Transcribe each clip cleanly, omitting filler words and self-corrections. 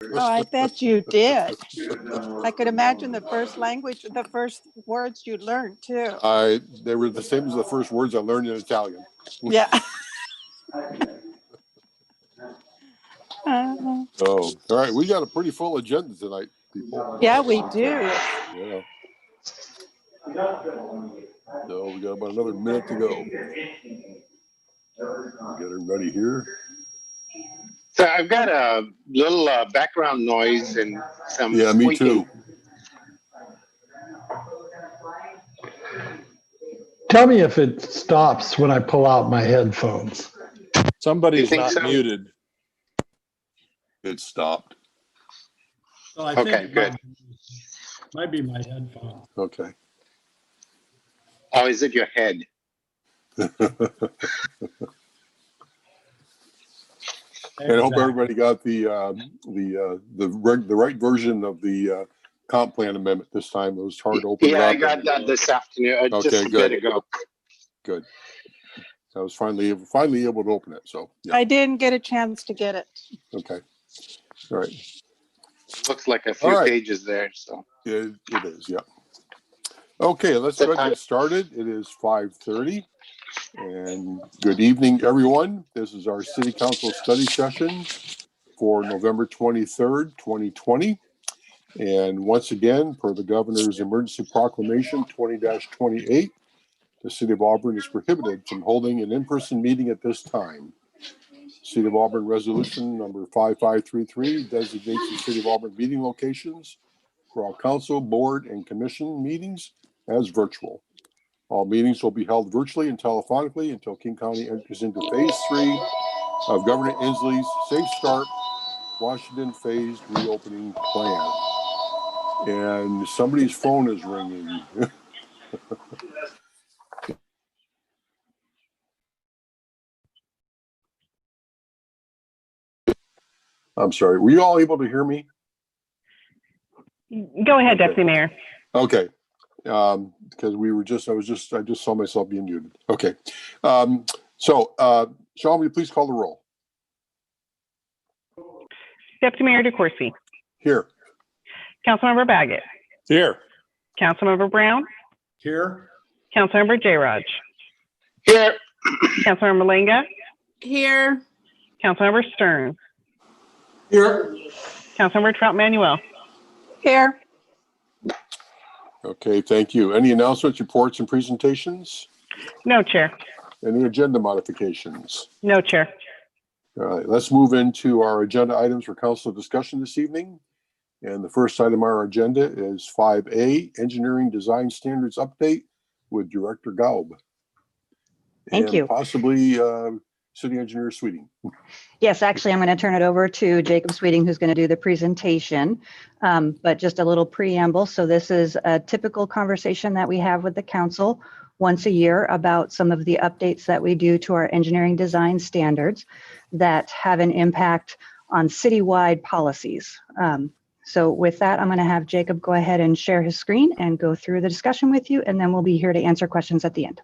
Oh, I bet you did. I could imagine the first words you learned too. They were the same as the first words I learned in Italian. Yeah. All right, we got a pretty full agenda tonight, people. Yeah, we do. Yeah. So we got about another minute to go. Get everybody here. So I've got a little background noise and some Yeah, me squeaking. too. Tell me if it stops when I pull out my headphones. Somebody's not so? muted. It stopped. Well, I Okay, think good. Might be my headphones. Okay. Oh, is it your head? And I hope everybody got the right version of the comp plan amendment this time. It was hard to open it up. Yeah, I got that this afternoon, just a bit ago. Good. I was finally able to open it. So yeah. I didn't get a chance to get it. Okay. All right. Looks like a few pages there. So it is. Yeah. Okay. Let's go ahead and get started. It is 5:30. And good evening, everyone. This is our City Council study session for November 23rd, 2020. And once again, per the Governor's Emergency Proclamation 20-28, the City of Auburn is prohibited from holding an in-person meeting at this time. City of Auburn Resolution number 5533 designates the City of Auburn meeting locations for all council, board, and commission meetings as virtual. All meetings will be held virtually and telephonically until King County enters into Phase 3 of Governor Inslee's Safe Start Washington Phased Reopening Plan. And somebody's phone is ringing. I'm sorry. Were you all able to hear me? Go ahead, Deputy Mayor. Okay. Because I just saw myself being muted. Okay. Sean, will you please call the roll? Deputy Mayor DeCoursey. Here. Councilmember Baggett. Here. Councilmember Brown. Here. Councilmember J-Raj. here. Councilmember Lenga. Here. Councilmember Stern. Here. Councilmember Trout Manuel. Here. Okay, thank you. Any announcements, reports, and presentations? No, Chair. Any agenda modifications? No, Chair. All right, let's move into our agenda items for council discussion this evening. And the first item on our agenda is 5A, Engineering Design Standards Update with Director Gaub. Thank you. Possibly City Engineer Sweeting. Yes, actually, I'm going to turn it over to Jacob Sweeting, who's going to do the presentation. But just a little preamble. So this is a typical conversation that we have with the council once a year about some of the updates that we do to our engineering design standards that have an impact on citywide policies. So with that, I'm going to have Jacob go ahead and share his screen and go through the discussion with you, and then we'll be here to answer questions at the end.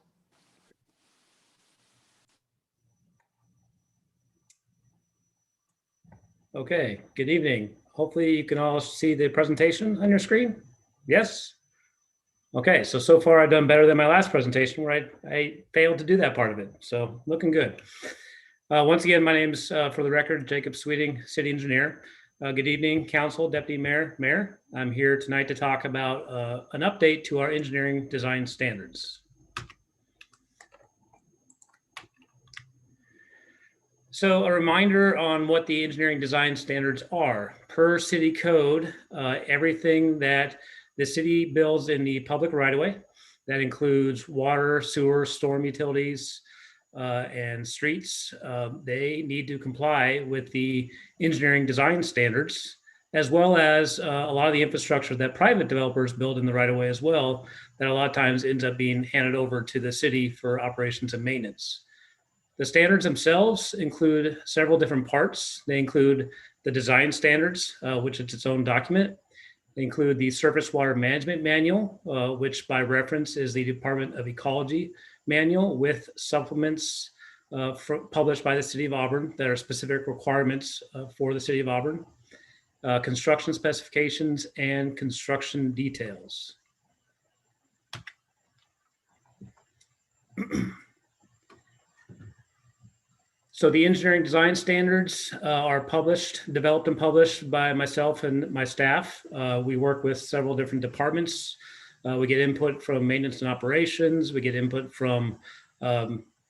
Okay, good evening. Hopefully you can all see the presentation on your screen. Yes? Okay, so far I've done better than my last presentation where I failed to do that part of it. So looking good. Once again, my name's, for the record, Jacob Sweeting, City Engineer. Good evening, Council, Deputy Mayor. I'm here tonight to talk about an update to our engineering design standards. So a reminder on what the engineering design standards are. Per city code, everything that the city builds in the public right-of-way, that includes water, sewer, storm utilities, and streets, they need to comply with the engineering design standards, as well as a lot of the infrastructure that private developers build in the right-of-way as well, that a lot of times ends up being handed over to the city for operations and maintenance. The standards themselves include several different parts. They include the design standards, which is its own document. They include the Surface Water Management Manual, which by reference is the Department of Ecology manual with supplements published by the City of Auburn that are specific requirements for the City of Auburn. construction specifications, and construction details. So the engineering design standards are developed and published by myself and my staff. We work with several different departments. We get input from maintenance and operations. We get input from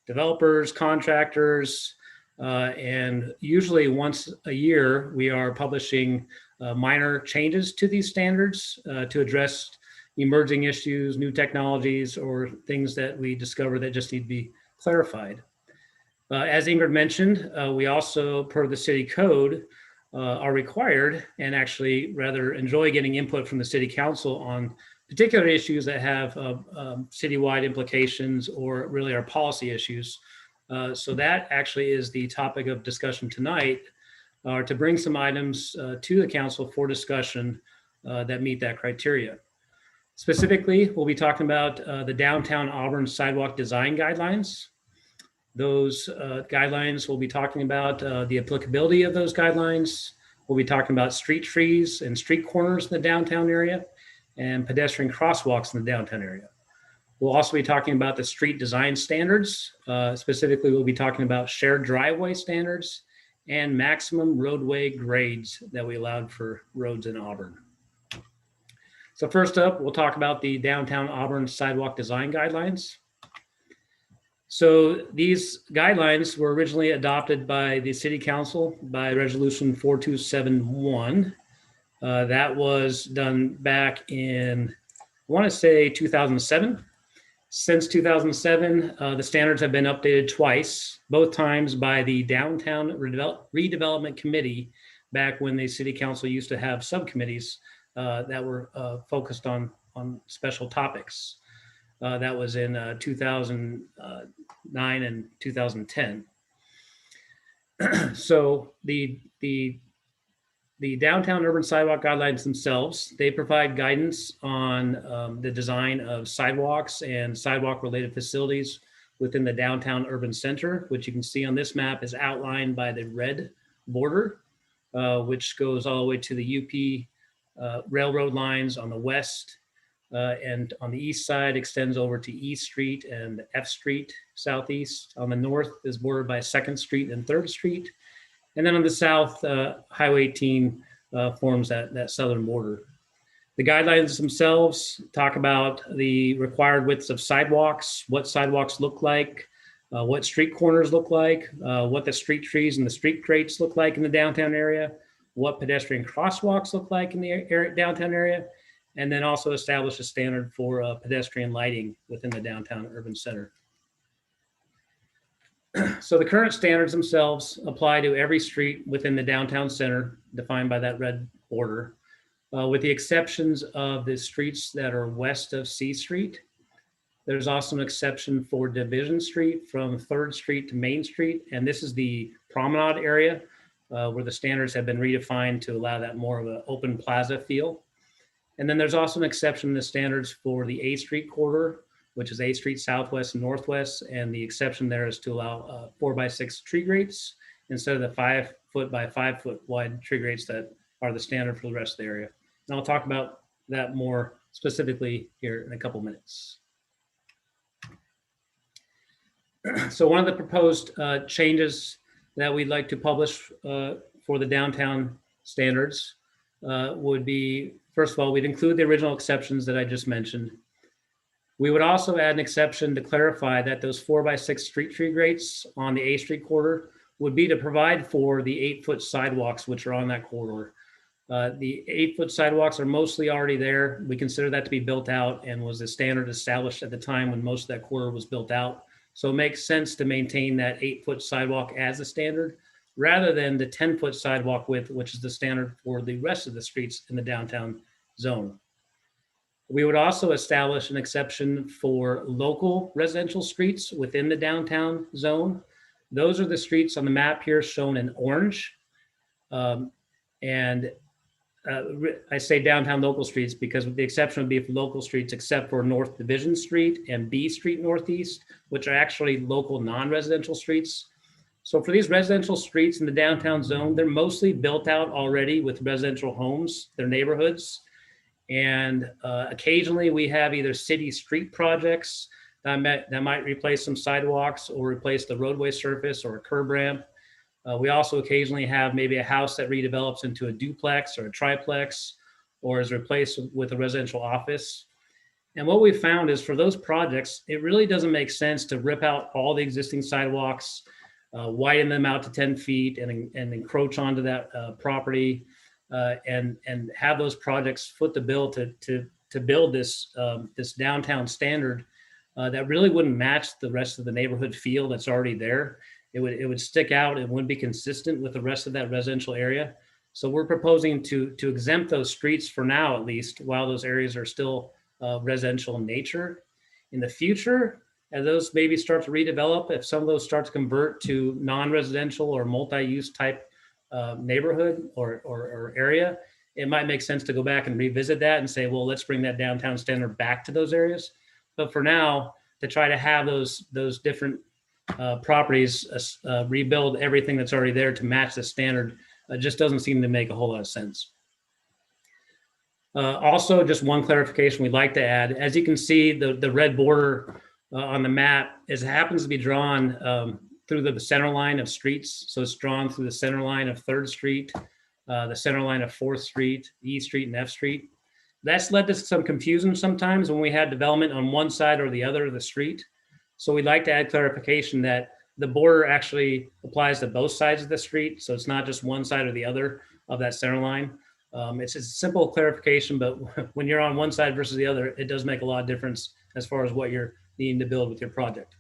developers, contractors, and usually once a year, we are publishing minor changes to these standards to address emerging issues, new technologies, or things that we discover that just need to be clarified. As Ingrid mentioned, we also, per the city code, are required and actually rather enjoy getting input from the city council on particular issues that have citywide implications or really are policy issues. So that actually is the topic of discussion tonight, to bring some items to the council for discussion that meet that criteria. Specifically, we'll be talking about the Downtown Auburn Sidewalk Design Guidelines. Those guidelines, we'll be talking about the applicability of those guidelines. We'll be talking about street trees and street corners in the downtown area and pedestrian crosswalks in the downtown area. We'll also be talking about the street design standards. Specifically, we'll be talking about shared driveway standards and maximum roadway grades that we allowed for roads in Auburn. So first up, we'll talk about the Downtown Auburn Sidewalk Design Guidelines. So these guidelines were originally adopted by the City Council by Resolution 4271. That was done back in, I want to say 2007. Since 2007, the standards have been updated twice, both times by the Downtown Redevelopment Committee, back when the City Council used to have subcommittees that were focused on special topics. That was in 2009 and 2010. So the Downtown Urban Sidewalk Guidelines themselves, they provide guidance on the design of sidewalks and sidewalk-related facilities within the downtown urban center, which you can see on this map is outlined by the red border, which goes all the way to the UP railroad lines on the west, and on the east side extends over to East Street and F Street southeast. On the north is bordered by 2nd Street and 3rd Street. And then on the south, Highway 18 forms that southern border. The guidelines themselves talk about the required widths of sidewalks, what sidewalks look like, what street corners look like, what the street trees and the street grates look like in the downtown area, what pedestrian crosswalks look like in the downtown area, and then also establish a standard for pedestrian lighting within the downtown urban center. So the current standards themselves apply to every street within the downtown center, defined by that red border, with the exceptions of the streets that are west of C Street. There's also an exception for Division Street from 3rd Street to Main Street, and this is the promenade area where the standards have been redefined to allow that more of an open plaza feel. And then there's also an exception in the standards for the A Street corridor, which is A Street Southwest and Northwest. And the exception there is to allow 4x6 tree grates instead of the 5 foot by 5 foot wide tree grates that are the standard for the rest of the area. And I'll talk about that more specifically here in a couple minutes. So one of the proposed changes that we'd like to publish for the downtown standards would be, first of all, we'd include the original exceptions that I just mentioned. We would also add an exception to clarify that those 4x6 street tree grates on the A Street corridor would be to provide for the 8-foot sidewalks, which are on that corridor. The 8-foot sidewalks are mostly already there. We consider that to be built out and was a standard established at the time when most of that corridor was built out. So it makes sense to maintain that 8-foot sidewalk as a standard rather than the 10-foot sidewalk width, which is the standard for the rest of the streets in the downtown zone. We would also establish an exception for local residential streets within the downtown zone. Those are the streets on the map here shown in orange. I say downtown local streets because the exception would be for local streets except for North Division Street and B Street Northeast, which are actually local non-residential streets. So for these residential streets in the downtown zone, they're mostly built out already with residential homes, their neighborhoods. And occasionally we have either city street projects that might replace some sidewalks or replace the roadway surface or a curb ramp. We also occasionally have maybe a house that redevelops into a duplex or a triplex or is replaced with a residential office. And what we found is for those projects, it really doesn't make sense to rip out all the existing sidewalks, widen them out to 10 feet and encroach onto that property and have those projects foot the bill to build this downtown standard that really wouldn't match the rest of the neighborhood feel that's already there. It would stick out. It wouldn't be consistent with the rest of that residential area. So we're proposing to exempt those streets for now, at least, while those areas are still residential in nature. In the future, as those maybe start to redevelop, if some of those start to convert to non-residential or multi-use type neighborhood or area, it might make sense to go back and revisit that and say, well, let's bring that downtown standard back to those areas. But for now, to try to have those different properties rebuild everything that's already there to match the standard just doesn't seem to make a whole lot of sense. Also, just one clarification we'd like to add. As you can see, the red border on the map happens to be drawn through the center line of streets. So it's drawn through the center line of 3rd Street, the center line of 4th Street, E Street, and F Street. That's led to some confusion sometimes when we had development on one side or the other of the street. So we'd like to add clarification that the border actually applies to both sides of the street. So it's not just one side or the other of that center line. It's a simple clarification, but when you're on one side versus the other, it does make a lot of difference as far as what you're needing to build with your project.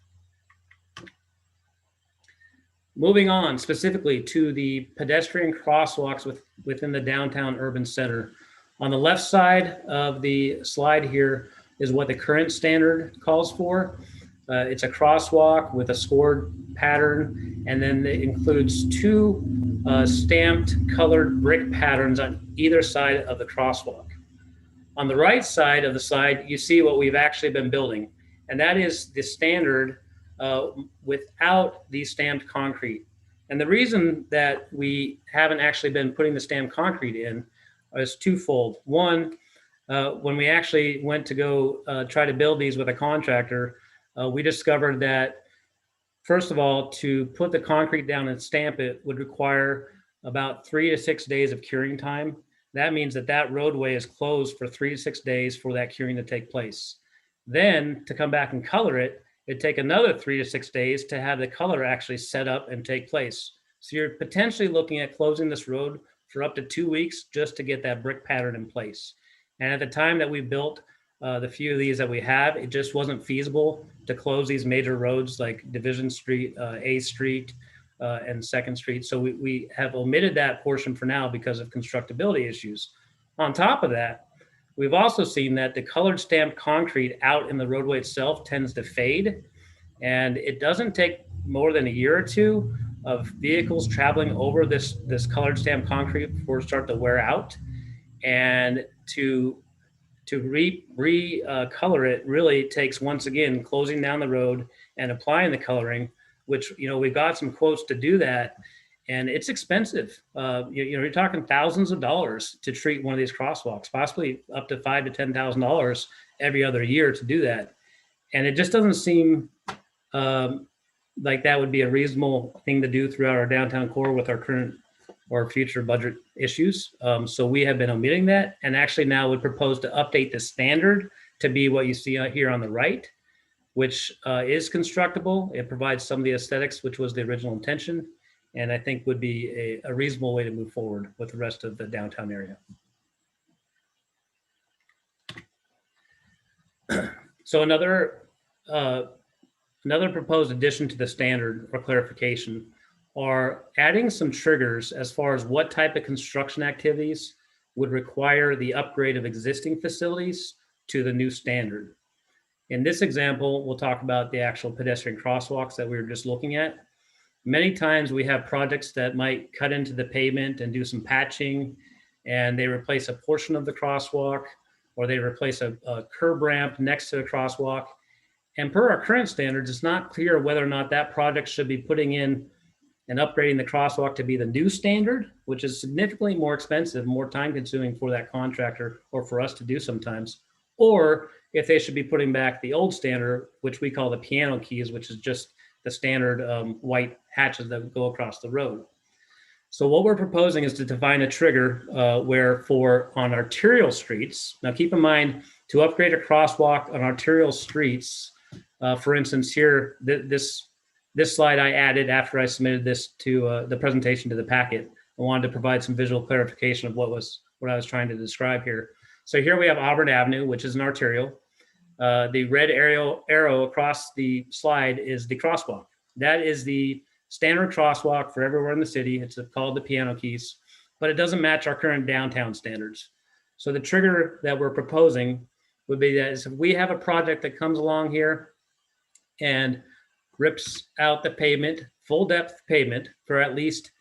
Moving on specifically to the pedestrian crosswalks within the downtown urban center. On the left side of the slide here is what the current standard calls for. It's a crosswalk with a scored pattern, and then it includes 2 stamped colored brick patterns on either side of the crosswalk. On the right side of the slide, you see what we've actually been building, and that is the standard without the stamped concrete. And the reason that we haven't actually been putting the stamped concrete in is twofold. One, when we actually went to go try to build these with a contractor, we discovered that, first of all, to put the concrete down and stamp it would require about 3 to 6 days of curing time. That means that roadway is closed for 3 to 6 days for that curing to take place. Then to come back and color it, it'd take another 3 to 6 days to have the color actually set up and take place. So you're potentially looking at closing this road for up to 2 weeks just to get that brick pattern in place. And at the time that we built the few of these that we have, it just wasn't feasible to close these major roads like Division Street, A Street, and 2nd Street. So we have omitted that portion for now because of constructability issues. On top of that, we've also seen that the colored stamped concrete out in the roadway itself tends to fade. And it doesn't take more than a year or two of vehicles traveling over this colored stamped concrete before it starts to wear out. And to color it really takes, once again, closing down the road and applying the coloring, which, we've got some quotes to do that, and it's expensive. You're talking thousands of dollars to treat one of these crosswalks, possibly up to $5,000 to $10,000 every other year to do that. And it just doesn't seem like that would be a reasonable thing to do throughout our downtown core with our current or future budget issues. So we have been omitting that, and actually now would propose to update the standard to be what you see here on the right, which is constructible. It provides some of the aesthetics, which was the original intention, and I think would be a reasonable way to move forward with the rest of the downtown area. So another proposed addition to the standard or clarification are adding some triggers as far as what type of construction activities would require the upgrade of existing facilities to the new standard. In this example, we'll talk about the actual pedestrian crosswalks that we were just looking at. Many times we have projects that might cut into the pavement and do some patching, and they replace a portion of the crosswalk, or they replace a curb ramp next to the crosswalk. And per our current standards, it's not clear whether or not that project should be putting in and upgrading the crosswalk to be the new standard, which is significantly more expensive, more time consuming for that contractor or for us to do sometimes, or if they should be putting back the old standard, which we call the piano keys, which is just the standard white hatches that go across the road. So what we're proposing is to define a trigger where for on arterial streets, now keep in mind to upgrade a crosswalk on arterial streets, for instance here, this slide I added after I submitted this to the presentation to the packet. I wanted to provide some visual clarification of what I was trying to describe here. So here we have Auburn Avenue, which is an arterial. The red arrow across the slide is the crosswalk. That is the standard crosswalk for everywhere in the city. It's called the piano keys, but it doesn't match our current downtown standards. So the trigger that we're proposing would be that if we have a project that comes along here and rips out the pavement, full depth pavement for at least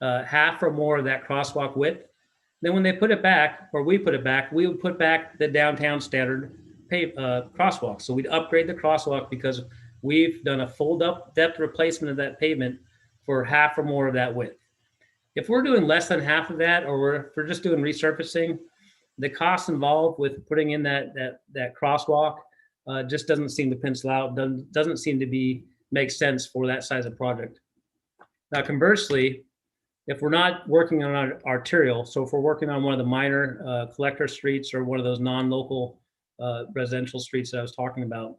half or more of that crosswalk width, then when they put it back, or we put it back, we would put back the downtown standard crosswalk. So we'd upgrade the crosswalk because we've done a full depth replacement of that pavement for half or more of that width. If we're doing less than half of that, or if we're just doing resurfacing, the cost involved with putting in that crosswalk just doesn't seem to pencil out, doesn't seem to make sense for that size of project. Now, conversely, if we're not working on our arterial, so if we're working on one of the minor collector streets or one of those non-local residential streets that I was talking about,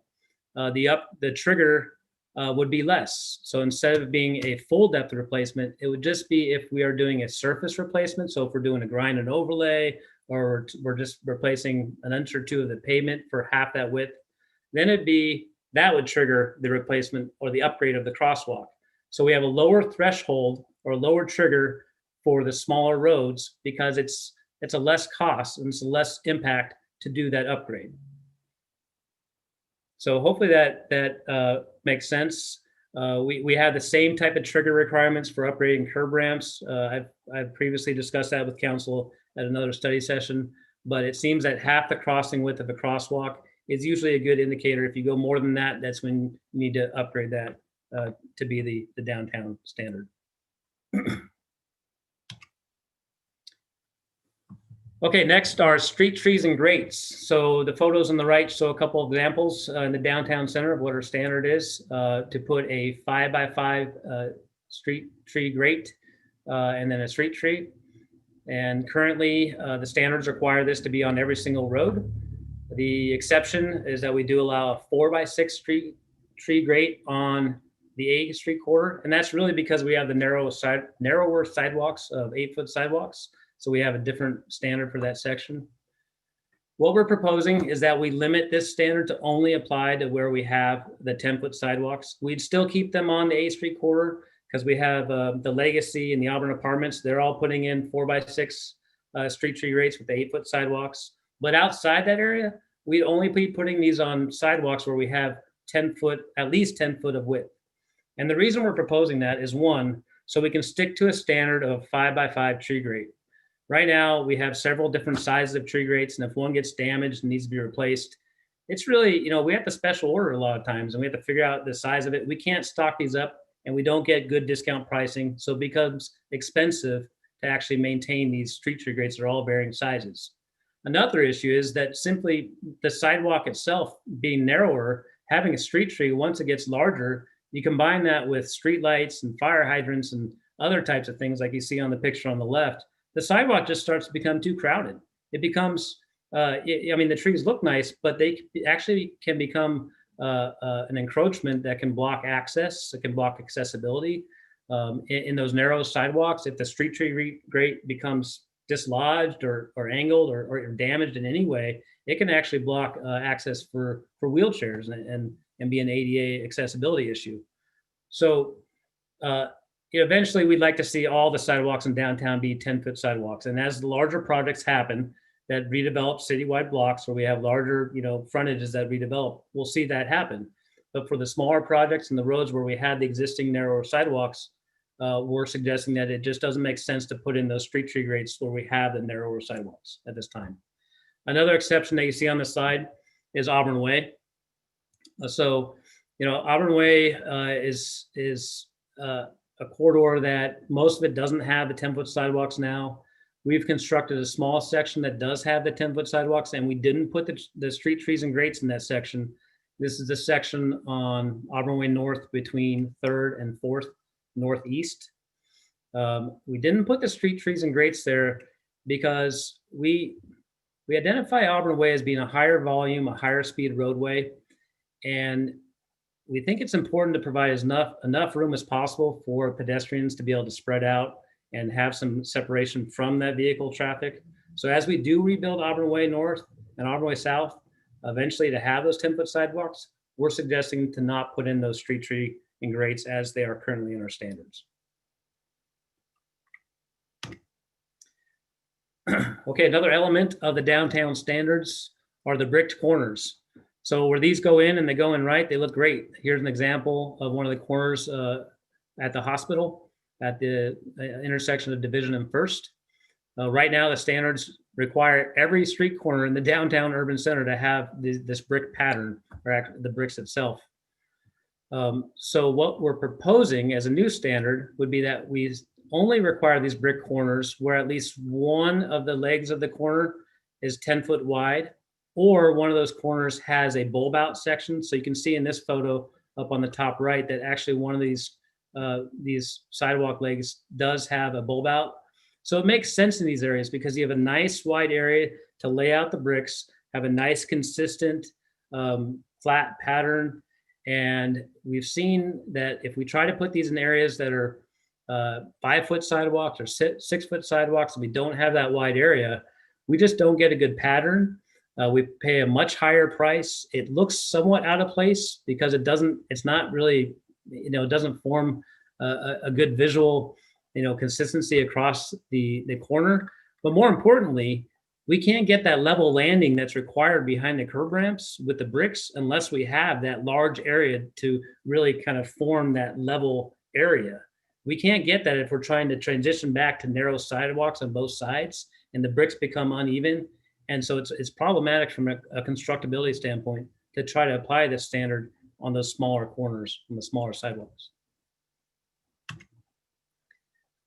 the trigger would be less. So instead of being a full depth replacement, it would just be if we are doing a surface replacement. So if we're doing a grind and overlay, or we're just replacing an inch or two of the pavement for half that width, then that would trigger the replacement or the upgrade of the crosswalk. So we have a lower threshold or lower trigger for the smaller roads because it's a less cost and it's a less impact to do that upgrade. So hopefully that makes sense. We have the same type of trigger requirements for upgrading curb ramps. I've previously discussed that with council at another study session, but it seems that half the crossing width of a crosswalk is usually a good indicator. If you go more than that, that's when you need to upgrade that to be the downtown standard. Okay, next are street trees and grates. So the photos on the right show a couple of examples in the downtown center of what our standard is to put a 5x5 street tree grate and then a street tree. And currently the standards require this to be on every single road. The exception is that we do allow a 4x6 tree grate on the A Street corridor. And that's really because we have the narrower sidewalks of 8-foot sidewalks. So we have a different standard for that section. What we're proposing is that we limit this standard to only apply to where we have the 10-foot sidewalks. We'd still keep them on the A Street corridor because we have the Legacy and the Auburn Apartments. They're all putting in 4x6 street tree rates with the 8-foot sidewalks. But outside that area, we'd only be putting these on sidewalks where we have 10-foot, at least 10 foot of width. And the reason we're proposing that is one, so we can stick to a standard of 5x5 tree grate. Right now, we have several different sizes of tree grates, and if one gets damaged and needs to be replaced, it's really, we have to special order a lot of times, and we have to figure out the size of it. We can't stock these up, and we don't get good discount pricing, so it becomes expensive to actually maintain these street tree grates that are all varying sizes. Another issue is that simply the sidewalk itself being narrower, having a street tree, once it gets larger, you combine that with street lights and fire hydrants and other types of things like you see on the picture on the left, the sidewalk just starts to become too crowded. It becomes, the trees look nice, but they actually can become an encroachment that can block access, it can block accessibility. In those narrow sidewalks, if the street tree grate becomes dislodged or angled or damaged in any way, it can actually block access for wheelchairs and be an ADA accessibility issue. So eventually we'd like to see all the sidewalks in downtown be 10-foot sidewalks. And as the larger projects happen that redevelop citywide blocks where we have larger frontages that redevelop, we'll see that happen. But for the smaller projects and the roads where we had the existing narrower sidewalks, we're suggesting that it just doesn't make sense to put in those street tree grates where we have the narrower sidewalks at this time. Another exception that you see on the slide is Auburn Way. So, Auburn Way is a corridor that most of it doesn't have the 10-foot sidewalks now. We've constructed a small section that does have the 10-foot sidewalks, and we didn't put the street trees and grates in that section. This is the section on Auburn Way North between 3rd and 4th Northeast. We didn't put the street trees and grates there because we identify Auburn Way as being a higher volume, a higher speed roadway. And we think it's important to provide enough room as possible for pedestrians to be able to spread out and have some separation from that vehicle traffic. So as we do rebuild Auburn Way North and Auburn Way South, eventually to have those 10-foot sidewalks, we're suggesting to not put in those street tree and grates as they are currently in our standards. Okay, another element of the downtown standards are the bricked corners. So where these go in and they go in right, they look great. Here's an example of one of the corners at the hospital at the intersection of Division and First. Right now, the standards require every street corner in the downtown urban center to have this brick pattern, or the bricks itself. So what we're proposing as a new standard would be that we only require these brick corners where at least one of the legs of the corner is 10 foot wide, or one of those corners has a bulb out section. So you can see in this photo up on the top right that actually one of these sidewalk legs does have a bulb out. So it makes sense in these areas because you have a nice wide area to lay out the bricks, have a nice consistent flat pattern. And we've seen that if we try to put these in areas that are 5-foot sidewalks or 6-foot sidewalks, and we don't have that wide area, we just don't get a good pattern. We pay a much higher price. It looks somewhat out of place because it's not really, it doesn't form a good visual, consistency across the corner. But more importantly, we can't get that level landing that's required behind the curb ramps with the bricks unless we have that large area to really kind of form that level area. We can't get that if we're trying to transition back to narrow sidewalks on both sides and the bricks become uneven. And so it's problematic from a constructability standpoint to try to apply this standard on those smaller corners, on the smaller sidewalks.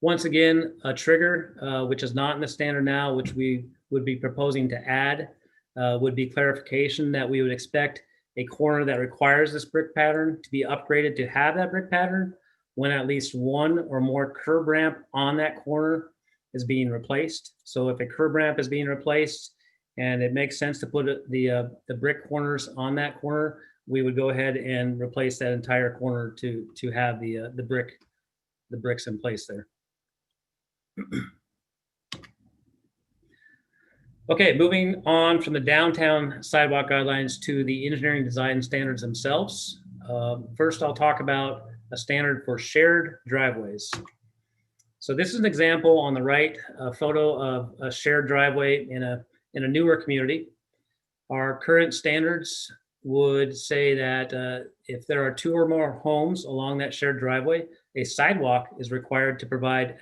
Once again, a trigger, which is not in the standard now, which we would be proposing to add, would be clarification that we would expect a corner that requires this brick pattern to be upgraded to have that brick pattern when at least one or more curb ramp on that corner is being replaced. So if a curb ramp is being replaced and it makes sense to put the brick corners on that corner, we would go ahead and replace that entire corner to have the bricks in place there. Okay, moving on from the downtown sidewalk guidelines to the engineering design standards themselves. First, I'll talk about a standard for shared driveways. So this is an example on the right, a photo of a shared driveway in a newer community. Our current standards would say that if there are 2 or more homes along that shared driveway, a sidewalk is required to provide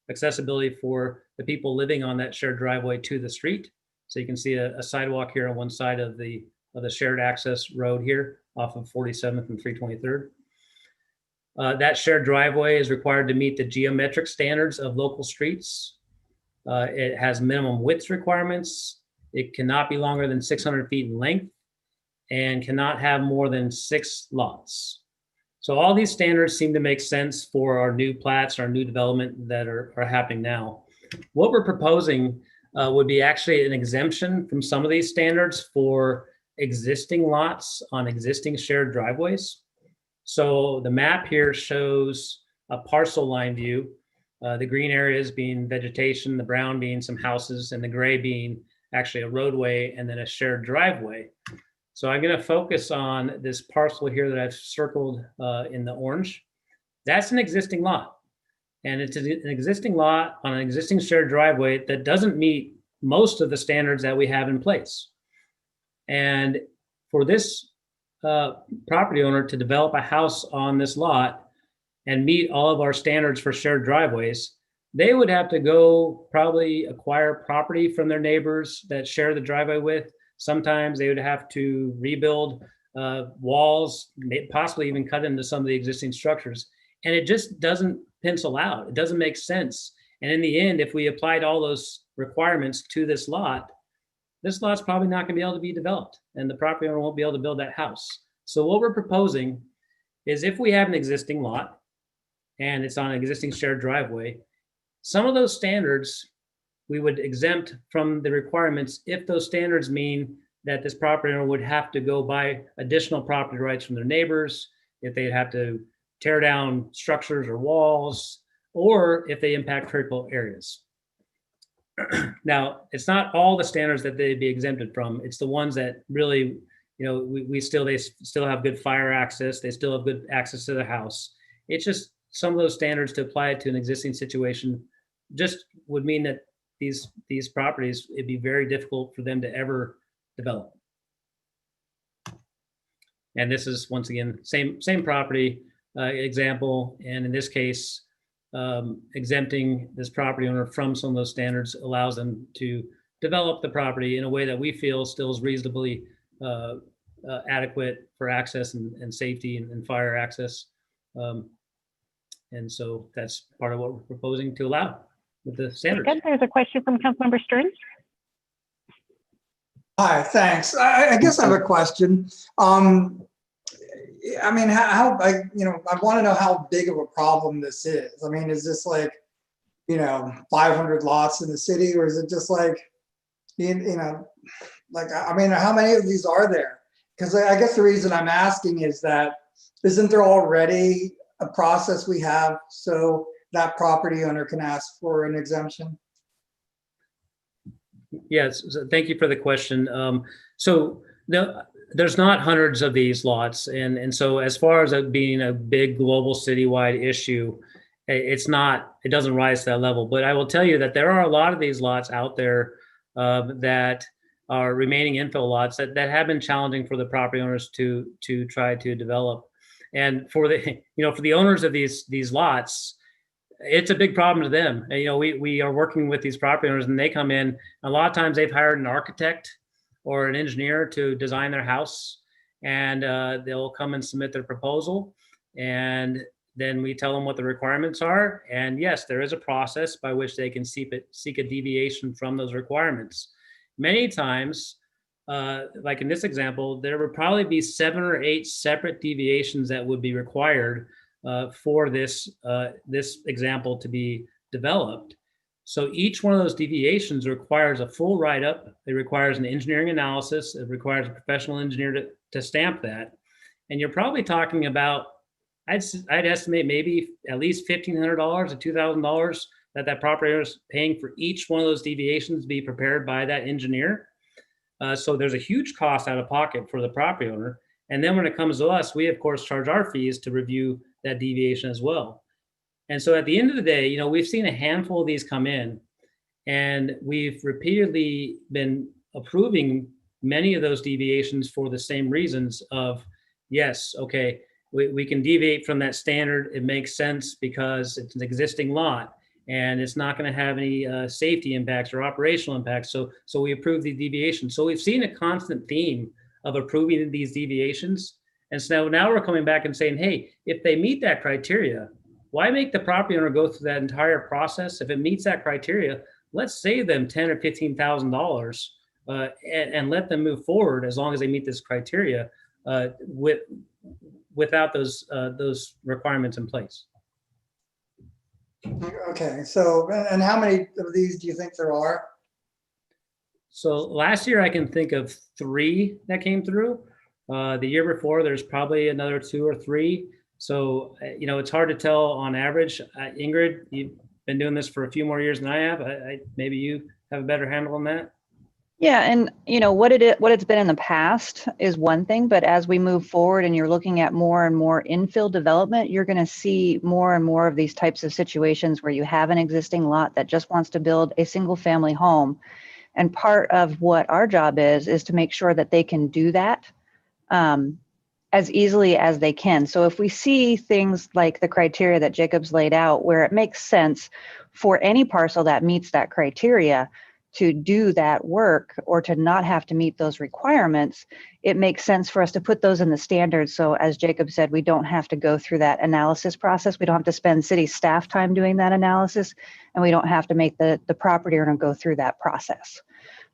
accessibility for the people living on that shared driveway to the street. So you can see a sidewalk here on one side of the shared access road here off of 47th and 323rd. That shared driveway is required to meet the geometric standards of local streets. It has minimum width requirements. It cannot be longer than 600 feet in length and cannot have more than 6 lots. So all these standards seem to make sense for our new plats, our new development that are happening now. What we're proposing would be actually an exemption from some of these standards for existing lots on existing shared driveways. So the map here shows a parcel line view, the green areas being vegetation, the brown being some houses, and the gray being actually a roadway and then a shared driveway. So I'm going to focus on this parcel here that I've circled in the orange. That's an existing lot. And it's an existing lot on an existing shared driveway that doesn't meet most of the standards that we have in place. And for this property owner to develop a house on this lot and meet all of our standards for shared driveways, they would have to go probably acquire property from their neighbors that share the driveway with. Sometimes they would have to rebuild walls, possibly even cut into some of the existing structures And it just doesn't pencil out. It doesn't make sense. And in the end, if we applied all those requirements to this lot's probably not going to be able to be developed, and the property owner won't be able to build that house. So what we're proposing is, if we have an existing lot and it's on an existing shared driveway, some of those standards we would exempt from the requirements if those standards mean that this property owner would have to go buy additional property rights from their neighbors, if they'd have to tear down structures or walls, or if they impact critical areas. Now, it's not all the standards that they'd be exempted from. It's the ones that really, they still have good fire access. They still have good access to the house. It's just some of those standards to apply it to an existing situation just would mean that these properties, it'd be very difficult for them to ever develop. And this is, once again, same property example. And in this case, exempting this property owner from some of those standards allows them to develop the property in a way that we feel still is reasonably adequate for access and safety and fire access. And so that's part of what we're proposing to allow with the standards. Good. There's a question from Councilmember Stearns. Hi, thanks. I guess I have a question. I mean, I want to know how big of a problem this is. I mean, is this like, 500 lots in the city, or is it just like, how many of these are there? Because I guess the reason I'm asking is that, isn't there already a process we have so that property owner can ask for an exemption? Yes, so thank you for the question. So there's not hundreds of these lots. And so as far as it being a big global citywide issue, it doesn't rise to that level. But I will tell you that there are a lot of these lots out there that are remaining infill lots that have been challenging for the property owners to try to develop. And for the owners of these lots, it's a big problem to them. And, we are working with these property owners, and they come in. A lot of times they've hired an architect or an engineer to design their house, and they'll come and submit their proposal, and then we tell them what the requirements are. And yes, there is a process by which they can seek a deviation from those requirements. Many times, like in this example, there would probably be 7 or 8 separate deviations that would be required for this example to be developed. So each one of those deviations requires a full write-up. It requires an engineering analysis. It requires a professional engineer to stamp that. And you're probably talking about, I'd estimate maybe at least $1,500 to $2,000 that property owner is paying for each one of those deviations to be prepared by that engineer. So there's a huge cost out of pocket for the property owner. And then when it comes to us, we of course charge our fees to review that deviation as well. And so at the end of the day, we've seen a handful of these come in, and we've repeatedly been approving many of those deviations for the same reasons of, yes, okay, we can deviate from that standard. It makes sense because it's an existing lot and it's not going to have any safety impacts or operational impacts. So we approve the deviation. So we've seen a constant theme of approving these deviations. And so now we're coming back and saying, hey, if they meet that criteria, why make the property owner go through that entire process? If it meets that criteria, let's save them $10,000 or $15,000 and let them move forward as long as they meet this criteria without those requirements in place. Okay, so, and how many of these do you think there are? So last year I can think of 3 that came through. The year before, there's probably another 2 or 3. So, it's hard to tell on average. Ingrid, you've been doing this for a few more years than I have. Maybe you have a better handle on that. Yeah, and what it's been in the past is one thing, but as we move forward and you're looking at more and more infill development, you're going to see more and more of these types of situations where you have an existing lot that just wants to build a single family home. And part of what our job is to make sure that they can do that as easily as they can. So if we see things like the criteria that Jacob's laid out, where it makes sense for any parcel that meets that criteria to do that work or to not have to meet those requirements, it makes sense for us to put those in the standards. So as Jacob said, we don't have to go through that analysis process. We don't have to spend city staff time doing that analysis, and we don't have to make the property owner go through that process.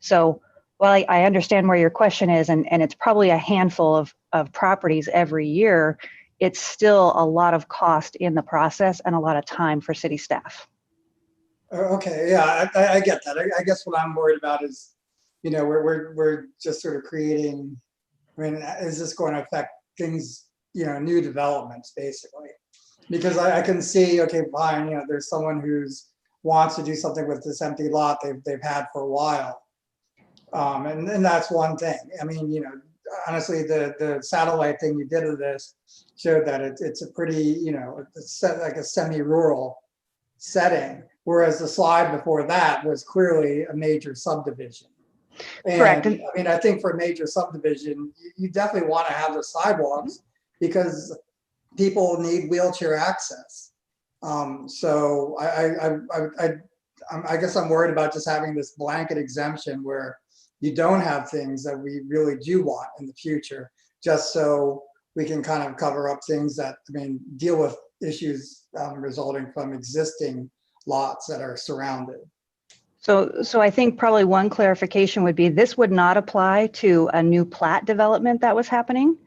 So while I understand where your question is, and it's probably a handful of properties every year, it's still a lot of cost in the process and a lot of time for city staff. Okay, yeah, I get that. I guess what I'm worried about is, we're just sort of creating, I mean, is this going to affect things, new developments basically? Because I can see, okay, fine, there's someone who's wants to do something with this empty lot they've had for a while. And that's one thing. I mean, honestly, the satellite thing you did of this showed that it's a pretty, it's like a semi-rural setting, whereas the slide before that was clearly a major subdivision. And, Correct. I mean, I think for a major subdivision, you definitely want to have the sidewalks because people need wheelchair access. So I guess I'm worried about just having this blanket exemption where you don't have things that we really do want in the future, just so we can kind of cover up things that, I mean, deal with issues resulting from existing lots that are surrounded. So I think probably one clarification would be this would not apply to a new plat development that was happening.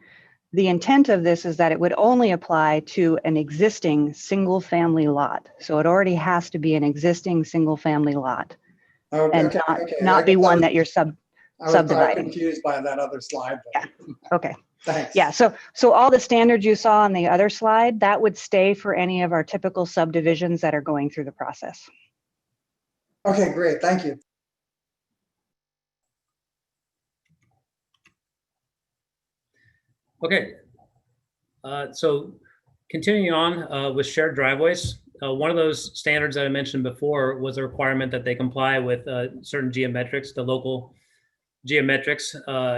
The intent of this is that it would only apply to an existing single family lot. So it already has to be an existing single family lot and not be one that you're subdividing. I was confused by that other slide. Yeah. Okay. Thanks. Yeah. So all the standards you saw on the other slide, that would stay for any of our typical subdivisions that are going through the process. Okay, great. Thank you. Okay. So continuing on with shared driveways, one of those standards that I mentioned before was a requirement that they comply with certain geometrics, the local geometrics.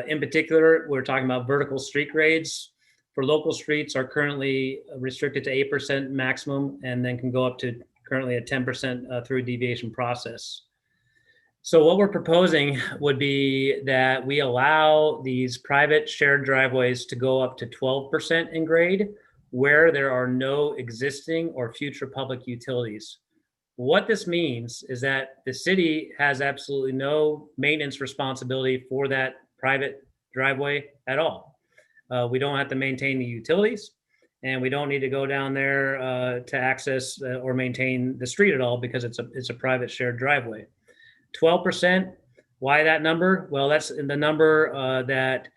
In particular, we're talking about vertical street grades. For local streets are currently restricted to 8% maximum and then can go up to currently a 10% through a deviation process. So what we're proposing would be that we allow these private shared driveways to go up to 12% in grade where there are no existing or future public utilities. What this means is that the city has absolutely no maintenance responsibility for that private driveway at all. We don't have to maintain the utilities, and we don't need to go down there to access or maintain the street at all because it's a private shared driveway. 12%, why that number? Well, that's the number that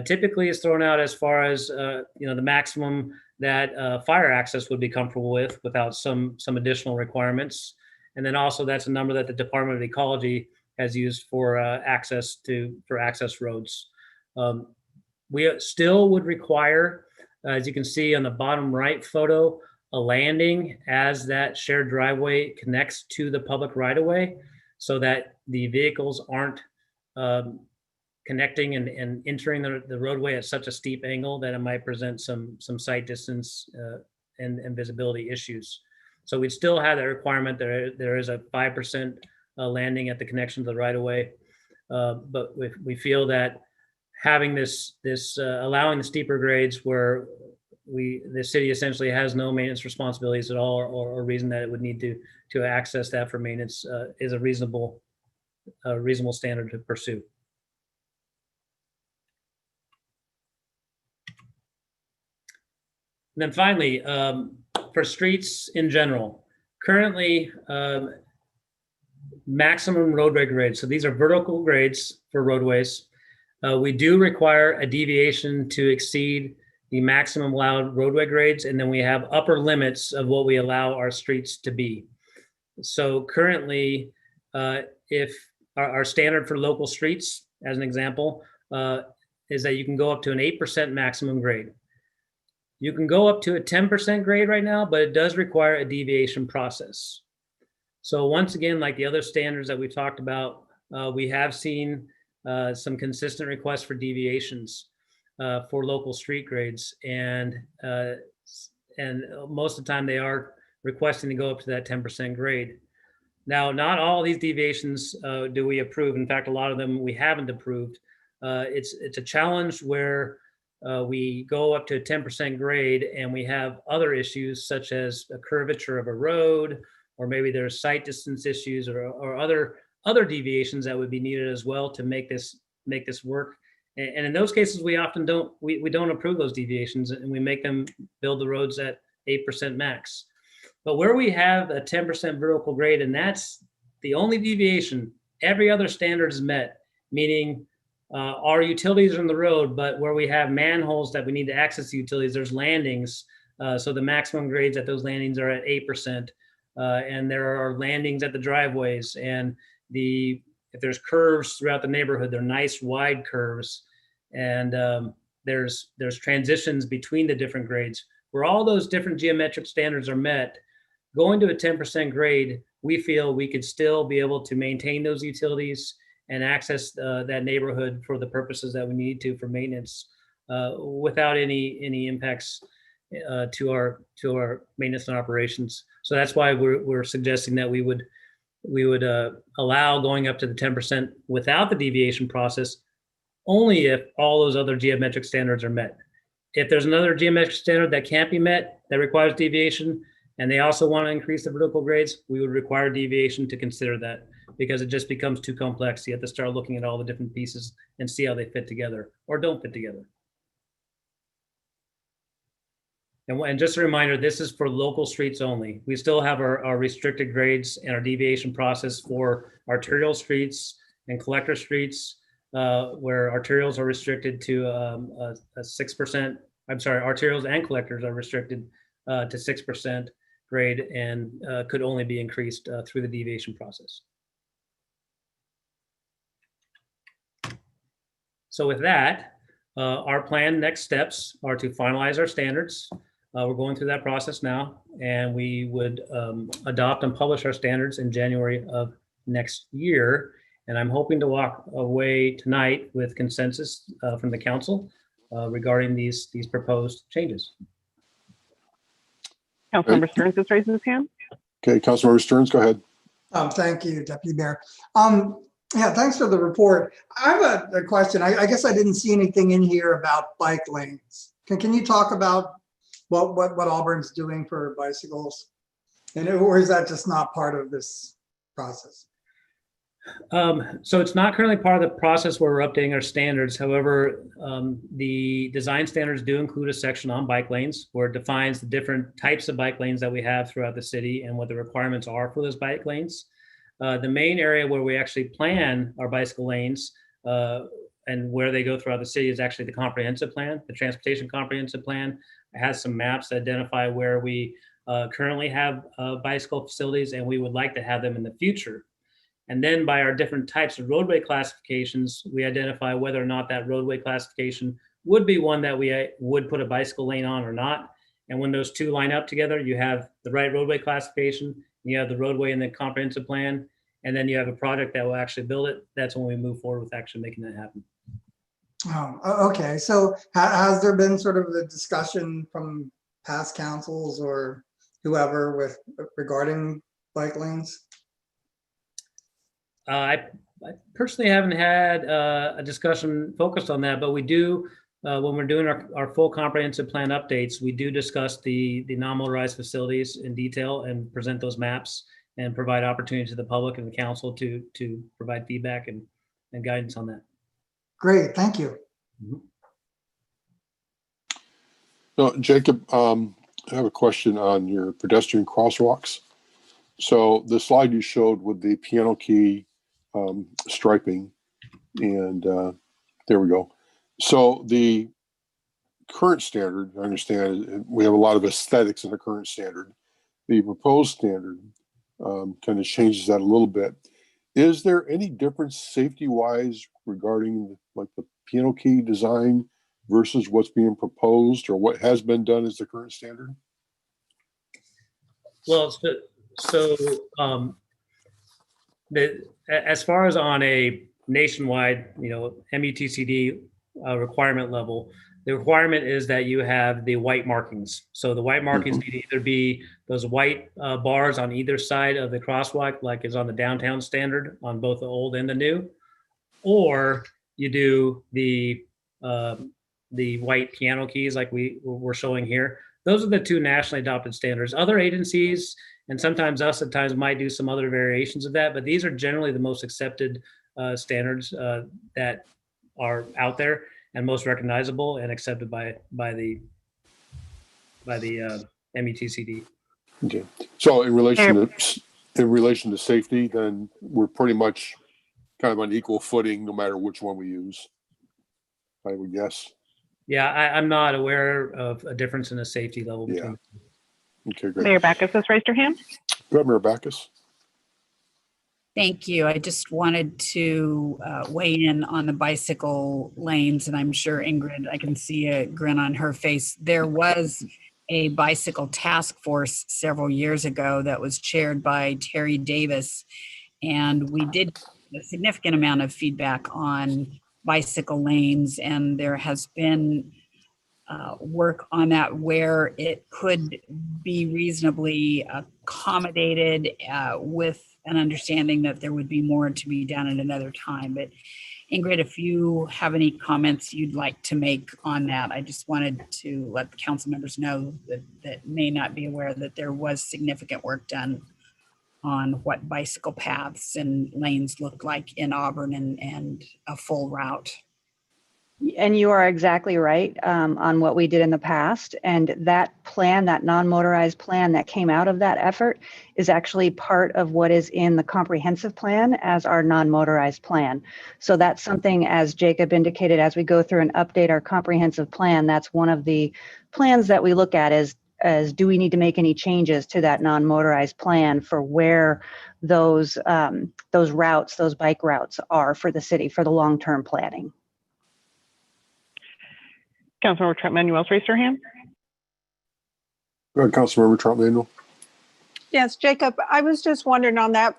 typically is thrown out as far as the maximum that fire access would be comfortable with without some additional requirements. And then also that's a number that the Department of Ecology has used for access roads. We still would require, as you can see on the bottom right photo, a landing as that shared driveway connects to the public right-of-way so that the vehicles aren't connecting and entering the roadway at such a steep angle that it might present some sight distance and visibility issues. So we'd still have that requirement. There is a 5% landing at the connection to the right-of-way, but we feel that having this allowing the steeper grades where the city essentially has no maintenance responsibilities at all or reason that it would need to access that for maintenance is a reasonable standard to pursue. And then finally, for streets in general, currently maximum roadway grades. So these are vertical grades for roadways. We do require a deviation to exceed the maximum allowed roadway grades, and then we have upper limits of what we allow our streets to be. So currently, if our standard for local streets, as an example, is that you can go up to an 8% maximum grade. You can go up to a 10% grade right now, but it does require a deviation process. So once again, like the other standards that we talked about, we have seen some consistent requests for deviations for local street grades, and most of the time they are requesting to go up to that 10% grade. Now, not all these deviations do we approve. In fact, a lot of them we haven't approved. It's a challenge where we go up to a 10% grade and we have other issues such as a curvature of a road, or maybe there's sight distance issues or other deviations that would be needed as well to make this work. And in those cases, we often don't approve those deviations, and we make them build the roads at 8% max. But where we have a 10% vertical grade, and that's the only deviation, every other standard is met, meaning our utilities are in the road, but where we have manholes that we need to access the utilities, there's landings. So the maximum grades at those landings are at 8%. And there are landings at the driveways, and if there's curves throughout the neighborhood, they're nice wide curves. And there's transitions between the different grades. Where all those different geometric standards are met, going to a 10% grade, we feel we could still be able to maintain those utilities and access that neighborhood for the purposes that we need to for maintenance without any impacts to our maintenance and operations. So that's why we're suggesting that we would allow going up to the 10% without the deviation process, only if all those other geometric standards are met. If there's another geometric standard that can't be met, that requires deviation, and they also want to increase the vertical grades, we would require deviation to consider that, because it just becomes too complex. You have to start looking at all the different pieces and see how they fit together or don't fit together. And just a reminder, this is for local streets only. We still have our restricted grades and our deviation process for arterial streets and collector streets, where arterials are restricted to a 6%. I'm sorry, arterials and collectors are restricted to 6% grade and could only be increased through the deviation process. So with that, our planned next steps are to finalize our standards. We're going through that process now, and we would adopt and publish our standards in January of next year. And I'm hoping to walk away tonight with consensus from the council regarding these proposed changes. Councilmember Stearns is raising his hand. Okay, Councilmember Stearns, go ahead. Thank you, Deputy Mayor. Yeah, thanks for the report. I have a question. I guess I didn't see anything in here about bike lanes. Can you talk about what Auburn's doing for bicycles? Or is that just not part of this process? So it's not currently part of the process where we're updating our standards. However, the design standards do include a section on bike lanes where it defines the different types of bike lanes that we have throughout the city and what the requirements are for those bike lanes. The main area where we actually plan our bicycle lanes and where they go throughout the city is actually the comprehensive plan, the transportation comprehensive plan. It has some maps that identify where we currently have bicycle facilities and we would like to have them in the future. And then by our different types of roadway classifications, we identify whether or not that roadway classification would be one that we would put a bicycle lane on or not. And when those two line up together, you have the right roadway classification, you have the roadway in the comprehensive plan, and then you have a project that will actually build it. That's when we move forward with actually making that happen. Oh, okay. So has there been sort of the discussion from past councils or whoever regarding bike lanes? I personally haven't had a discussion focused on that, but we do, when we're doing our full comprehensive plan updates, we do discuss the non-motorized facilities in detail and present those maps and provide opportunity to the public and the council to provide feedback and guidance on that. Great, thank you. Mm-hmm. No, Jacob, I have a question on your pedestrian crosswalks. So the slide you showed with the piano key striping, and there we go. So the current standard, I understand, we have a lot of aesthetics in the current standard. The proposed standard kind of changes that a little bit. Is there any difference safety-wise regarding like the piano key design versus what's being proposed or what has been done as the current standard? Well, as far as on a nationwide, MUTCD requirement level, the requirement is that you have the white markings. So the white markings need to either be those white bars on either side of the crosswalk, like is on the downtown standard on both the old and the new, or you do the white piano keys like we're showing here. Those are the two nationally adopted standards. Other agencies and sometimes us at times might do some other variations of that, but these are generally the most accepted standards that are out there and most recognizable and accepted by the METCD. Okay. So in relation to safety, then we're pretty much kind of on equal footing no matter which one we use, I would guess. Yeah, I'm not aware of a difference in the safety level between. Okay, great. Mayor Backus has raised her hand. Go ahead, Mayor Backus. Thank you. I just wanted to weigh in on the bicycle lanes, and I'm sure Ingrid, I can see a grin on her face. There was a bicycle task force several years ago that was chaired by Terry Davis, and we did a significant amount of feedback on bicycle lanes, and there has been work on that where it could be reasonably accommodated with an understanding that there would be more to be done at another time. But Ingrid, if you have any comments you'd like to make on that, I just wanted to let the council members know that may not be aware that there was significant work done on what bicycle paths and lanes look like in Auburn and a full route. And you are exactly right on what we did in the past. And that plan, that non-motorized plan that came out of that effort is actually part of what is in the comprehensive plan as our non-motorized plan. So that's something, as Jacob indicated, as we go through and update our comprehensive plan, that's one of the plans that we look at is do we need to make any changes to that non-motorized plan for where those routes, those bike routes are for the city for the long-term planning. Councilmember Trent Manuel's raised her hand. Go ahead, Councilmember Trump Manuel. Yes, Jacob, I was just wondering on that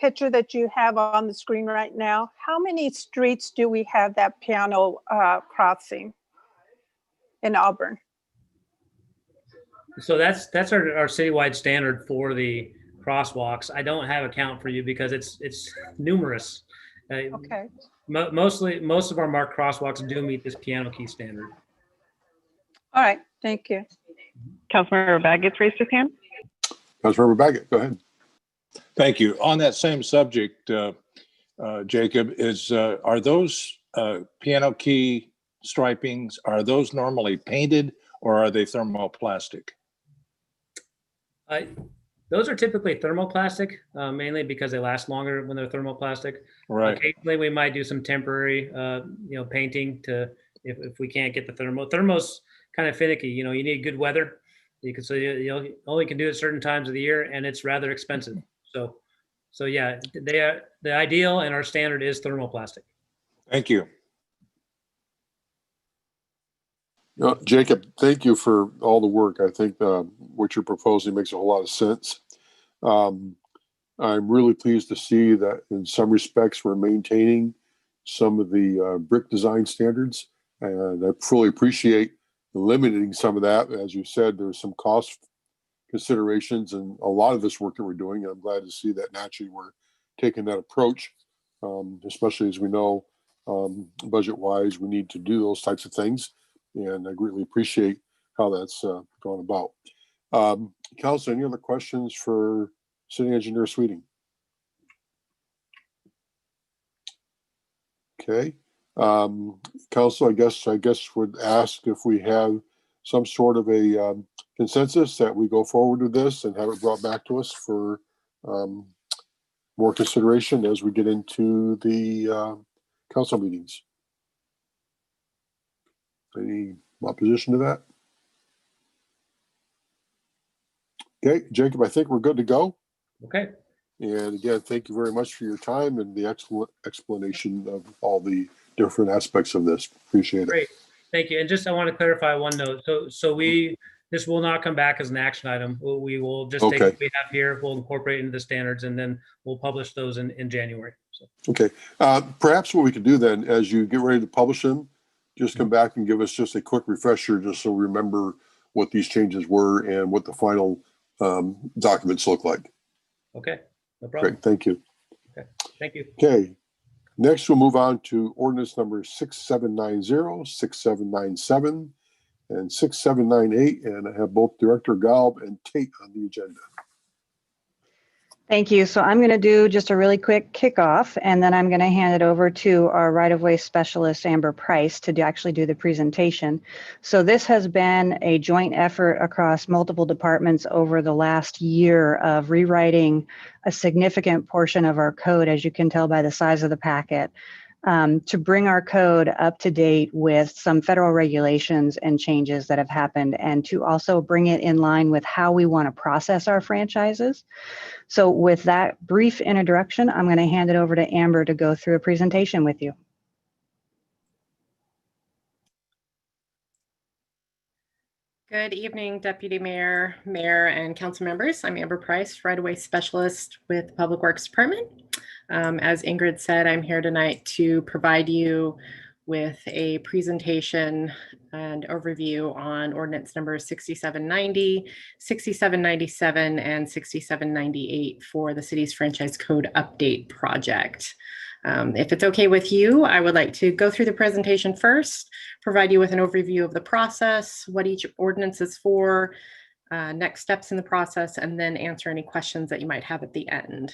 picture that you have on the screen right now, how many streets do we have that piano crossing in Auburn? So that's our citywide standard for the crosswalks. I don't have a count for you because it's numerous. Okay. Most of our marked crosswalks do meet this piano key standard. All right. Thank you. Councilmember Baggett raised his hand. Councilmember Baggett, go ahead. Thank you. On that same subject, Jacob, are those piano key stripings, are those normally painted or are they thermoplastic? Those are typically thermoplastic, mainly because they last longer when they're thermoplastic. Right. Occasionally, we might do some temporary, painting to if we can't get the thermo. Thermo's kind of finicky. You need good weather. You only can do it certain times of the year, and it's rather expensive. So yeah, the ideal and our standard is thermoplastic. Thank you. Jacob, thank you for all the work. I think what you're proposing makes a whole lot of sense. I'm really pleased to see that in some respects we're maintaining some of the brick design standards, and I fully appreciate limiting some of that. As you said, there's some cost considerations and a lot of this work that we're doing, and I'm glad to see that naturally we're taking that approach, especially as we know budget-wise we need to do those types of things. And I greatly appreciate how that's gone about. Council, any other questions for City Engineer Sweeting? Okay. Council, I guess would ask if we have some sort of a consensus that we go forward with this and have it brought back to us for more consideration as we get into the council meetings. Any opposition to that? Okay, Jacob, I think we're good to go. Okay. And again, thank you very much for your time and the excellent explanation of all the different aspects of this. Appreciate it. Great. Thank you. And just I want to clarify one note. So this will not come back as an action item. We will just take what we have here, we'll incorporate into the standards, and then we'll publish those in January. So. Okay. Perhaps what we could do then, as you get ready to publish them, just come back and give us just a quick refresher, just so we remember what these changes were and what the final documents look like. Okay, no problem. Great, thank you. Okay, thank you. Okay, next we'll move on to ordinance number 6790, 6797, and 6798, and I have both Director Galb and Tate on the agenda. Thank you. So I'm going to do just a really quick kickoff, and then I'm going to hand it over to our right-of-way specialist, Amber Price, to actually do the presentation. So this has been a joint effort across multiple departments over the last year of rewriting a significant portion of our code, as you can tell by the size of the packet, to bring our code up to date with some federal regulations and changes that have happened, and to also bring it in line with how we want to process our franchises. So with that brief introduction, I'm going to hand it over to Amber to go through a presentation with you. Good evening, Deputy Mayor, Mayor, and Council members. I'm Amber Price, right-of-way specialist with the Public Works Department. As Ingrid said, I'm here tonight to provide you with a presentation and overview on ordinance number 6790, 6797, and 6798 for the city's franchise code update project. If it's okay with you, I would like to go through the presentation first, provide you with an overview of the process, what each ordinance is for, next steps in the process, and then answer any questions that you might have at the end.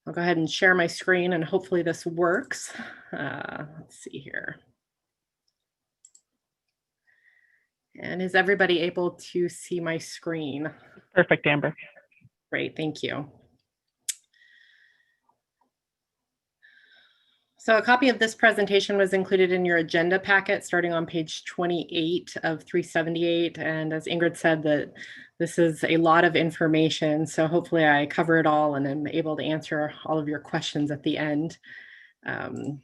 I'll go ahead and share my screen, and hopefully this works. Let's see here. And is everybody able to see my screen? Perfect, Amber. Great, thank you. So a copy of this presentation was included in your agenda packet starting on page 28 of 378. And as Ingrid said, that this is a lot of information. So hopefully I cover it all and am able to answer all of your questions at the end. The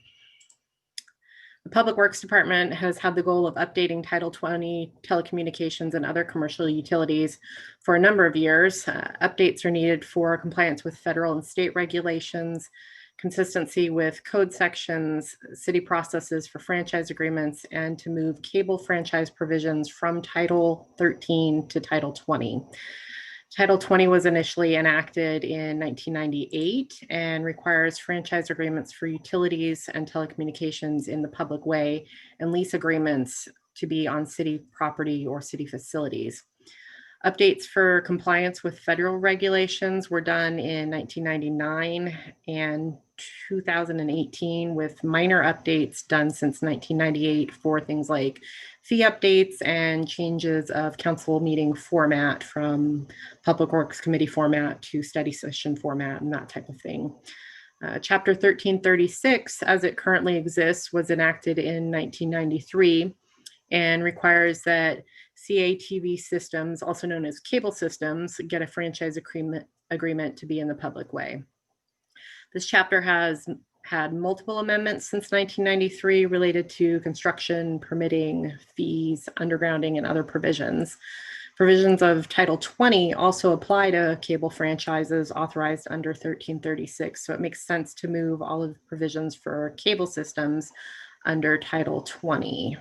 Public Works Department has had the goal of updating Title 20 telecommunications and other commercial utilities for a number of years. Updates are needed for compliance with federal and state regulations, consistency with code sections, city processes for franchise agreements, and to move cable franchise provisions from Title 13 to Title 20. Title 20 was initially enacted in 1998 and requires franchise agreements for utilities and telecommunications in the public way and lease agreements to be on city property or city facilities. Updates for compliance with federal regulations were done in 1999 and 2018, with minor updates done since 1998 for things like fee updates and changes of council meeting format from Public Works Committee format to study session format and that type of thing. Chapter 1336, as it currently exists, was enacted in 1993 and requires that CATV systems, also known as cable systems, get a franchise agreement to be in the public way. This chapter has had multiple amendments since 1993 related to construction, permitting, fees, undergrounding, and other provisions. Provisions of Title 20 also apply to cable franchises authorized under 1336, so it makes sense to move all of the provisions for cable systems under Title 20.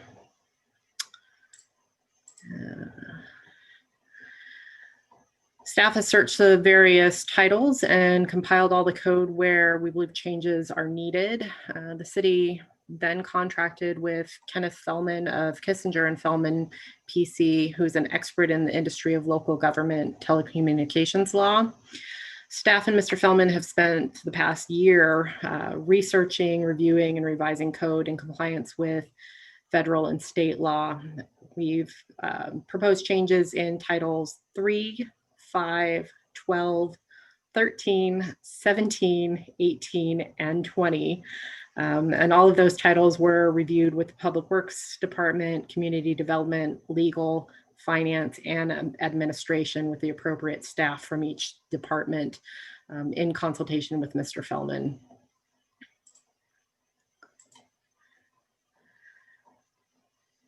Staff has searched the various titles and compiled all the code where we believe changes are needed. The city then contracted with Kenneth Fellman of Kissinger and Fellman PC, who's an expert in the industry of local government telecommunications law. Staff and Mr. Fellman have spent the past year researching, reviewing, and revising code in compliance with federal and state law. We've proposed changes in titles 3, 5, 12, 13, 17, 18, and 20. And all of those titles were reviewed with the Public Works Department, Community Development, Legal, Finance, and Administration with the appropriate staff from each department in consultation with Mr. Fellman.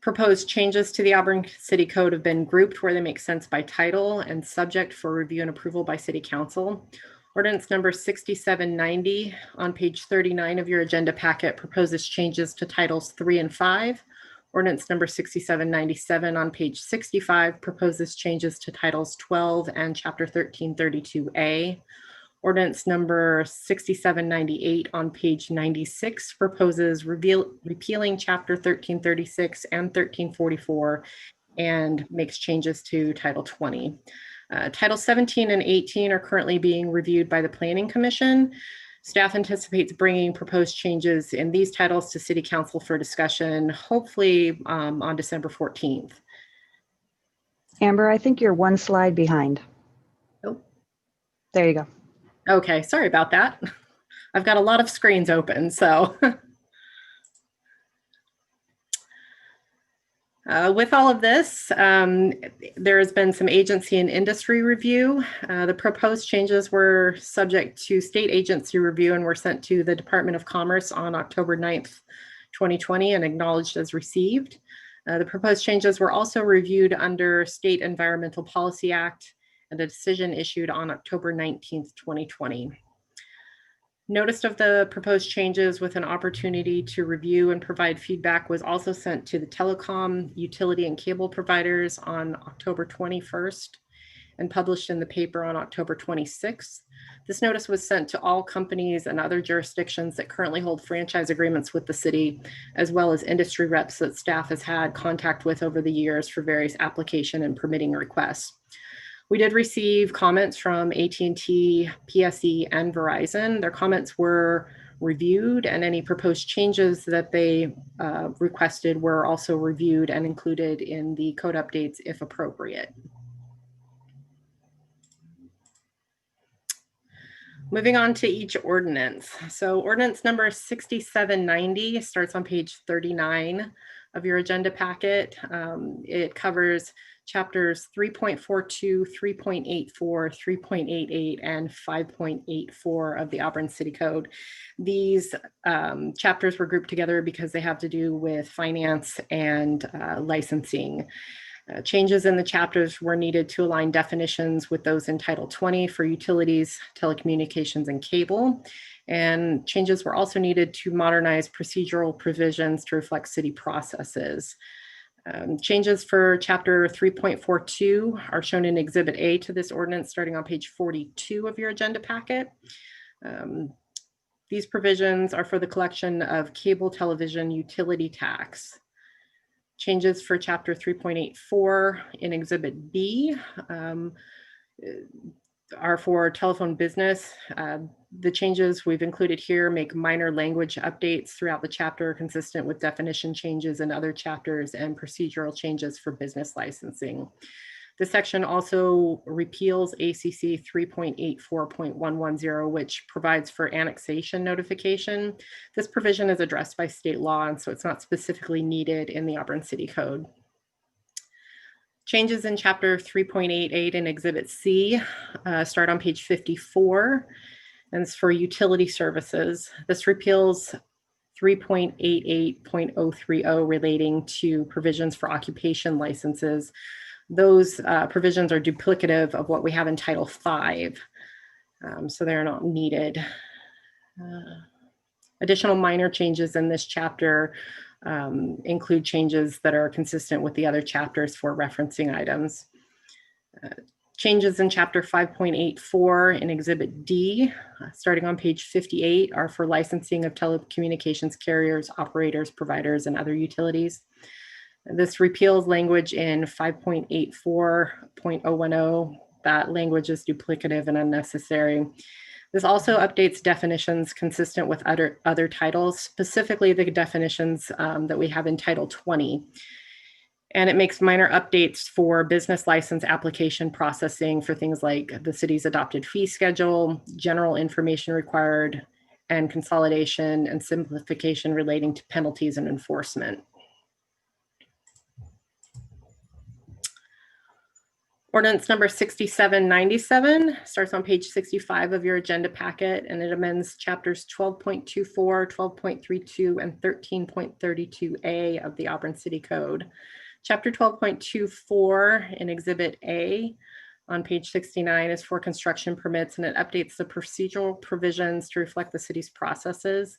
Proposed changes to the Auburn City Code have been grouped where they make sense by title and subject for review and approval by City Council. Ordinance number 6790 on page 39 of your agenda packet proposes changes to titles 3 and 5. Ordinance number 6797 on page 65 proposes changes to titles 12 and chapter 1332A. Ordinance number 6798 on page 96 proposes repealing chapter 1336 and 1344 and makes changes to title 20. Title 17 and 18 are currently being reviewed by the Planning Commission. Staff anticipates bringing proposed changes in these titles to City Council for discussion, hopefully on December 14th. Amber, I think you're one slide behind. Oh. There you go. Okay, sorry about that. I've got a lot of screens open, so. With all of this, there has been some agency and industry review. The proposed changes were subject to state agency review and were sent to the Department of Commerce on October 9th, 2020 and acknowledged as received. The proposed changes were also reviewed under State Environmental Policy Act and a decision issued on October 19th, 2020. Notice of the proposed changes with an opportunity to review and provide feedback was also sent to the telecom, utility, and cable providers on October 21st and published in the paper on October 26th. This notice was sent to all companies and other jurisdictions that currently hold franchise agreements with the city, as well as industry reps that staff has had contact with over the years for various application and permitting requests. We did receive comments from AT&T, PSE, and Verizon. Their comments were reviewed, and any proposed changes that they requested were also reviewed and included in the code updates if appropriate. Moving on to each ordinance. So ordinance number 6790 starts on page 39 of your agenda packet. It covers chapters 3.42, 3.84, 3.88, and 5.84 of the Auburn City Code. These chapters were grouped together because they have to do with finance and licensing. Changes in the chapters were needed to align definitions with those in Title 20 for utilities, telecommunications, and cable. And changes were also needed to modernize procedural provisions to reflect city processes. Changes for chapter 3.42 are shown in Exhibit A to this ordinance starting on page 42 of your agenda packet. These provisions are for the collection of cable television utility tax. Changes for chapter 3.84 in Exhibit B are for telephone business. The changes we've included here make minor language updates throughout the chapter consistent with definition changes in other chapters and procedural changes for business licensing. This section also repeals ACC 3.84.110, which provides for annexation notification. This provision is addressed by state law, and so it's not specifically needed in the Auburn City Code. Changes in chapter 3.88 in Exhibit C start on page 54, and it's for utility services. This repeals 3.88.030 relating to provisions for occupation licenses. Those provisions are duplicative of what we have in Title 5, so they're not needed. Additional minor changes in this chapter include changes that are consistent with the other chapters for referencing items. Changes in chapter 5.84 in Exhibit D, starting on page 58, are for licensing of telecommunications carriers, operators, providers, and other utilities. This repeals language in 5.84.010. That language is duplicative and unnecessary. This also updates definitions consistent with other titles, specifically the definitions that we have in Title 20. And it makes minor updates for business license application processing for things like the city's adopted fee schedule, general information required, and consolidation and simplification relating to penalties and enforcement. Ordinance number 6797 starts on page 65 of your agenda packet, and it amends chapters 12.24, 12.32, and 13.32A of the Auburn City Code. Chapter 12.24 in Exhibit A on page 69 is for construction permits, and it updates the procedural provisions to reflect the city's processes.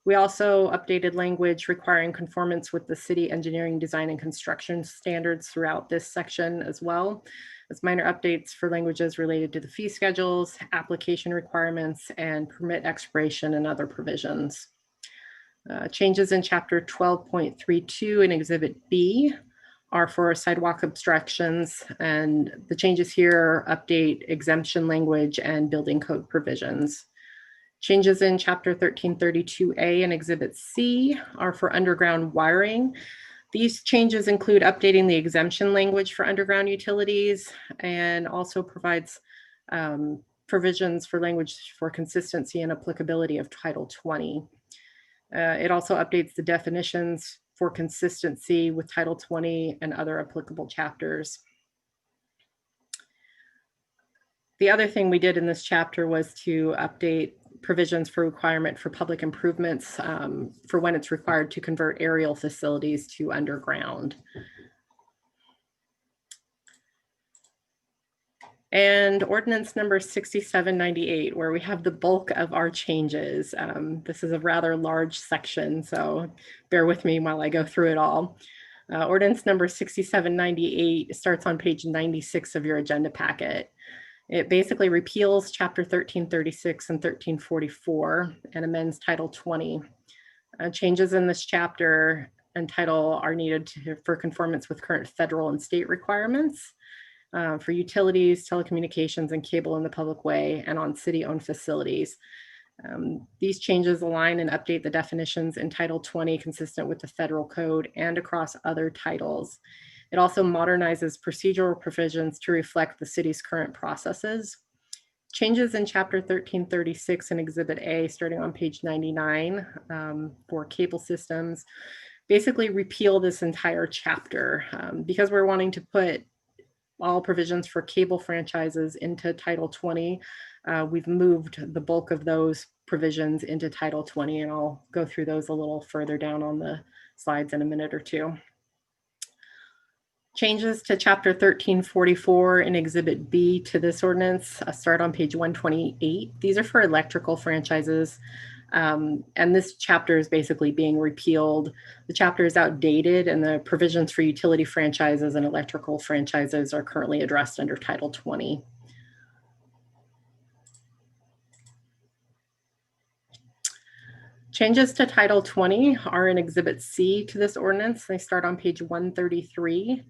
We also updated language requiring conformance with the city engineering, design, and construction standards throughout this section as well, as minor updates for languages related to the fee schedules, application requirements, and permit expiration and other provisions. Changes in chapter 12.32 in Exhibit B are for sidewalk obstructions, and the changes here update exemption language and building code provisions. Changes in chapter 1332A and Exhibit C are for underground wiring. These changes include updating the exemption language for underground utilities and also provides provisions for language for consistency and applicability of Title 20. It also updates the definitions for consistency with Title 20 and other applicable chapters. The other thing we did in this chapter was to update provisions for requirement for public improvements for when it's required to convert aerial facilities to underground. And ordinance number 6798, where we have the bulk of our changes. This is a rather large section, so bear with me while I go through it all. Ordinance number 6798 starts on page 96 of your agenda packet. It basically repeals chapter 1336 and 1344 and amends Title 20. Changes in this chapter and title are needed for conformance with current federal and state requirements for utilities, telecommunications, and cable in the public way and on city-owned facilities. These changes align and update the definitions in Title 20 consistent with the federal code and across other titles. It also modernizes procedural provisions to reflect the city's current processes. Changes in chapter 1336 and Exhibit A, starting on page 99 for cable systems, basically repeal this entire chapter because we're wanting to put all provisions for cable franchises into Title 20. We've moved the bulk of those provisions into Title 20, and I'll go through those a little further down on the slides in a minute or two. Changes to chapter 1344 in Exhibit B to this ordinance start on page 128. These are for electrical franchises. And this chapter is basically being repealed. The chapter is outdated and the provisions for utility franchises and electrical franchises are currently addressed under Title 20. Changes to Title 20 are in Exhibit C to this ordinance. They start on page 133.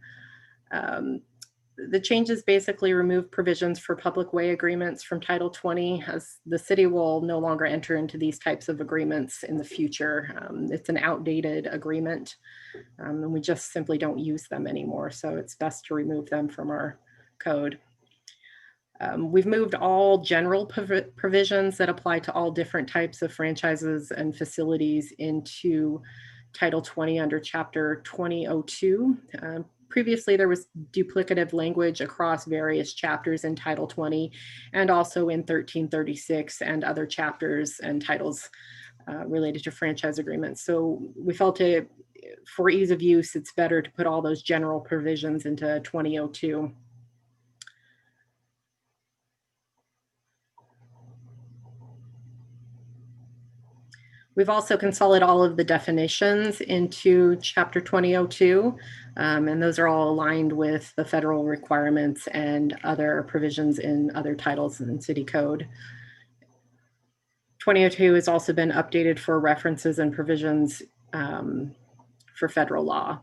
The changes basically remove provisions for public way agreements from Title 20, as the city will no longer enter into these types of agreements in the future. It's an outdated agreement, and we just simply don't use them anymore, so it's best to remove them from our code. We've moved all general provisions that apply to all different types of franchises and facilities into Title 20 under Chapter 2002. Previously, there was duplicative language across various chapters in Title 20 and also in 1336 and other chapters and titles related to franchise agreements. So we felt for ease of use, it's better to put all those general provisions into 2002. We've also consolidated all of the definitions into Chapter 2002, and those are all aligned with the federal requirements and other provisions in other titles in city code. 2002 has also been updated for references and provisions for federal law.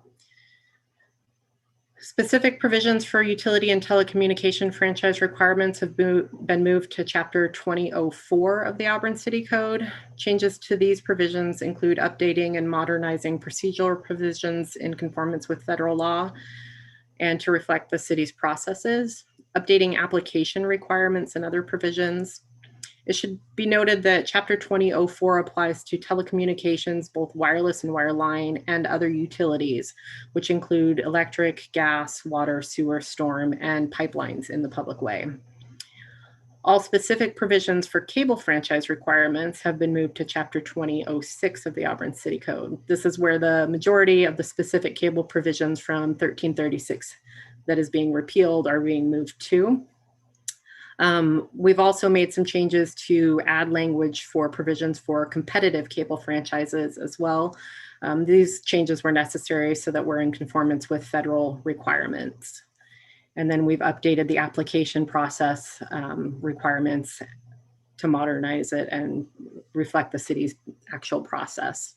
Specific provisions for utility and telecommunication franchise requirements have been moved to Chapter 2004 of the Auburn City Code. Changes to these provisions include updating and modernizing procedural provisions in conformance with federal law and to reflect the city's processes, updating application requirements and other provisions. It should be noted that Chapter 2004 applies to telecommunications, both wireless and wireline, and other utilities, which include electric, gas, water, sewer, storm, and pipelines in the public way. All specific provisions for cable franchise requirements have been moved to Chapter 2006 of the Auburn City Code. This is where the majority of the specific cable provisions from 1336 that is being repealed are being moved to. We've also made some changes to add language for provisions for competitive cable franchises as well. These changes were necessary so that we're in conformance with federal requirements. And then we've updated the application process requirements to modernize it and reflect the city's actual process.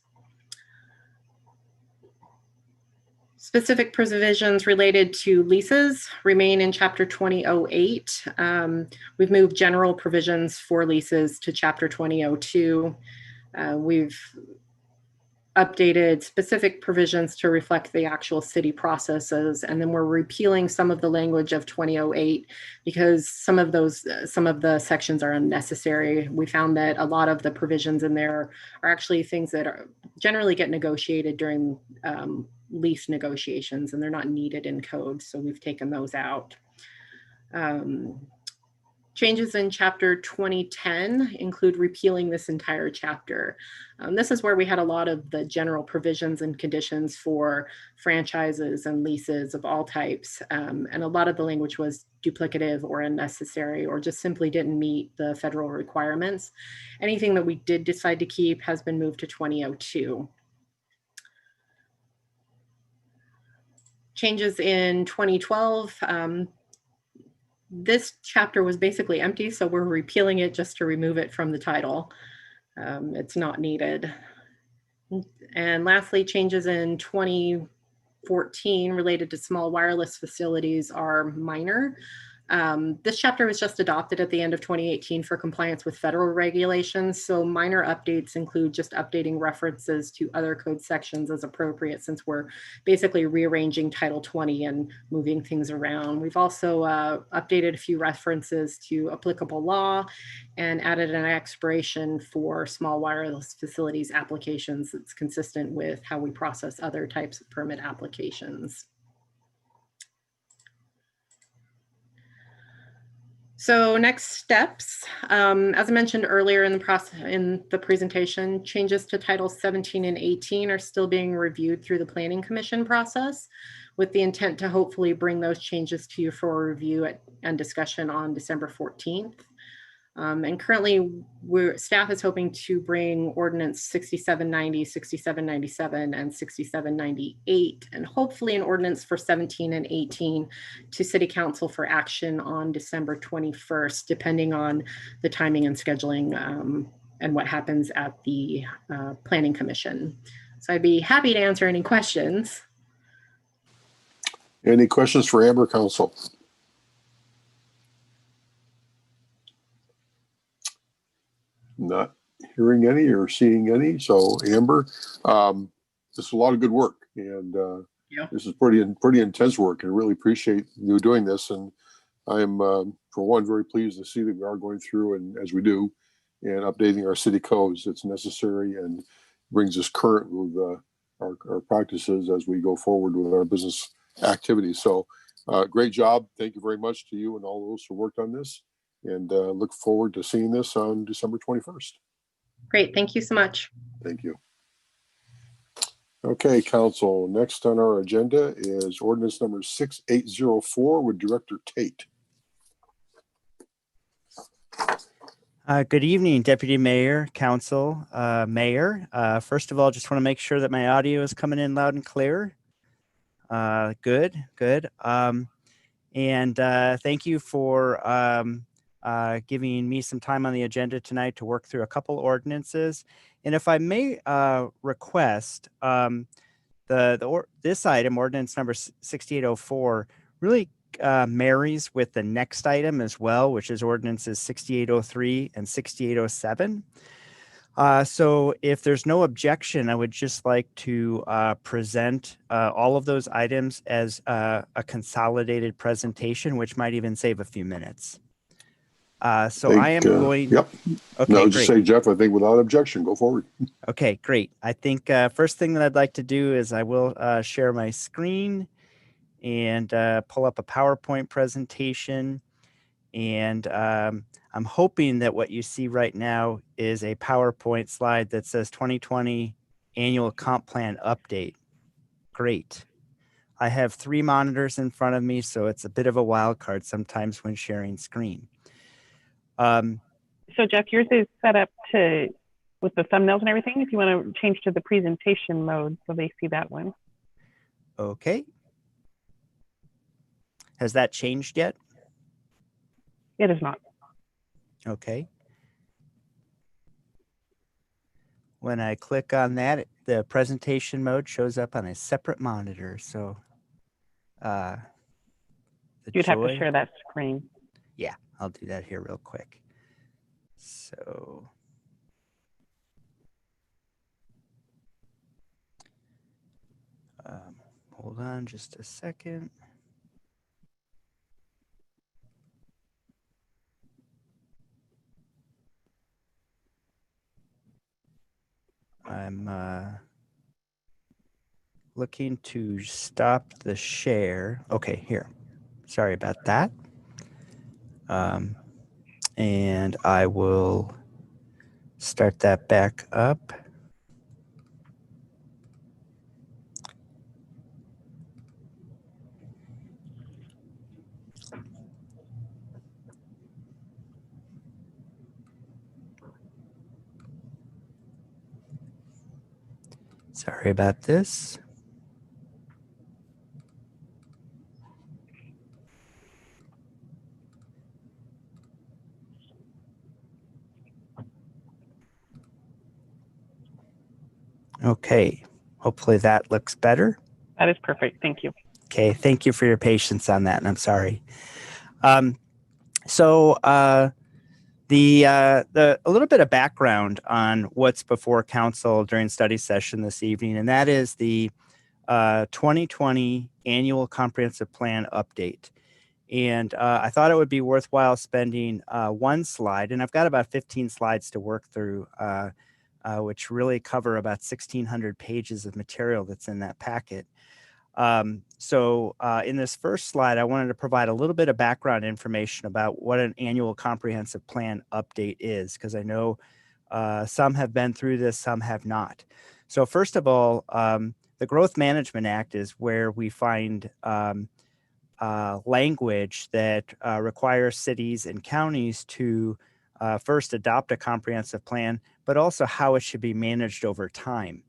Specific provisions related to leases remain in Chapter 2008. We've moved general provisions for leases to Chapter 2002. We've updated specific provisions to reflect the actual city processes, and then we're repealing some of the language of 2008 because some of the sections are unnecessary. We found that a lot of the provisions in there are actually things that are generally get negotiated during lease negotiations, and they're not needed in code, so we've taken those out. Changes in Chapter 2010 include repealing this entire chapter. This is where we had a lot of the general provisions and conditions for franchises and leases of all types. And a lot of the language was duplicative or unnecessary or just simply didn't meet the federal requirements. Anything that we did decide to keep has been moved to 2002. Changes in 2012. This chapter was basically empty, so we're repealing it just to remove it from the title. It's not needed. And lastly, changes in 2014 related to small wireless facilities are minor. This chapter was just adopted at the end of 2018 for compliance with federal regulations. So minor updates include just updating references to other code sections as appropriate, since we're basically rearranging Title 20 and moving things around. We've also updated a few references to applicable law and added an expiration for small wireless facilities applications that's consistent with how we process other types of permit applications. So next steps, as I mentioned earlier in the presentation, changes to Titles 17 and 18 are still being reviewed through the Planning Commission process, with the intent to hopefully bring those changes to you for review and discussion on December 14th. And currently, staff is hoping to bring Ordinance 6790, 6797, and 6798, and hopefully an ordinance for 17 and 18 to City Council for action on December 21st, depending on the timing and scheduling and what happens at the Planning Commission. So I'd be happy to answer any questions. Any questions for Amber, Council? Not hearing any or seeing any. So Amber, this is a lot of good work, and this is pretty intense work, and really appreciate you doing this. And I am, for one, very pleased to see that we are going through, and as we do, and updating our city codes. It's necessary and brings us current with our practices as we go forward with our business activities. So great job. Thank you very much to you and all those who worked on this. And look forward to seeing this on December 21st. Great, thank you so much. Thank you. Okay, Council, next on our agenda is ordinance number 6804 with Director Tate. Good evening, Deputy Mayor, Council, Mayor. First of all, just want to make sure that my audio is coming in loud and clear. Good. And thank you for giving me some time on the agenda tonight to work through a couple ordinances. And if I may request, this item, ordinance number 6804, really marries with the next item as well, which is ordinances 6803 and 6807. So if there's no objection, I would just like to present all of those items as a consolidated presentation, which might even save a few minutes. So I am going. Yep. Okay, no, great. Just say, Jeff, I think without objection, go forward. Okay, great. I think first thing that I'd like to do is I will share my screen and pull up a PowerPoint presentation. And I'm hoping that what you see right now is a PowerPoint slide that says 2020 Annual Comp Plan Update. Great. I have 3 monitors in front of me, so it's a bit of a wild card sometimes when sharing screen. So Jeff, yours is set up to with the thumbnails and everything. If you want to change to the presentation mode so they see that one. Okay. Has that changed yet? It is not. Okay. When I click on that, the presentation mode shows up on a separate monitor. So You'd have to share that screen. Yeah, I'll do that here real quick. So hold on just a second. I'm looking to stop the share. Okay, here. Sorry about that. And I will start that back up. Sorry about this. Okay, hopefully that looks better. That is perfect. Thank you. Okay, thank you for your patience on that, and I'm sorry. So a little bit of background on what's before council during study session this evening, and that is the 2020 annual comprehensive plan update. And I thought it would be worthwhile spending one slide, and I've got about 15 slides to work through, which really cover about 1,600 pages of material that's in that packet. So in this first slide, I wanted to provide a little bit of background information about what an annual comprehensive plan update is, because I know some have been through this, some have not. So first of all, the Growth Management Act is where we find language that requires cities and counties to first adopt a comprehensive plan, but also how it should be managed over time.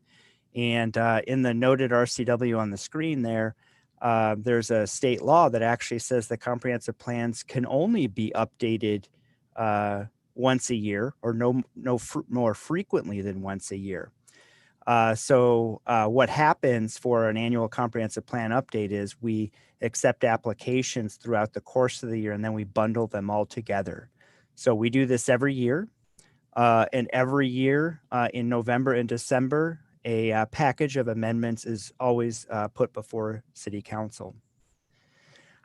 And in the noted RCW on the screen there, there's a state law that actually says that comprehensive plans can only be updated once a year, or no more frequently than once a year. So what happens for an annual comprehensive plan update is we accept applications throughout the course of the year, and then we bundle them all together. So we do this every year, and every year in November and December, a package of amendments is always put before City Council.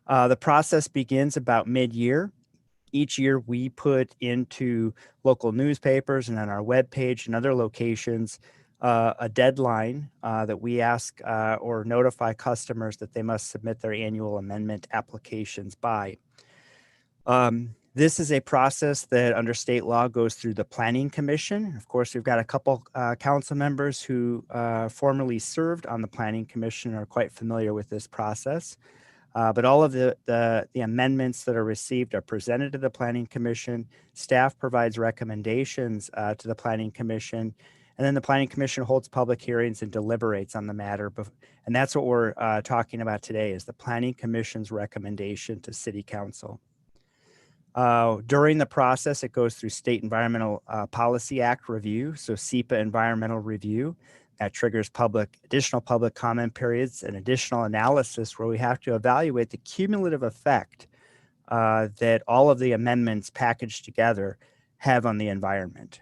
The process begins about mid-year. Each year we put into local newspapers and on our webpage and other locations a deadline that we ask or notify customers that they must submit their annual amendment applications by. This is a process that under state law goes through the Planning Commission. Of course, we've got a couple council members who formerly served on the Planning Commission and are quite familiar with this process. But all of the amendments that are received are presented to the Planning Commission. Staff provides recommendations to the Planning Commission, and then the Planning Commission holds public hearings and deliberates on the matter. And that's what we're talking about today, is the Planning Commission's recommendation to City Council. During the process, it goes through State Environmental Policy Act review, so SEPA environmental review. That triggers additional public comment periods and additional analysis where we have to evaluate the cumulative effect that all of the amendments packaged together have on the environment.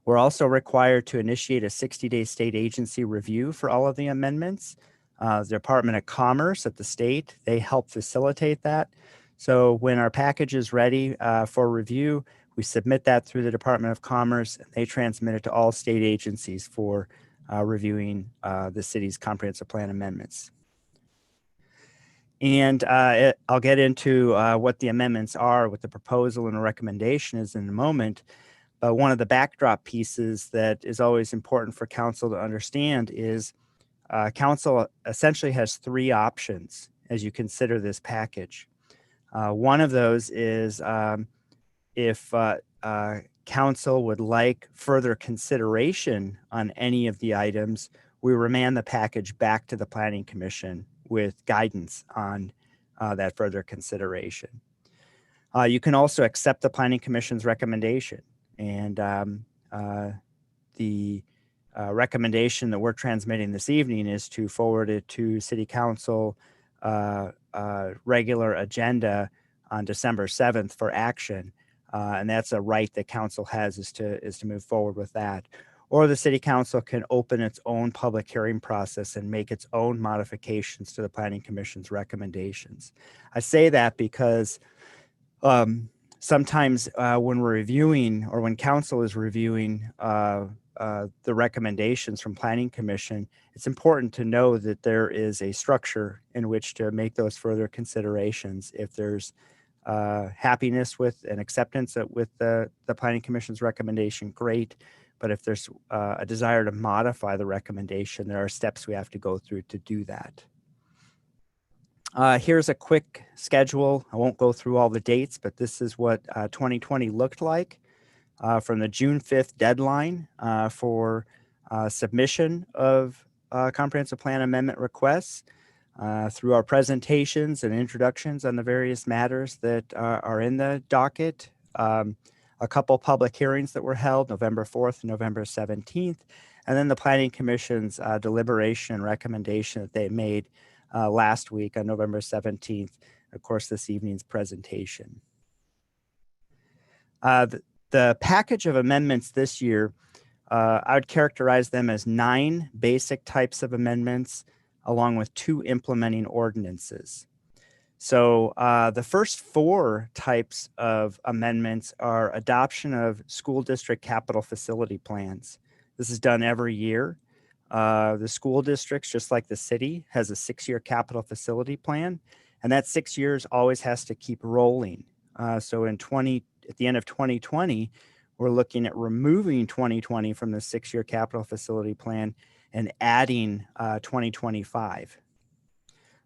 We're also required to initiate a 60-day state agency review for all of the amendments. The Department of Commerce at the state, they help facilitate that. So when our package is ready for review, we submit that through the Department of Commerce, and they transmit it to all state agencies for reviewing the city's comprehensive plan amendments. And I'll get into what the amendments are, what the proposal and the recommendation is in a moment. But one of the backdrop pieces that is always important for council to understand is council essentially has three options as you consider this package. One of those is if council would like further consideration on any of the items, we remand the package back to the Planning Commission with guidance on that further consideration. You can also accept the Planning Commission's recommendation, and the recommendation that we're transmitting this evening is to forward it to City Council regular agenda on December 7th for action. And that's a right that council has, is to move forward with that. Or the City Council can open its own public hearing process and make its own modifications to the Planning Commission's recommendations. I say that because sometimes when we're reviewing, or when council is reviewing the recommendations from Planning Commission, it's important to know that there is a structure in which to make those further considerations. If there's happiness with and acceptance with the Planning Commission's recommendation, great. But if there's a desire to modify the recommendation, there are steps we have to go through to do that. Here's a quick schedule. I won't go through all the dates, but this is what 2020 looked like from the June 5th deadline for submission of comprehensive plan amendment requests through our presentations and introductions on the various matters that are in the docket. A couple public hearings that were held November 4th and November 17th, and then the Planning Commission's deliberation and recommendation that they made last week on November 17th, of course, this evening's presentation. The package of amendments this year, I would characterize them as 9 basic types of amendments, along with 2 implementing ordinances. So the first 4 types of amendments are adoption of school district capital facility plans. This is done every year. The school districts, just like the city, has a 6-year capital facility plan, and that 6 years always has to keep rolling. So at the end of 2020, we're looking at removing 2020 from the 6-year capital facility plan and adding 2025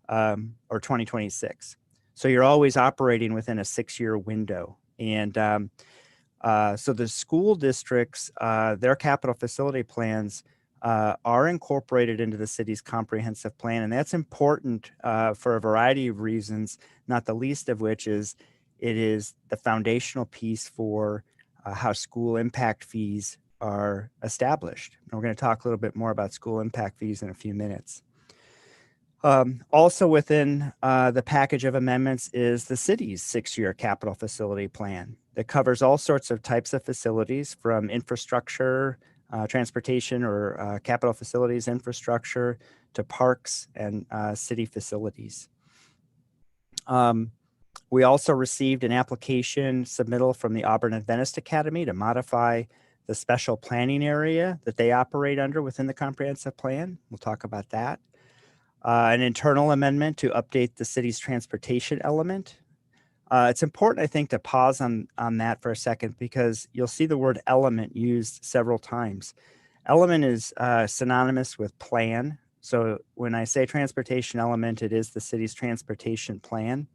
or 2026. So you're always operating within a 6-year window. And so the school districts, their capital facility plans are incorporated into the city's comprehensive plan. And that's important for a variety of reasons, not the least of which is it is the foundational piece for how school impact fees are established. And we're going to talk a little bit more about school impact fees in a few minutes. Also within the package of amendments is the city's 6-year capital facility plan that covers all sorts of types of facilities, from infrastructure, transportation or capital facilities infrastructure, to parks and city facilities. We also received an application submittal from the Auburn Adventist Academy to modify the special planning area that they operate under within the comprehensive plan. We'll talk about that. An internal amendment to update the city's transportation element. It's important, I think, to pause on that for a second, because you'll see the word element used several times. Element is synonymous with plan. So when I say transportation element, it is the city's transportation plan.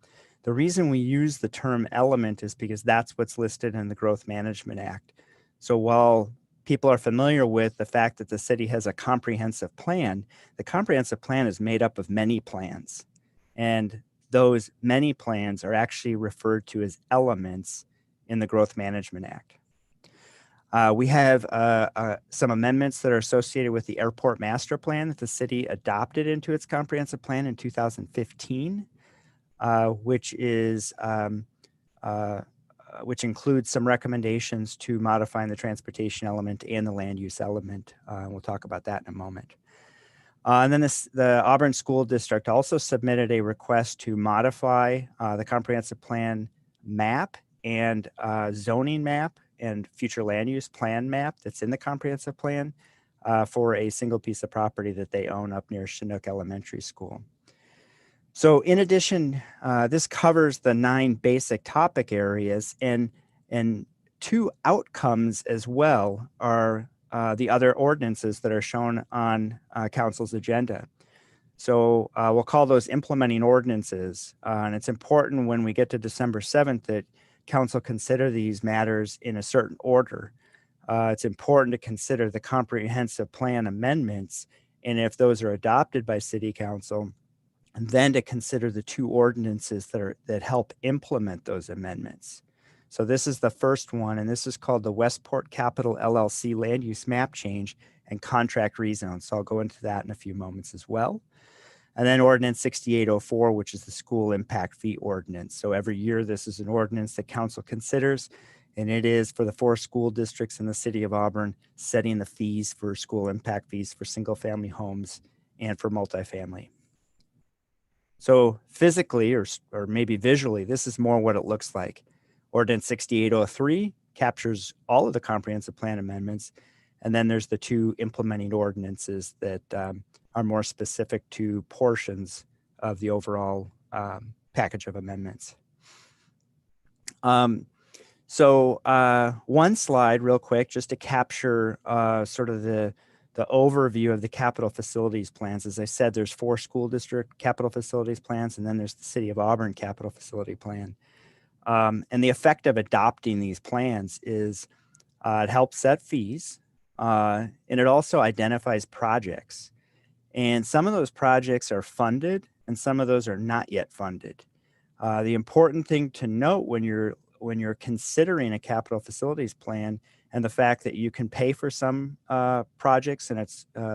The reason we use the term element is because that's what's listed in the Growth Management Act. So while people are familiar with the fact that the city has a comprehensive plan, the comprehensive plan is made up of many plans. And those many plans are actually referred to as elements in the Growth Management Act. We have some amendments that are associated with the airport master plan that the city adopted into its comprehensive plan in 2015, which includes some recommendations to modifying the transportation element and the land use element. We'll talk about that in a moment. And then the Auburn School District also submitted a request to modify the comprehensive plan map and zoning map and future land use plan map that's in the comprehensive plan for a single piece of property that they own up near Chinook Elementary School. So in addition, this covers the 9 basic topic areas, and 2 outcomes as well are the other ordinances that are shown on council's agenda. So we'll call those implementing ordinances. And it's important when we get to December 7th that council consider these matters in a certain order. It's important to consider the comprehensive plan amendments, and if those are adopted by city council, and then to consider the two ordinances that help implement those amendments. So this is the first one, and this is called the Westport Capital LLC land use map change and contract rezone. So I'll go into that in a few moments as well. And then Ordinance 6804, which is the school impact fee ordinance. So every year, this is an ordinance that council considers, and it is for the 4 school districts in the city of Auburn, setting the fees for school impact fees for single family homes and for multifamily. So physically, or maybe visually, this is more what it looks like. Ordinance 6803 captures all of the comprehensive plan amendments. And then there's the 2 implementing ordinances that are more specific to portions of the overall package of amendments. So one slide real quick, just to capture sort of the overview of the capital facilities plans. As I said, there's 4 school district capital facilities plans, and then there's the City of Auburn capital facility plan. And the effect of adopting these plans is it helps set fees, and it also identifies projects. And some of those projects are funded and some of those are not yet funded. The important thing to note when you're considering a capital facilities plan and the fact that you can pay for some projects and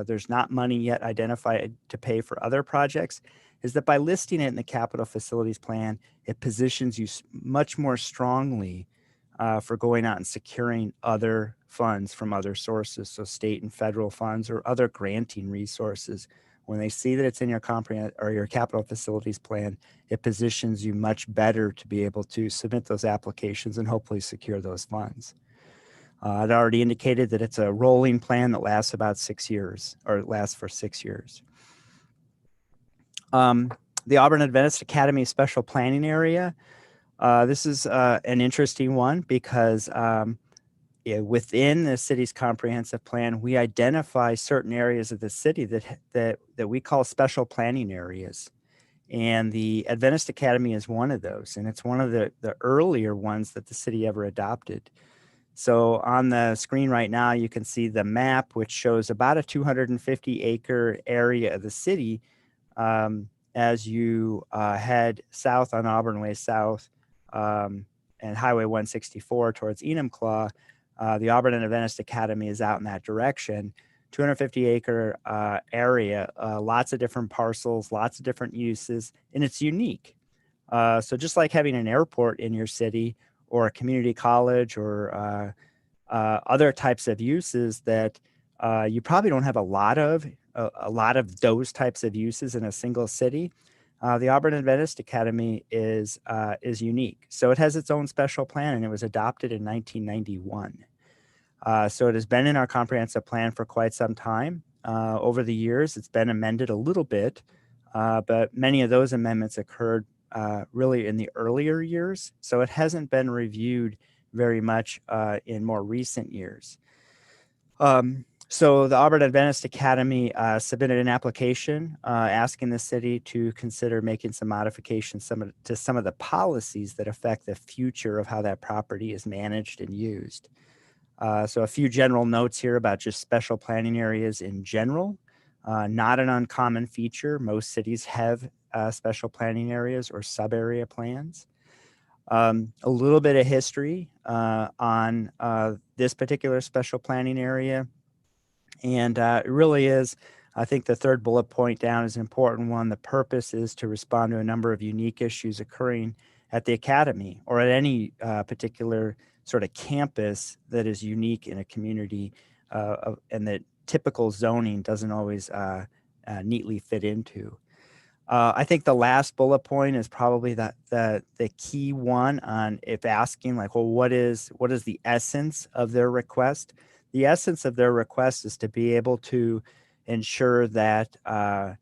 there's not money yet identified to pay for other projects is that by listing it in the capital facilities plan, it positions you much more strongly for going out and securing other funds from other sources, so state and federal funds or other granting resources. When they see that it's in your your capital facilities plan, it positions you much better to be able to submit those applications and hopefully secure those funds. I'd already indicated that it's a rolling plan that lasts about 6 years, or it lasts for 6 years. The Auburn Adventist Academy Special Planning Area. This is an interesting one because within the city's comprehensive plan, we identify certain areas of the city that we call special planning areas. And the Adventist Academy is one of those. And it's one of the earlier ones that the city ever adopted. So on the screen right now, you can see the map, which shows about a 250 acre area of the city as you head south on Auburn Way South and Highway 164 towards Enumclaw. The Auburn Adventist Academy is out in that direction. 250 acre area, lots of different parcels, lots of different uses, and it's unique. So just like having an airport in your city or a community college or other types of uses that you probably don't have a lot of those types of uses in a single city. The Auburn Adventist Academy is unique. So it has its own special plan, and it was adopted in 1991. So it has been in our comprehensive plan for quite some time. Over the years, it's been amended a little bit, but many of those amendments occurred really in the earlier years. So it hasn't been reviewed very much in more recent years. So the Auburn Adventist Academy submitted an application asking the city to consider making some modifications to some of the policies that affect the future of how that property is managed and used. So a few general notes here about just special planning areas in general. Not an uncommon feature. Most cities have special planning areas or sub-area plans. A little bit of history on this particular special planning area. And it really is, I think the third bullet point down is an important one. The purpose is to respond to a number of unique issues occurring at the academy or at any particular sort of campus that is unique in a community and that typical zoning doesn't always neatly fit into. I think the last bullet point is probably the key one on if asking like, well, what is the essence of their request? The essence of their request is to be able to ensure that on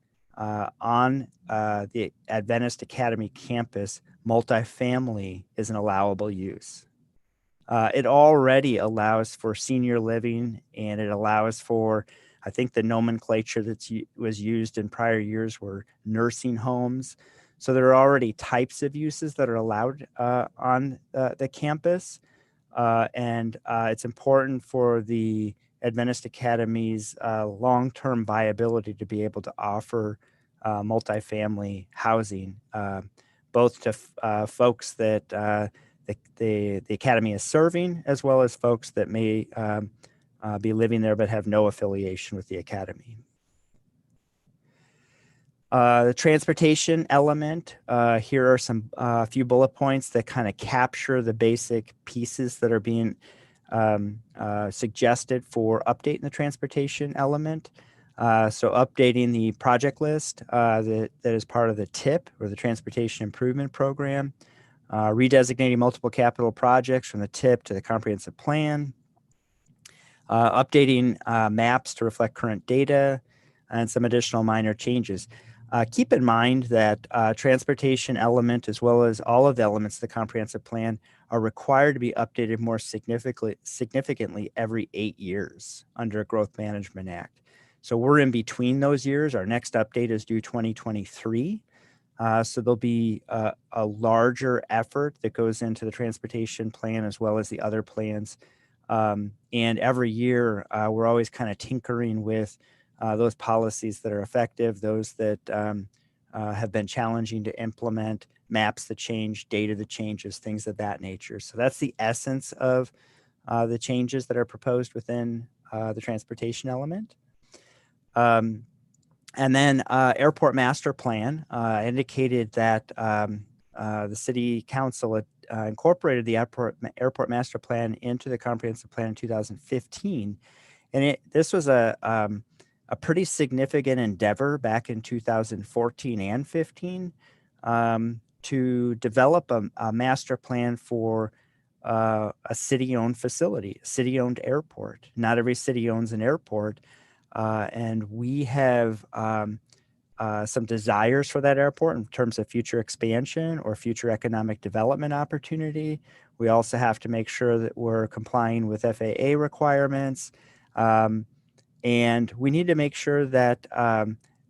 the Adventist Academy campus, multifamily is an allowable use. It already allows for senior living, and it allows for, I think the nomenclature that was used in prior years were nursing homes. So there are already types of uses that are allowed on the campus. And it's important for the Adventist Academy's long-term viability to be able to offer multifamily housing, both to folks that the Academy is serving, as well as folks that may be living there but have no affiliation with the Academy. The transportation element, here are some few bullet points that kind of capture the basic pieces that are being suggested for updating the transportation element. So updating the project list that is part of the TIP, or the Transportation Improvement Program, redesignating multiple capital projects from the TIP to the comprehensive plan, updating maps to reflect current data, and some additional minor changes. Keep in mind that transportation element, as well as all of the elements of the comprehensive plan, are required to be updated more significantly every 8 years under a Growth Management Act. So we're in between those years. Our next update is due 2023. So there'll be a larger effort that goes into the transportation plan as well as the other plans. And every year, we're always kind of tinkering with those policies that are effective, those that have been challenging to implement, maps that change, data that changes, things of that nature. So that's the essence of the changes that are proposed within the transportation element. And then Airport Master Plan indicated that the City Council incorporated the Airport Master Plan into the Comprehensive Plan in 2015. And this was a pretty significant endeavor back in 2014 and 15 to develop a master plan for a city-owned facility, a city-owned airport. Not every city owns an airport. And we have some desires for that airport in terms of future expansion or future economic development opportunity. We also have to make sure that we're complying with FAA requirements. And we need to make sure that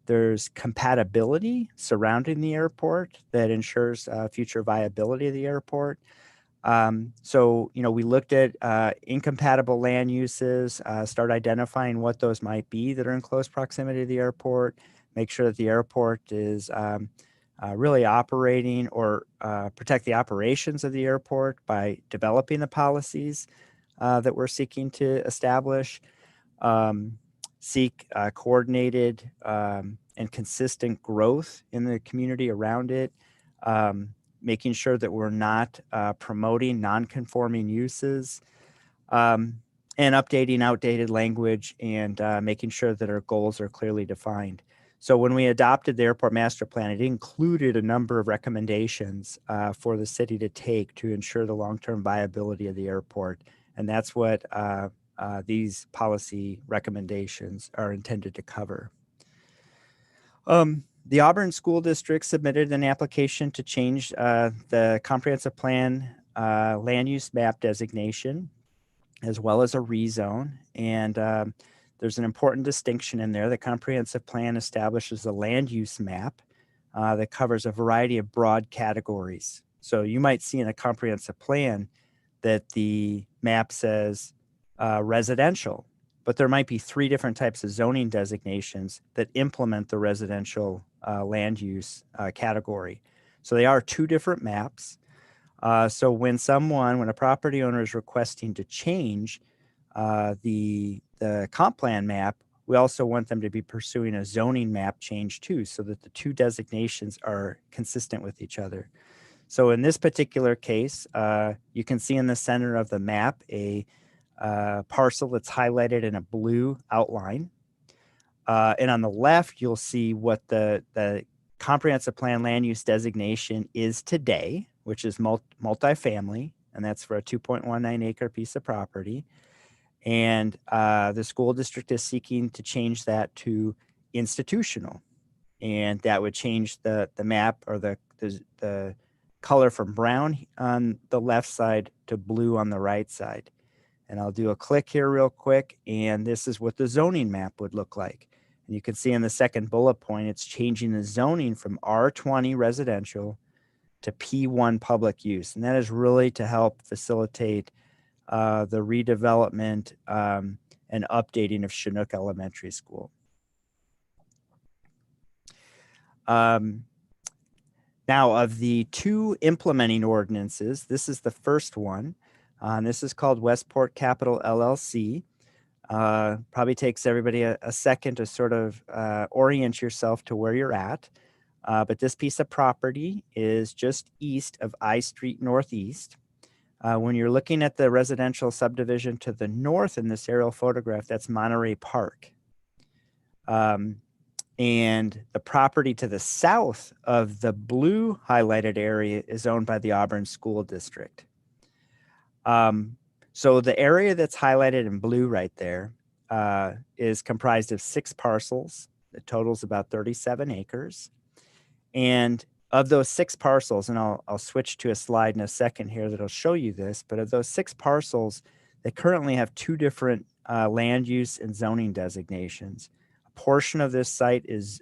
there's compatibility surrounding the airport that ensures future viability of the airport. So, we looked at incompatible land uses, start identifying what those might be that are in close proximity to the airport, make sure that the airport is really operating or protect the operations of the airport by developing the policies that we're seeking to establish, seek coordinated and consistent growth in the community around it, making sure that we're not promoting non-conforming uses, and updating outdated language, and making sure that our goals are clearly defined. So when we adopted the Airport Master Plan, it included a number of recommendations for the city to take to ensure the long-term viability of the airport. And that's what these policy recommendations are intended to cover. The Auburn School District submitted an application to change the comprehensive plan land use map designation, as well as a rezone. And there's an important distinction in there. The comprehensive plan establishes a land use map that covers a variety of broad categories. So you might see in a comprehensive plan that the map says residential, but there might be 3 different types of zoning designations that implement the residential land use category. So they are 2 different maps. So when a property owner is requesting to change the comp plan map, we also want them to be pursuing a zoning map change too, so that the 2 designations are consistent with each other. So in this particular case, you can see in the center of the map a parcel that's highlighted in a blue outline. And on the left, you'll see what the comprehensive plan land use designation is today, which is multifamily, and that's for a 2.19 acre piece of property. And the school district is seeking to change that to institutional. And that would change the map or the color from brown on the left side to blue on the right side. And I'll do a click here real quick, and this is what the zoning map would look like. And you can see in the second bullet point, it's changing the zoning from R20 residential to P1 public use. And that is really to help facilitate the redevelopment and updating of Chinook Elementary School. Now, of the two implementing ordinances, this is the first one. This is called Westport Capital LLC. Probably takes everybody a second to sort of orient yourself to where you're at. But this piece of property is just east of I Street Northeast. When you're looking at the residential subdivision to the north in this aerial photograph, that's Monterey Park. And the property to the south of the blue highlighted area is owned by the Auburn School District. So the area that's highlighted in blue right there is comprised of 6 parcels. The total's about 37 acres. And of those 6 parcels, and I'll switch to a slide in a second here that'll show you this, but of those 6 parcels, they currently have 2 different land use and zoning designations. A portion of this site is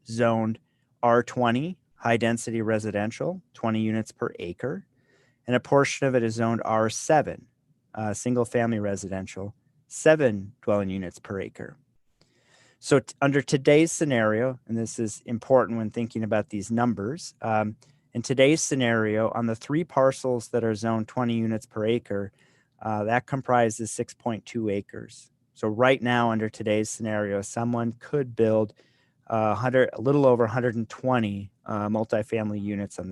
zoned R20, high density residential, 20 units per acre. And a portion of it is zoned R7, single family residential, 7 dwelling units per acre. So under today's scenario, and this is important when thinking about these numbers, in today's scenario, on the 3 parcels that are zoned 20 units per acre, that comprises 6.2 acres. So right now, under today's scenario, someone could build a little over 120 multifamily units on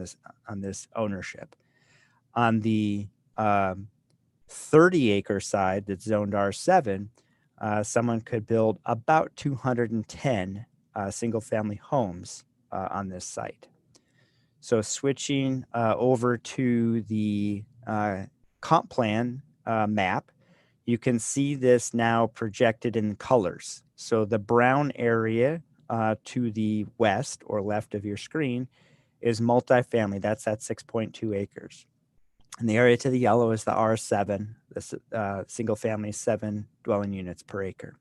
this ownership. On the 30-acre side that's zoned R7, someone could build about 210 single-family homes on this site. So switching over to the comp plan map, you can see this now projected in colors. So the brown area to the west or left of your screen is multifamily. That's at 6.2 acres. And the area to the yellow is the R7, the single family 7 dwelling units per acre.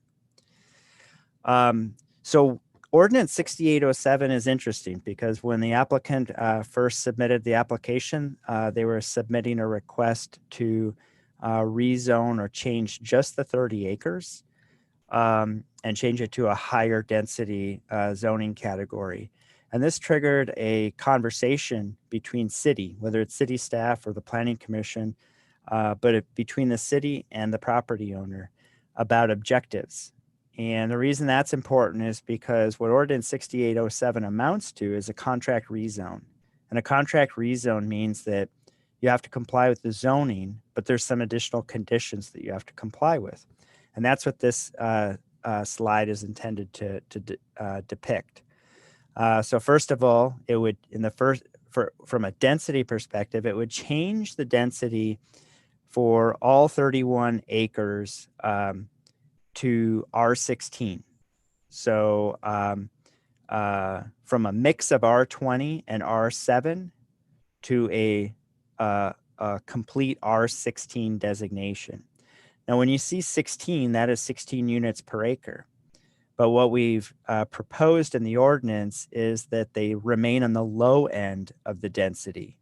So Ordinance 6807 is interesting because when the applicant first submitted the application, they were submitting a request to rezone or change just the 30 acres and change it to a higher density zoning category. And this triggered a conversation between city, whether it's city staff or the planning commission, between the city and the property owner about objectives. And the reason that's important is because what Ordinance 6807 amounts to is a contract rezone. And a contract rezone means that you have to comply with the zoning, but there's some additional conditions that you have to comply with. And that's what this slide is intended to depict. So first of all, it would, from a density perspective, it would change the density for all 31 acres to R16. So from a mix of R20 and R7 to a complete R16 designation. Now, when you see 16, that is 16 units per acre. But what we've proposed in the ordinance is that they remain on the low end of the density.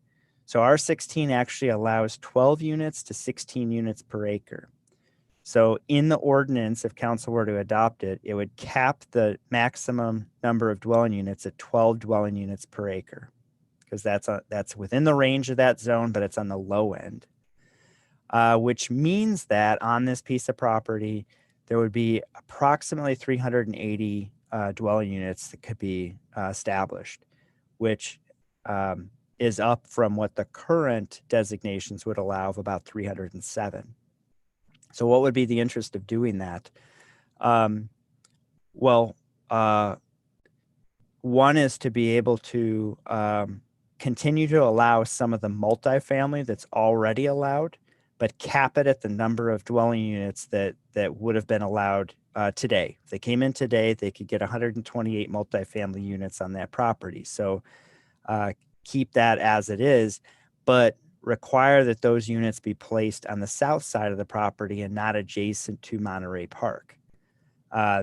So R16 actually allows 12 units to 16 units per acre. So in the ordinance, if council were to adopt it, it would cap the maximum number of dwelling units at 12 dwelling units per acre, because that's within the range of that zone, but it's on the low end, which means that on this piece of property, there would be approximately 380 dwelling units that could be established, which is up from what the current designations would allow of about 307. So what would be the interest of doing that? One is to be able to continue to allow some of the multifamily that's already allowed, but cap it at the number of dwelling units that would have been allowed today. If they came in today, they could get 128 multifamily units on that property. So keep that as it is, but require that those units be placed on the south side of the property and not adjacent to Monterey Park.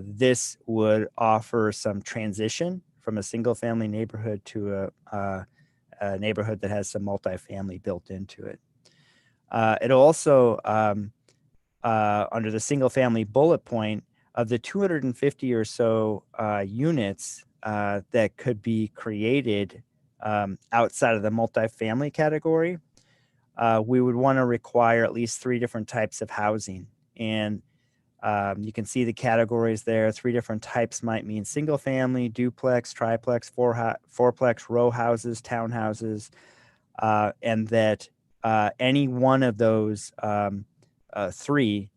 This would offer some transition from a single family neighborhood to a neighborhood that has some multifamily built into it. It also, under the single family bullet point, of the 250 or so units that could be created outside of the multifamily category, we would want to require at least 3 different types of housing. And you can see the categories there. 3 different types might mean single family, duplex, triplex, fourplex, row houses, townhouses, and that any one of those 3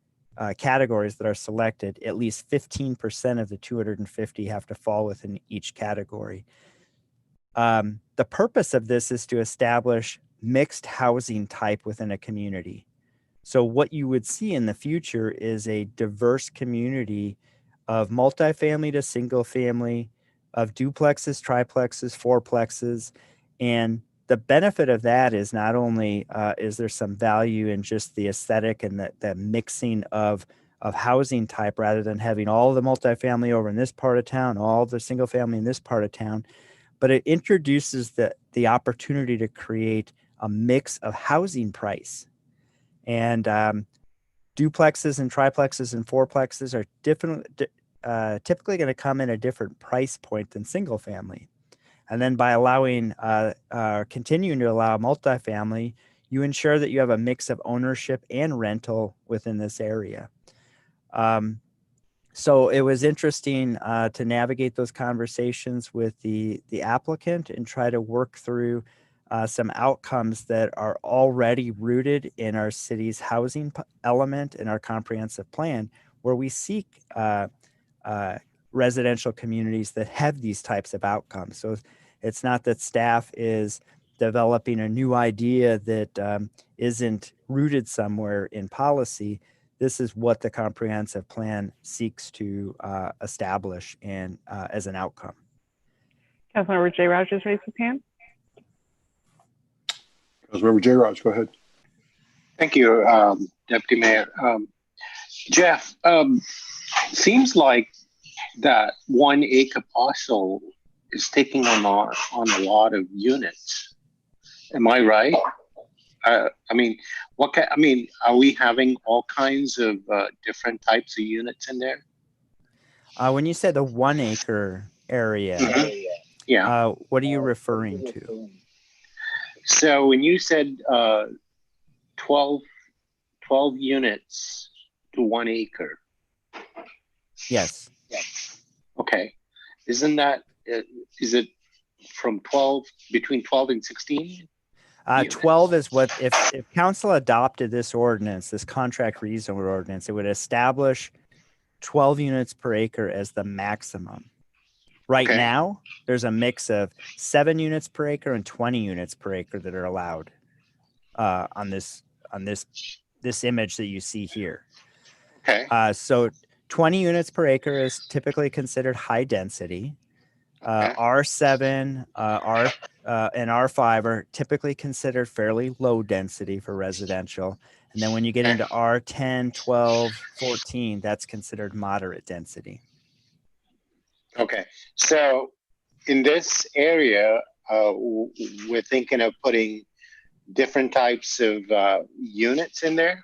categories that are selected, at least 15% of the 250 have to fall within each category. The purpose of this is to establish mixed housing type within a community. So what you would see in the future is a diverse community of multifamily to single family, of duplexes, triplexes, fourplexes. And the benefit of that is not only is there some value in just the aesthetic and the mixing of housing type, rather than having all the multifamily over in this part of town, all the single family in this part of town, but it introduces the opportunity to create a mix of housing price. And duplexes and triplexes and fourplexes are typically going to come in a different price point than single family. And then by continuing to allow multifamily, you ensure that you have a mix of ownership and rental within this area. So it was interesting to navigate those conversations with the applicant and try to work through some outcomes that are already rooted in our city's housing element in our comprehensive plan, where we seek residential communities that have these types of outcomes. So it's not that staff is developing a new idea that isn't rooted somewhere in policy. This is what the comprehensive plan seeks to establish and as an outcome. Councilmember J. Rogers raised his hand. Councilmember J. Rogers, go ahead. Thank you, Deputy Mayor. Jeff, seems like that 1 acre parcel is taking on a lot of units. Am I right? I mean, are we having all kinds of different types of units in there? When you said the 1 acre area, yeah, what are you referring to? So when you said 12 units to 1 acre. Yes. Okay. Isn't that, is it from 12, between 12 and 16? 12 is what, if council adopted this ordinance, this contract rezone ordinance, it would establish 12 units per acre as the maximum. Right now, there's a mix of 7 units per acre and 20 units per acre that are allowed on this image that you see here. Okay. So 20 units per acre is typically considered high density. R7 and R5 are typically considered fairly low density for residential. And then when you get into R10, 12, 14, that's considered moderate density. Okay. So in this area, we're thinking of putting different types of units in there?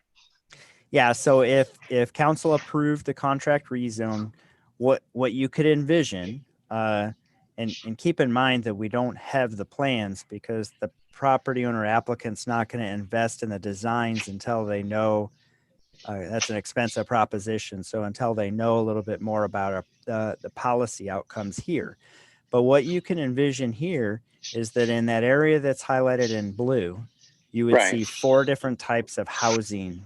Yeah, so if council approved the contract rezone, what you could envision, and keep in mind that we don't have the plans because the property owner applicant's not going to invest in the designs until they know that's an expensive proposition. So until they know a little bit more about the policy outcomes here. But what you can envision here is that in that area that's highlighted in blue, you would see 4 different types of housing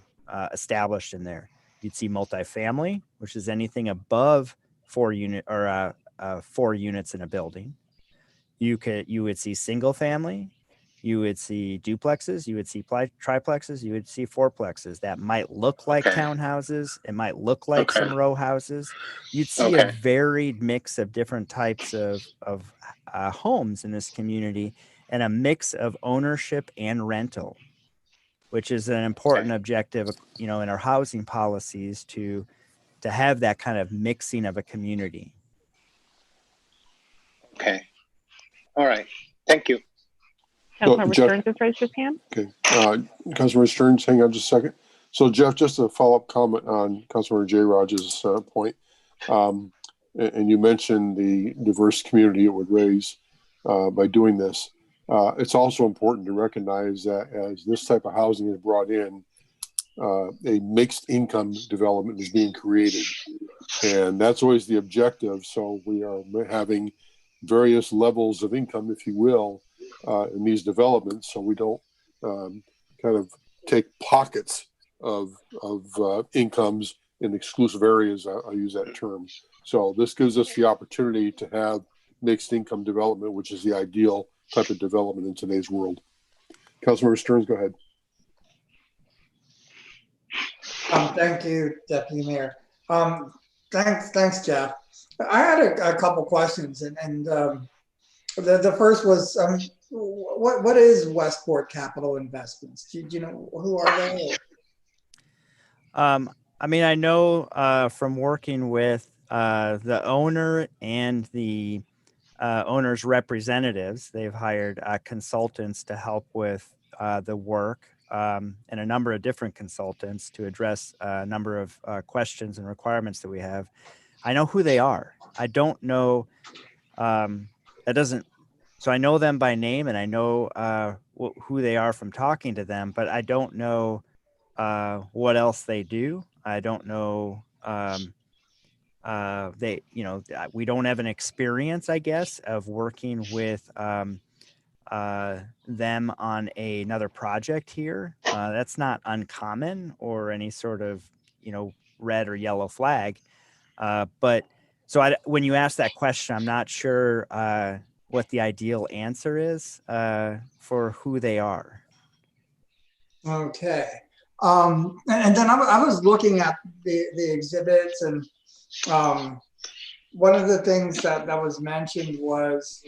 established in there. You'd see multifamily, which is anything above 4 units in a building. You would see single family, you would see duplexes, you would see triplexes, you would see fourplexes that might look like townhouses. It might look like some row houses. You'd see a varied mix of different types of homes in this community. and a mix of ownership and rental, which is an important objective, in our housing policies to have that kind of mixing of a community. Okay. All right. Thank you. Councilmember Jeff- Stearns has raised his hand. Okay, Councilmember Stearns, hang on just a second. So Jeff, just a follow-up comment on Councilmember J. Rogers' point. And you mentioned the diverse community it would raise by doing this. It's also important to recognize that as this type of housing is brought in, a mixed income development is being created. And that's always the objective. So we are having various levels of income, if you will, in these developments, so we don't kind of take pockets of incomes in exclusive areas. I'll use that term. So this gives us the opportunity to have mixed income development, which is the ideal type of development in today's world. Councilmember Stearns, go ahead. Thank you, Deputy Mayor. Thanks, Jeff. I had a couple questions, and the first was, what is Westport Capital Investments? Do you know who are they? I know from working with the owner and the owner's representatives, they've hired consultants to help with the work, and a number of different consultants to address a number of questions and requirements that we have. I know who they are. I don't know. So I know them by name, and I know who they are from talking to them, but I don't know what else they do. I don't know. We don't have an experience, I guess, of working with them on another project here. That's not uncommon or any sort of, red or yellow flag. When you ask that question, I'm not sure what the ideal answer is for who they are. Okay. And then I was looking at the exhibits, and one of the things that was mentioned was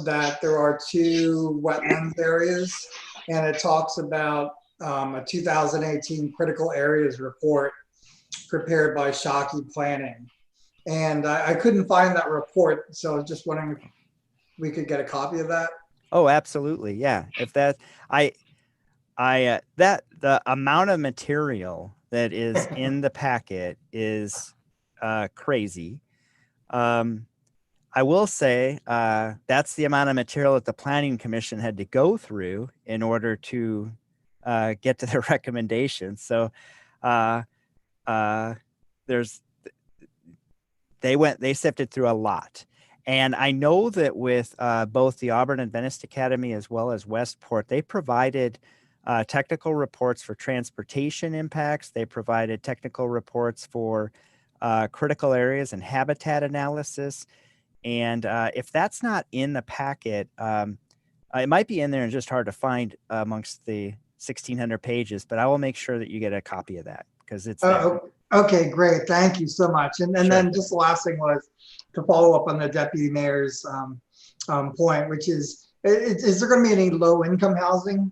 that there are 2 wetlands areas, and it talks about a 2018 critical areas report prepared by Shockey Planning. And I couldn't find that report, so I was just wondering if we could get a copy of that. Oh, absolutely. Yeah. If that, the amount of material that is in the packet is crazy. I will say that's the amount of material that the Planning Commission had to go through in order to get to their recommendations. So they sifted through a lot. And I know that with both the Auburn Adventist Academy as well as Westport, they provided technical reports for transportation impacts. They provided technical reports for critical areas and habitat analysis. And if that's not in the packet, it might be in there and just hard to find amongst the 1,600 pages, but I will make sure that you get a copy of that because it's there. Okay, great. Thank you so much. And Sure. Then just the last thing was to follow up on the Deputy Mayor's point, which is there going to be any low income housing?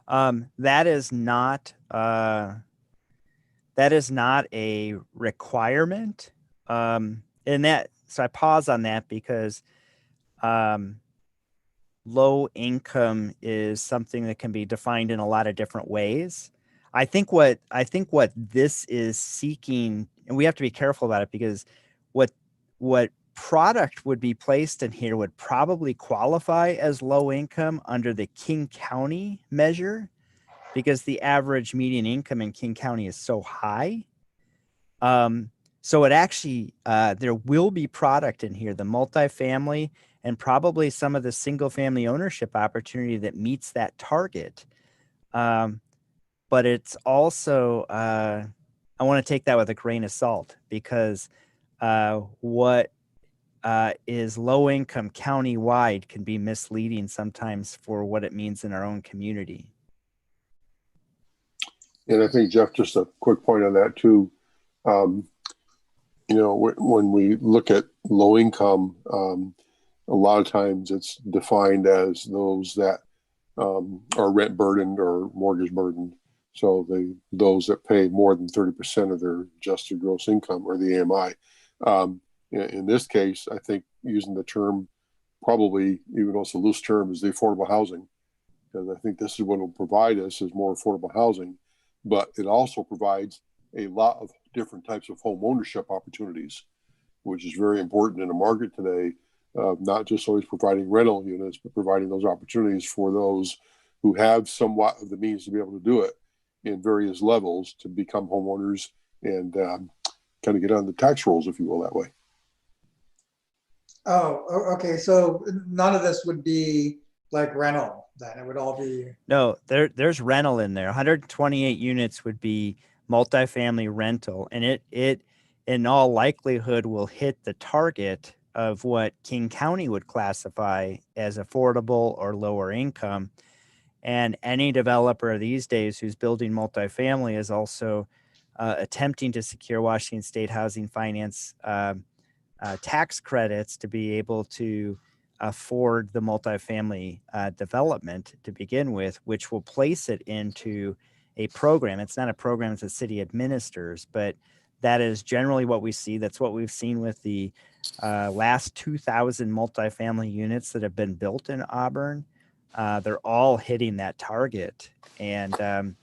That is not a requirement. So I pause on that because low income is something that can be defined in a lot of different ways. I think what this is seeking, and we have to be careful about it because what product would be placed in here would probably qualify as low income under the King County measure because the average median income in King County is so high. So it actually, there will be product in here, the multifamily and probably some of the single family ownership opportunity that meets that target. But it's also, I want to take that with a grain of salt because what is low income county-wide can be misleading sometimes for what it means in our own community. And I think, Jeff, just a quick point on that too. When we look at low income, a lot of times it's defined as those that are rent burdened or mortgage burdened. So those that pay more than 30% of their adjusted gross income, or the AMI. In this case, I think using the term, probably, even though it's a loose term, is the affordable housing, because I think this is what will provide us is more affordable housing, but it also provides a lot of different types of home ownership opportunities, which is very important in the market today. Not just always providing rental units, but providing those opportunities for those who have somewhat of the means to be able to do it in various levels to become homeowners and kind of get on the tax rolls, if you will, that way. Oh, okay. So none of this would be like rental then. It would all be. No, there's rental in there. 128 units would be multifamily rental, and it in all likelihood will hit the target of what King County would classify as affordable or lower income. And any developer these days who's building multifamily is also attempting to secure Washington State Housing Finance tax credits to be able to afford the multifamily development to begin with, which will place it into a program. It's not a program that the city administers, but that is generally what we see. That's what we've seen with the last 2,000 multifamily units that have been built in Auburn. They're all hitting that target. And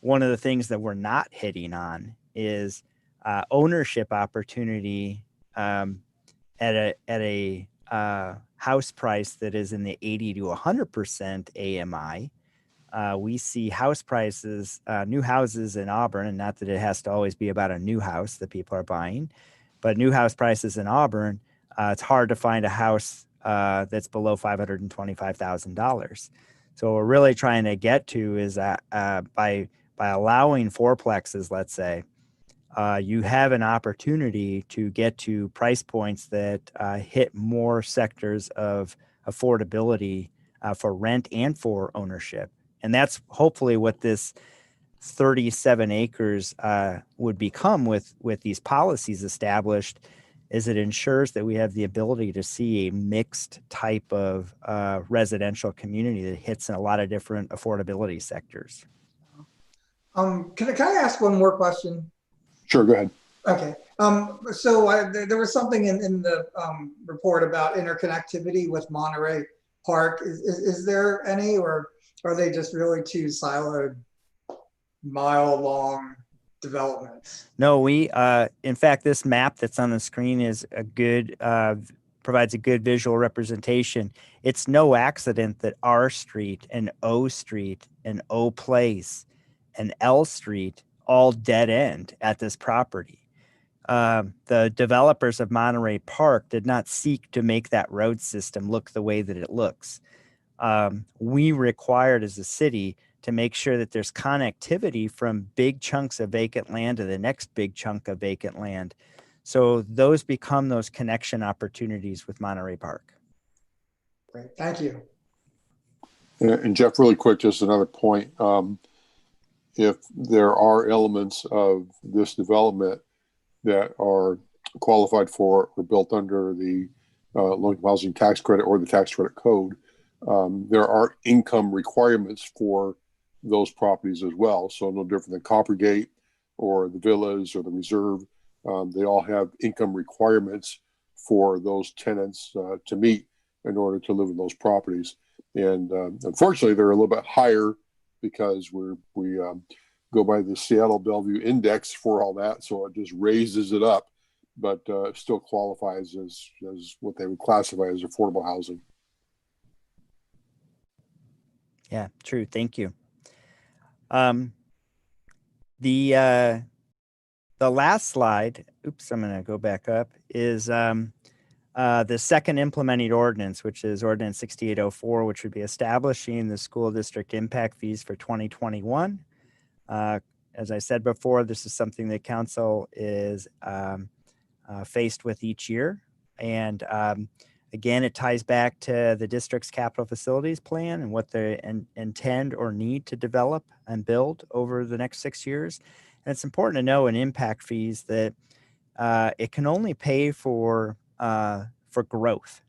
one of the things that we're not hitting on is ownership opportunity at a house price that is in the 80 to 100% AMI. We see house prices, new houses in Auburn, and not that it has to always be about a new house that people are buying, but new house prices in Auburn, it's hard to find a house that's below $525,000. So what we're really trying to get to is that by allowing fourplexes, let's say, you have an opportunity to get to price points that hit more sectors of affordability for rent and for ownership. And that's hopefully what this 37 acres would become with these policies established, is it ensures that we have the ability to see a mixed type of residential community that hits in a lot of different affordability sectors. Can I ask one more question? Sure, go ahead. Okay. So there was something in the report about interconnectivity with Monterey Park. Is there any, or are they just really two siloed, mile-long developments? No, we, in fact, this map that's on the screen is a good, provides a good visual representation. It's no accident that R Street and O Street and O Place and L Street all dead end at this property. The developers of Monterey Park did not seek to make that road system look the way that it looks. We required as a city to make sure that there's connectivity from big chunks of vacant land to the next big chunk of vacant land. So those become those connection opportunities with Monterey Park. Great, thank you. And Jeff, really quick, just another point. If there are elements of this development that are qualified for or built under the low-income housing tax credit or the tax credit code, there are income requirements for those properties as well. So no different than Coppergate or the villas or the reserve. They all have income requirements for those tenants to meet in order to live in those properties. And unfortunately, they're a little bit higher because we go by the Seattle Bellevue Index for all that. So it just raises it up, but it still qualifies as what they would classify as affordable housing. Yeah, true. Thank you. The last slide, oops, I'm going to go back up, is the second implementing ordinance, which is Ordinance 6804, which would be establishing the school district impact fees for 2021. As I said before, this is something that council is faced with each year. And again, it ties back to the district's capital facilities plan and what they intend or need to develop and build over the next 6 years. And it's important to know in impact fees that it can only pay for growth.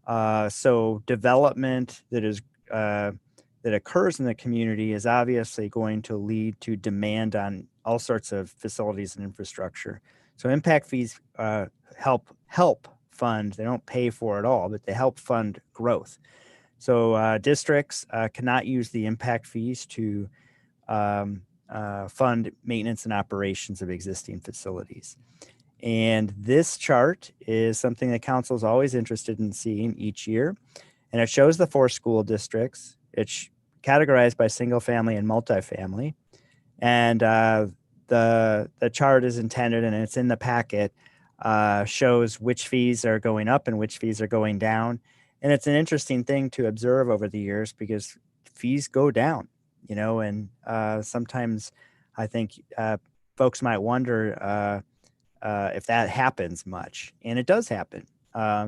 So development that occurs in the community is obviously going to lead to demand on all sorts of facilities and infrastructure. So impact fees help fund. They don't pay for it all, but they help fund growth. So districts cannot use the impact fees to fund maintenance and operations of existing facilities. And this chart is something that council is always interested in seeing each year. And it shows the 4 school districts. It's categorized by single family and multifamily. And the chart is intended, and it's in the packet, shows which fees are going up and which fees are going down. And it's an interesting thing to observe over the years because fees go down, and sometimes I think folks might wonder if that happens much, and it does happen.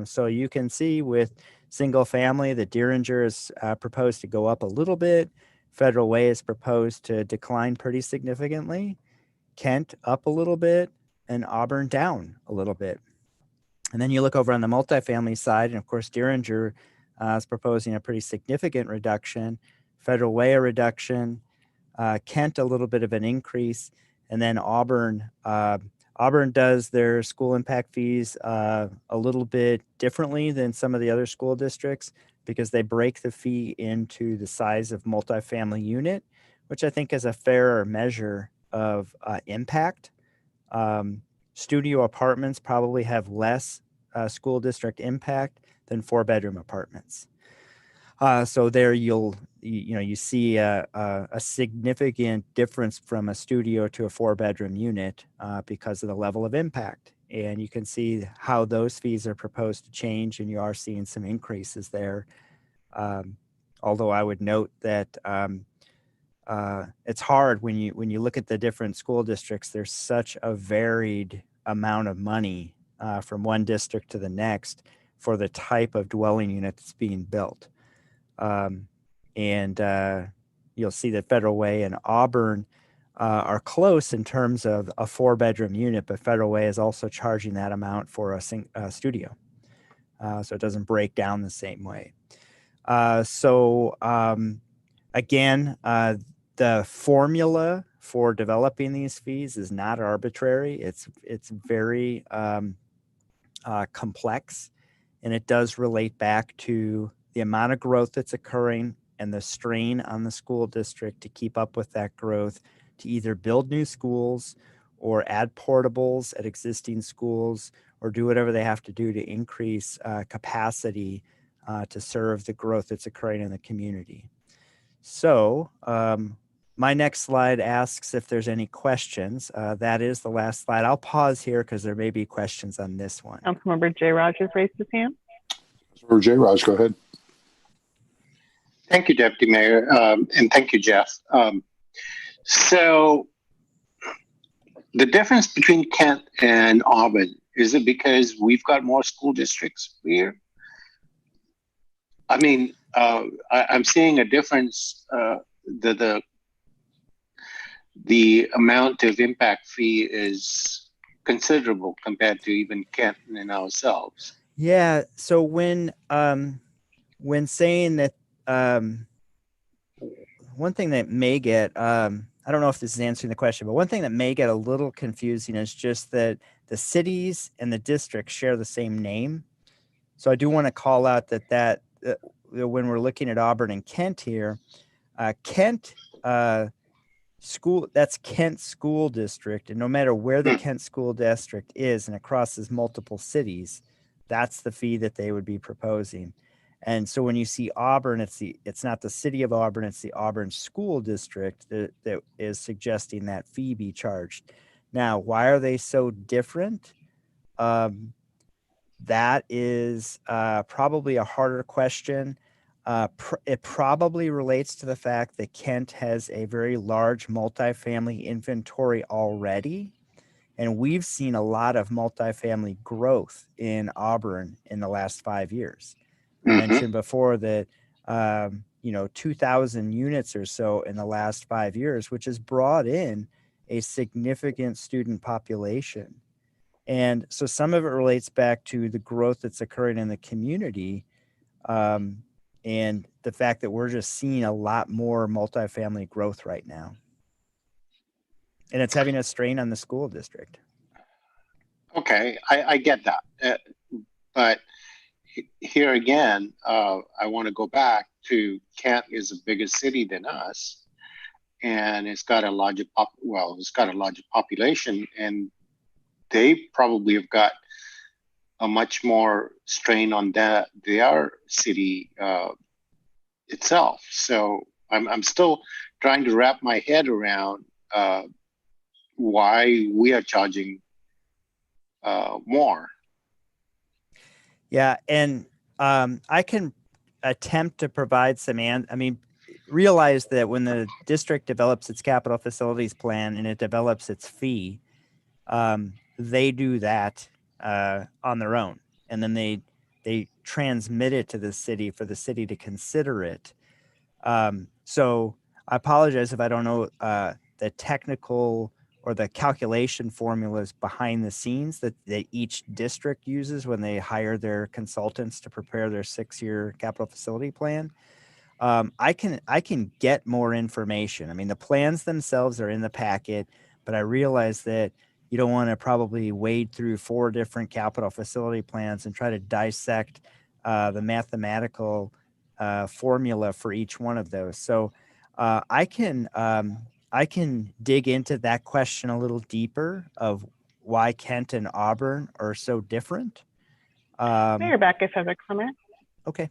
So you can see with single family that Derringer is proposed to go up a little bit. Federal Way is proposed to decline pretty significantly. Kent up a little bit, and Auburn down a little bit. And then you look over on the multifamily side, and of course Derringer is proposing a pretty significant reduction. Federal Way a reduction. Kent a little bit of an increase, and then Auburn. Auburn does their school impact fees a little bit differently than some of the other school districts because they break the fee into the size of multifamily unit, which I think is a fairer measure of impact. Studio apartments probably have less school district impact than 4-bedroom apartments. So there you see a significant difference from a studio to a 4-bedroom unit because of the level of impact. And you can see how those fees are proposed to change, and you are seeing some increases there. Although I would note that it's hard when you look at the different school districts. There's such a varied amount of money from one district to the next for the type of dwelling unit that's being built. You'll see that Federal Way and Auburn are close in terms of a 4-bedroom unit, but Federal Way is also charging that amount for a studio. So it doesn't break down the same way. Again, the formula for developing these fees is not arbitrary. It's very complex, and it does relate back to the amount of growth that's occurring and the strain on the school district to keep up with that growth, to either build new schools or add portables at existing schools or do whatever they have to do to increase capacity to serve the growth that's occurring in the community. So my next slide asks if there's any questions. That is the last slide. I'll pause here because there may be questions on this one. Councilmember J. Raj has raised his hand. Councilmember J. Raj, go ahead. Thank you, Deputy Mayor, and thank you, Jeff. So the difference between Kent and Auburn, is it because we've got more school districts here? I mean, I'm seeing a difference. The amount of impact fee is considerable compared to even Kent and ourselves. Yeah. So when saying that, one thing that may get, I don't know if this is answering the question, but one thing that may get a little confusing is just that the cities and the districts share the same name. So I do want to call out that when we're looking at Auburn and Kent here, Kent school, that's Kent School District. And no matter where the Kent School District is and it crosses multiple cities, that's the fee that they would be proposing. And so when you see Auburn, it's not the city of Auburn, it's the Auburn School District that is suggesting that fee be charged. Now, why are they so different? That is probably a harder question. It probably relates to the fact that Kent has a very large multifamily inventory already. And we've seen a lot of multifamily growth in Auburn in the last 5 years. I mentioned before that, 2,000 units or so in the last 5 years, which has brought in a significant student population. And so some of it relates back to the growth that's occurring in the community. and the fact that we're just seeing a lot more multifamily growth right now. And it's having a strain on the school district. Okay, I get that. But here again, I want to go back to Kent is a bigger city than us, and it's got a larger population, and they probably have got a much more strain on their city itself. So I'm still trying to wrap my head around why we are charging more. Yeah, and I can attempt to provide some, realize that when the district develops its capital facilities plan and it develops its fee, they do that on their own, and then they transmit it to the city for the city to consider it. So I apologize if I don't know the technical or the calculation formulas behind the scenes that each district uses when they hire their consultants to prepare their 6-year capital facility plan. I can get more information. I mean, the plans themselves are in the packet, but I realize that you don't want to probably wade through 4 different capital facility plans and try to dissect the mathematical formula for each one of those. So I can dig into that question a little deeper of why Kent and Auburn are so different. Mayor Backus has a comment. Okay.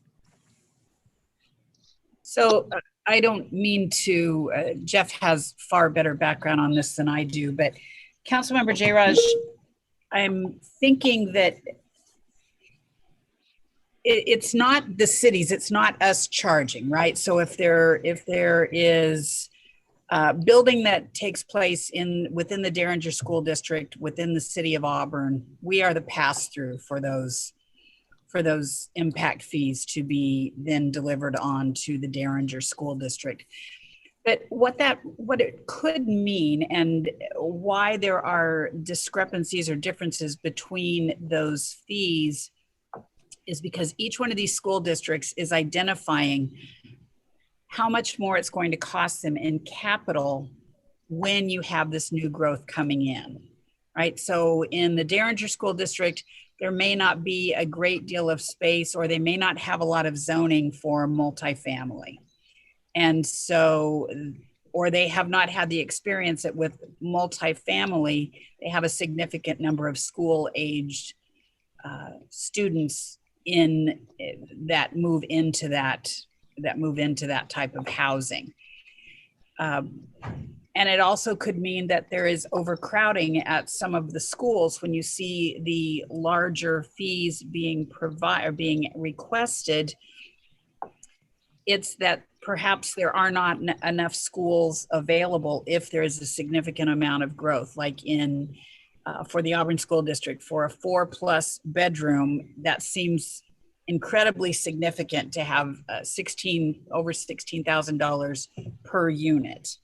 So I don't mean to, Jeff has far better background on this than I do, but Councilmember Jayraj, I'm thinking that it's not the cities, it's not us charging, right? So if there is building that takes place within the Derringer School District, within the city of Auburn, we are the pass-through for those impact fees to be then delivered on to the Derringer School District. But what it could mean and why there are discrepancies or differences between those fees is because each one of these school districts is identifying how much more it's going to cost them in capital when you have this new growth coming in, right? So in the Derringer School District, there may not be a great deal of space, or they may not have a lot of zoning for multifamily. And so, or they have not had the experience that with multifamily, they have a significant number of school-aged students that move into that type of housing. And it also could mean that there is overcrowding at some of the schools when you see the larger fees being requested. It's that perhaps there are not enough schools available if there is a significant amount of growth, like for the Auburn School District, for a 4+ bedroom, that seems incredibly significant to have over $16,000 per unit.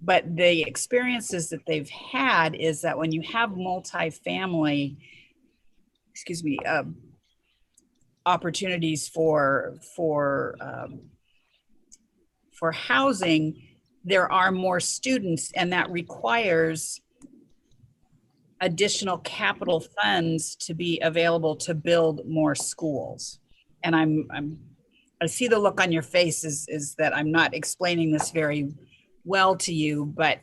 But the experiences that they've had is that when you have multifamily, opportunities for housing, there are more students, and that requires additional capital funds to be available to build more schools. And I see the look on your face is that I'm not explaining this very well to you, but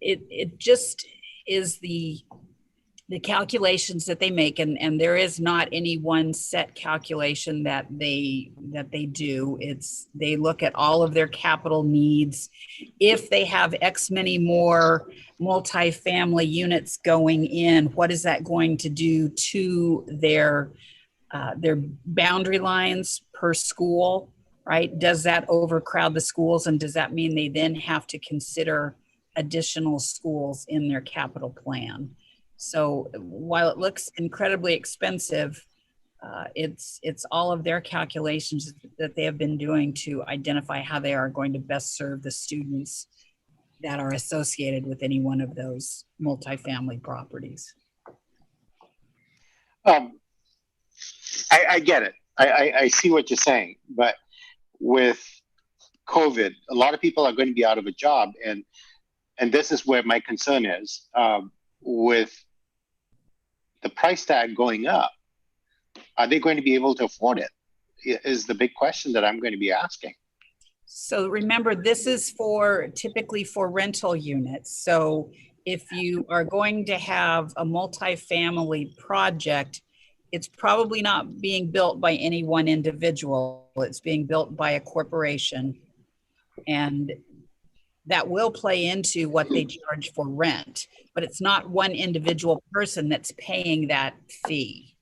it just is the calculations that they make, and there is not any one set calculation that they do. They look at all of their capital needs. If they have X many more multifamily units going in, what is that going to do to their boundary lines per school, right? Does that overcrowd the schools, and does that mean they then have to consider additional schools in their capital plan? So while it looks incredibly expensive, it's all of their calculations that they have been doing to identify how they are going to best serve the students that are associated with any one of those multifamily properties. I get it. I see what you're saying, but with COVID, a lot of people are going to be out of a job, and this is where my concern is. With the price tag going up, are they going to be able to afford it? Is the big question that I'm going to be asking. So remember, this is typically for rental units. So if you are going to have a multifamily project, it's probably not being built by any one individual. It's being built by a corporation. And that will play into what they charge for rent, but it's not one individual person that's paying that fee.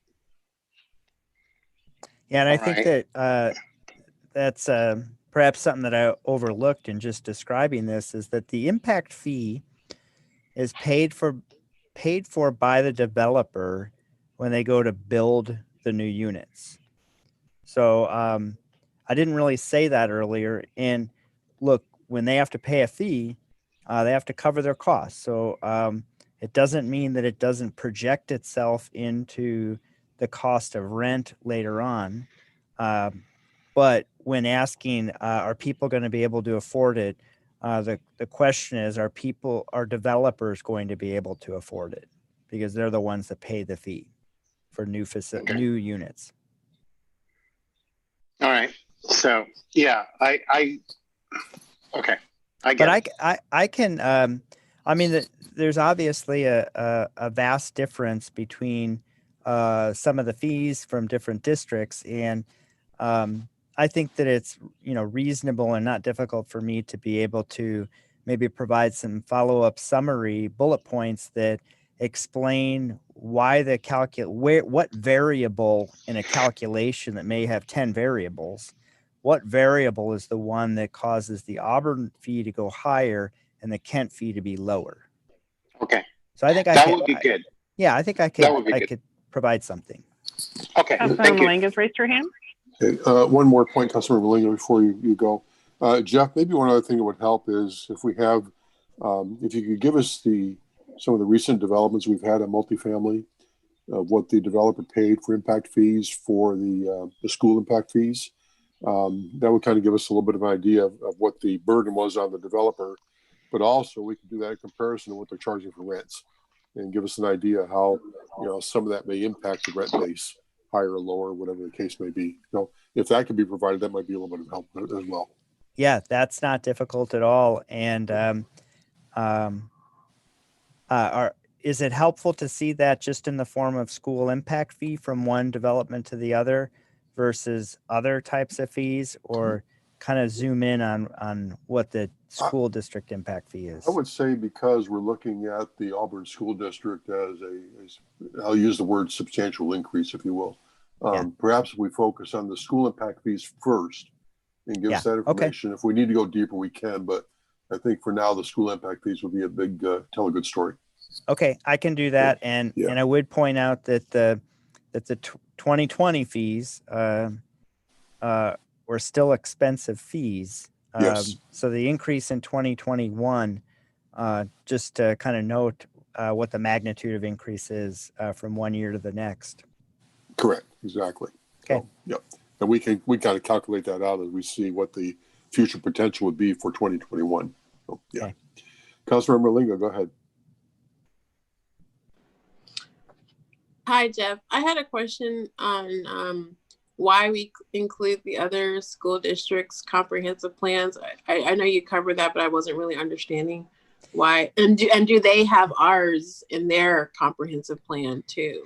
Yeah, and I think that that's perhaps something that I overlooked in just describing this, is that the impact fee is paid for by the developer when they go to build the new units. So I didn't really say that earlier. And look, when they have to pay a fee, they have to cover their costs. So it doesn't mean that it doesn't project itself into the cost of rent later on. But when asking, are people going to be able to afford it? The question is, are developers going to be able to afford it? Because they're the ones that pay the fee for new units. All right. So yeah, okay. I get But it. I can, I mean, there's obviously a vast difference between some of the fees from different districts. And I think that it's, reasonable and not difficult for me to be able to maybe provide some follow-up summary bullet points that explain why what variable in a calculation that may have 10 variables, what variable is the one that causes the Auburn fee to go higher and the Kent fee to be lower. Okay. So I think that would be good. Yeah, I think I could provide something. Okay. Councilmember Thank you. Malinga's raised her hand. Okay, one more point, Councilmember Malinga, before you go. Jeff, maybe one other thing that would help is if we have, if you could give us some of the recent developments we've had on multifamily, what the developer paid for impact fees for the school impact fees. That would kind of give us a little bit of an idea of what the burden was on the developer, but also we can do that in comparison to what they're charging for rents and give us an idea how, some of that may impact the rent base, higher or lower, whatever the case may be. If that could be provided, that might be a little bit of help as well. Yeah, that's not difficult at all. And is it helpful to see that just in the form of school impact fee from one development to the other versus other types of fees, or kind of zoom in on what the school district impact fee is? I would say because we're looking at the Auburn School District as I'll use the word substantial increase, if you will. Perhaps if we focus on the school impact fees first and give us that information. If we need to go deeper, we can, but I think for now, the school impact fees will be a big, tell a good story. Okay, I can do that. And I would point out that the 2020 fees were still expensive fees. Yes. So the increase in 2021, just to kind of note what the magnitude of increase is from one year to the next. Correct. Exactly. Okay. So, yep. And we kind of calculate that out as we see what the future potential would be for 2021. So, yeah. Okay. Councilmember Malinga, go ahead. Hi, Jeff. I had a question on why we include the other school districts' comprehensive plans. I know you covered that, but I wasn't really understanding why. And do they have ours in their comprehensive plan too?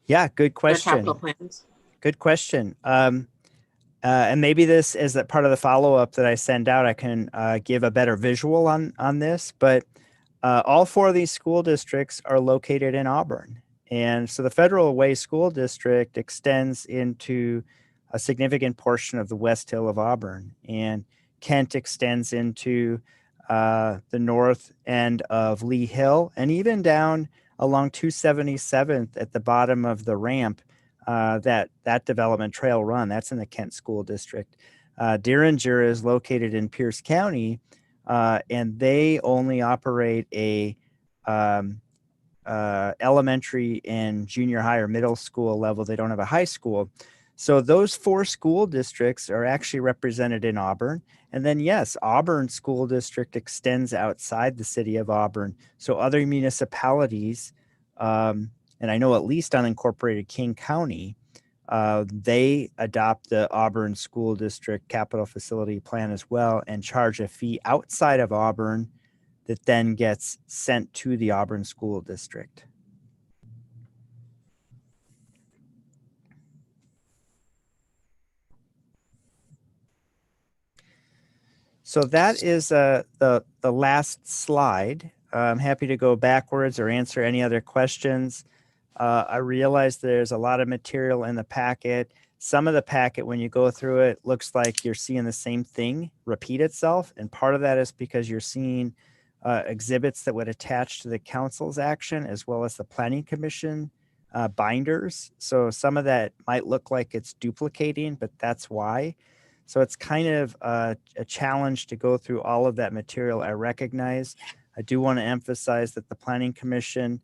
Yeah, good question. Their capital plans. Good question. And maybe this is that part of the follow-up that I send out, I can give a better visual on this, but all four of these school districts are located in Auburn. And so the Federal Way School District extends into a significant portion of the West Hill of Auburn, and Kent extends into the north end of Lee Hill, and even down along 277th at the bottom of the ramp, that development Trail Run, that's in the Kent School District. Derringer is located in Pierce County, and they only operate a elementary and junior high or middle school level. They don't have a high school. So those 4 school districts are actually represented in Auburn. And then, yes, Auburn School District extends outside the city of Auburn. So other municipalities, and I know at least unincorporated King County, they adopt the Auburn School District Capital Facility Plan as well and charge a fee outside of Auburn that then gets sent to the Auburn School District. So that is the last slide. I'm happy to go backwards or answer any other questions. I realize there's a lot of material in the packet. Some of the packet, when you go through it, looks like you're seeing the same thing repeat itself. And part of that is because you're seeing exhibits that would attach to the council's action as well as the planning commission binders. So some of that might look like it's duplicating, but that's why. So it's kind of a challenge to go through all of that material. I recognize. I do want to emphasize that the Planning Commission,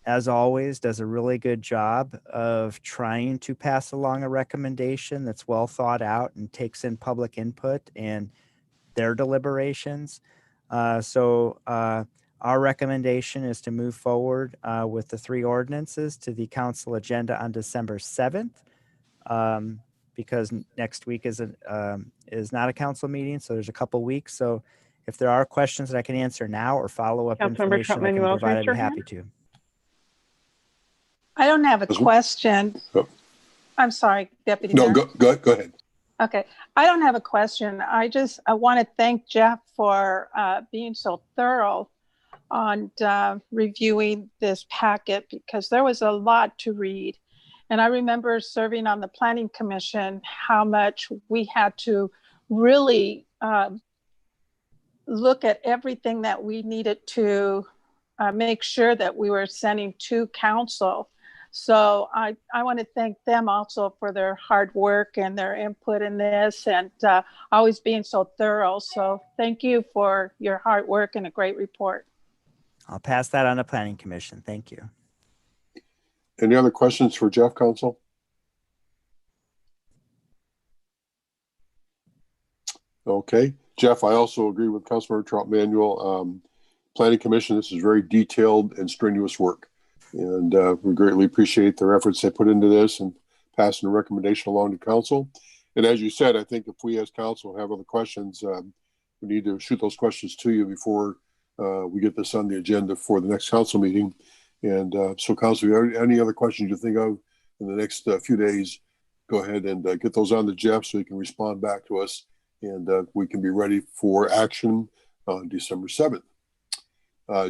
as always, does a really good job of trying to pass along a recommendation that's well thought out and takes in public input and their deliberations. So our recommendation is to move forward with the 3 ordinances to the council agenda on December 7th. Because next week is not a council meeting, so there's a couple weeks. So if there are questions that I can answer now or follow-up information I can provide, I'd be happy to. I don't have a question. I'm sorry, Deputy No, Mayor. go ahead. Okay, I don't have a question. I want to thank Jeff for being so thorough on reviewing this packet because there was a lot to read. And I remember serving on the Planning Commission, how much we had to really look at everything that we needed to make sure that we were sending to council. So I want to thank them also for their hard work and their input in this and always being so thorough. So thank you for your hard work and a great report. I'll pass that on to Planning Commission. Thank you. Any other questions for Jeff, Council? Okay. Jeff, I also agree with Councilmember Trout Manuel. Planning Commission, this is very detailed and strenuous work. And we greatly appreciate their efforts they put into this and passing the recommendation along to council. And as you said, I think if we as council have other questions, we need to shoot those questions to you before we get this on the agenda for the next council meeting. And so council, if you have any other questions you think of in the next few days, go ahead and get those on to Jeff so he can respond back to us and we can be ready for action on December 7th.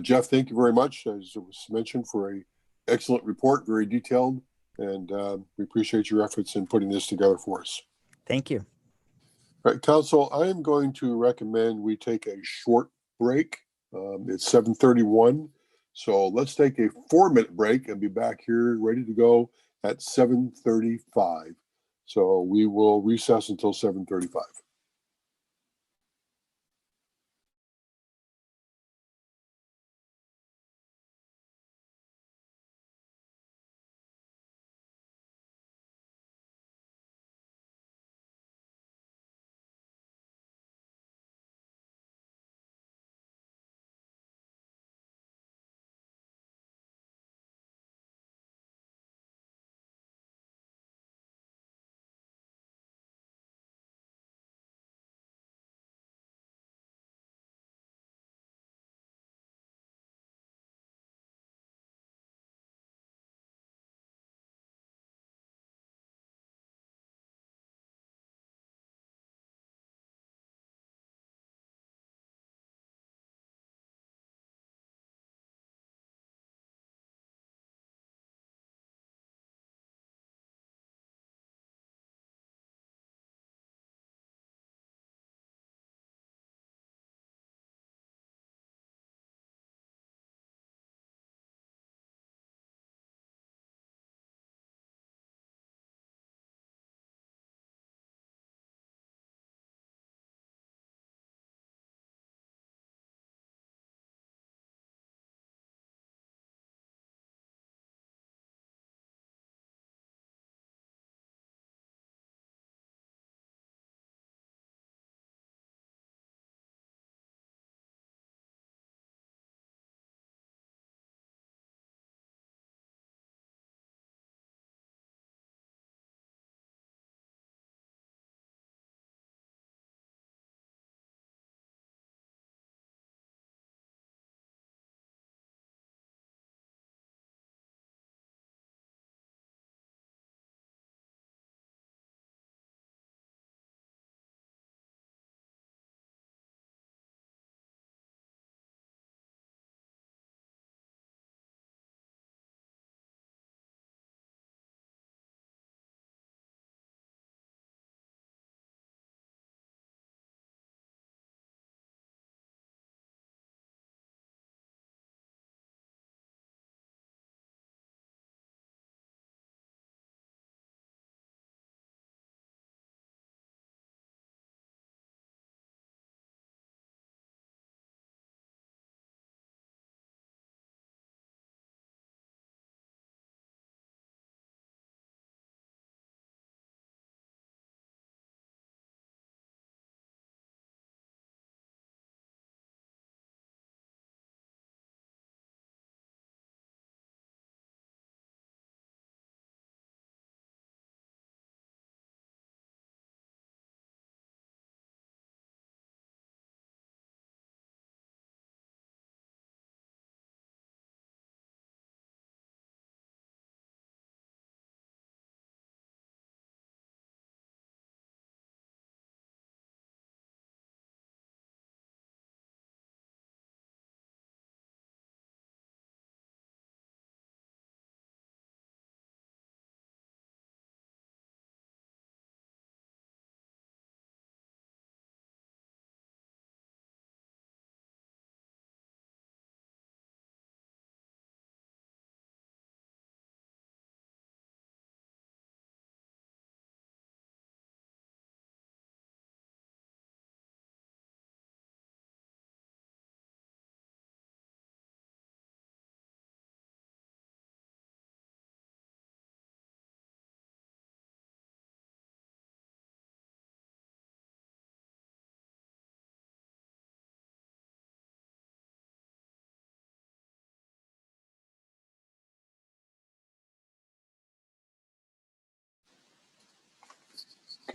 Jeff, thank you very much, as was mentioned, for an excellent report, very detailed, and we appreciate your efforts in putting this together for us. Thank you. All right, council, I am going to recommend we take a short break. It's 7:31, so let's take a 4-minute break and be back here ready to go at 7:35. So we will recess until 7:35.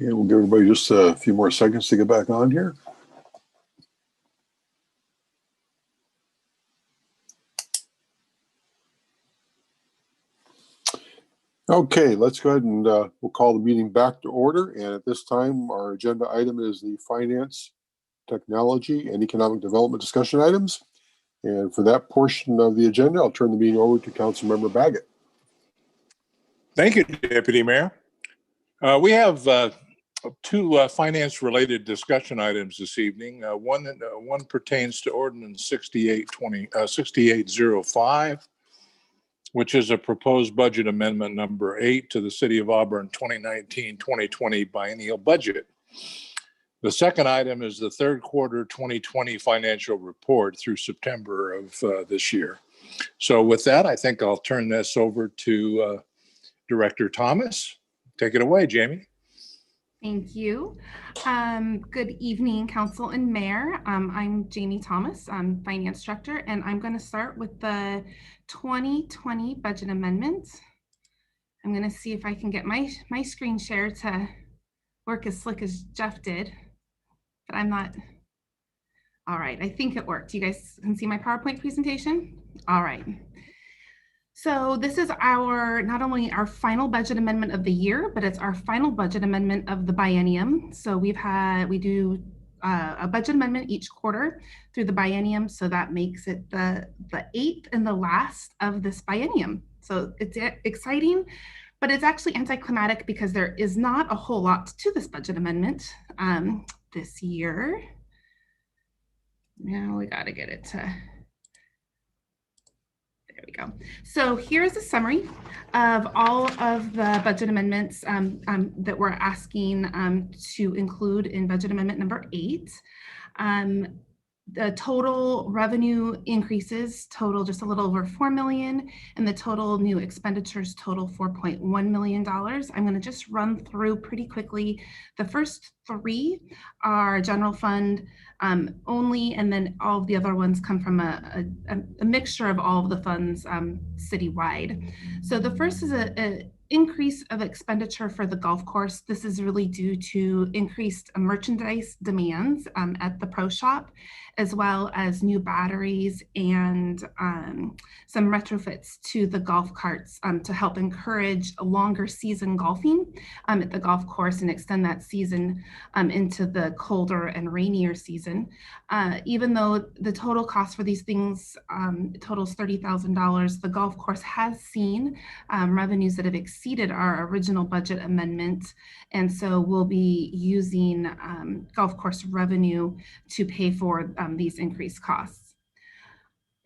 Okay, we'll give everybody just a few more seconds to get back on here. Okay, let's go ahead and we'll call the meeting back to order. And at this time, our agenda item is the finance, technology, and economic development discussion items. And for that portion of the agenda, I'll turn the meeting over to Councilmember Baggett. Thank you, Deputy Mayor. We have two finance-related discussion items this evening. One pertains to Ordinance 6805, which is a proposed budget amendment number 8 to the City of Auburn 2019-2020 biennial budget. The second item is the third quarter 2020 financial report through September of this year. So with that, I think I'll turn this over to Director Thomas. Take it away, Jamie. Thank you. Good evening, Council and Mayor. I'm Jamie Thomas, I'm Finance Director, and I'm going to start with the 2020 budget amendments. I'm going to see if I can get my screen share to work as slick as Jeff did, but I'm not. All right, I think it worked. You guys can see my PowerPoint presentation? All right. So this is not only our final budget amendment of the year, but it's our final budget amendment of the biennium. So we do a budget amendment each quarter through the biennium. So that makes it the 8th and the last of this biennium. So it's exciting, but it's actually anticlimactic because there is not a whole lot to this budget amendment this year. Now we got to get it to. There we go. So here's a summary of all of the budget amendments that we're asking to include in budget amendment number 8. The total revenue increases total just a little over $4 million, and the total new expenditures total $4.1 million. I'm going to just run through pretty quickly. The first 3 are general fund only, and then all of the other ones come from a mixture of all of the funds citywide. So the first is an increase of expenditure for the golf course. This is really due to increased merchandise demands at the pro shop, as well as new batteries and some retrofits to the golf carts to help encourage a longer season golfing at the golf course and extend that season into the colder and rainier season. Even though the total cost for these things totals $30,000, the golf course has seen revenues that have exceeded our original budget amendment, and so we'll be using golf course revenue to pay for these increased costs.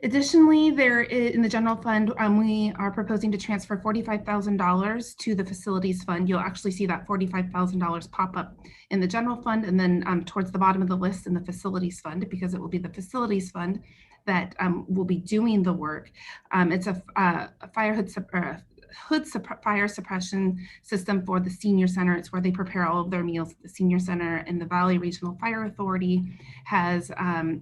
Additionally, in the general fund, we are proposing to transfer $45,000 to the facilities fund. You'll actually see that $45,000 pop up in the general fund and then towards the bottom of the list in the facilities fund, because it will be the facilities fund that will be doing the work. It's a fire suppression system for the senior center. It's where they prepare all of their meals at the senior center, and the Valley Regional Fire Authority has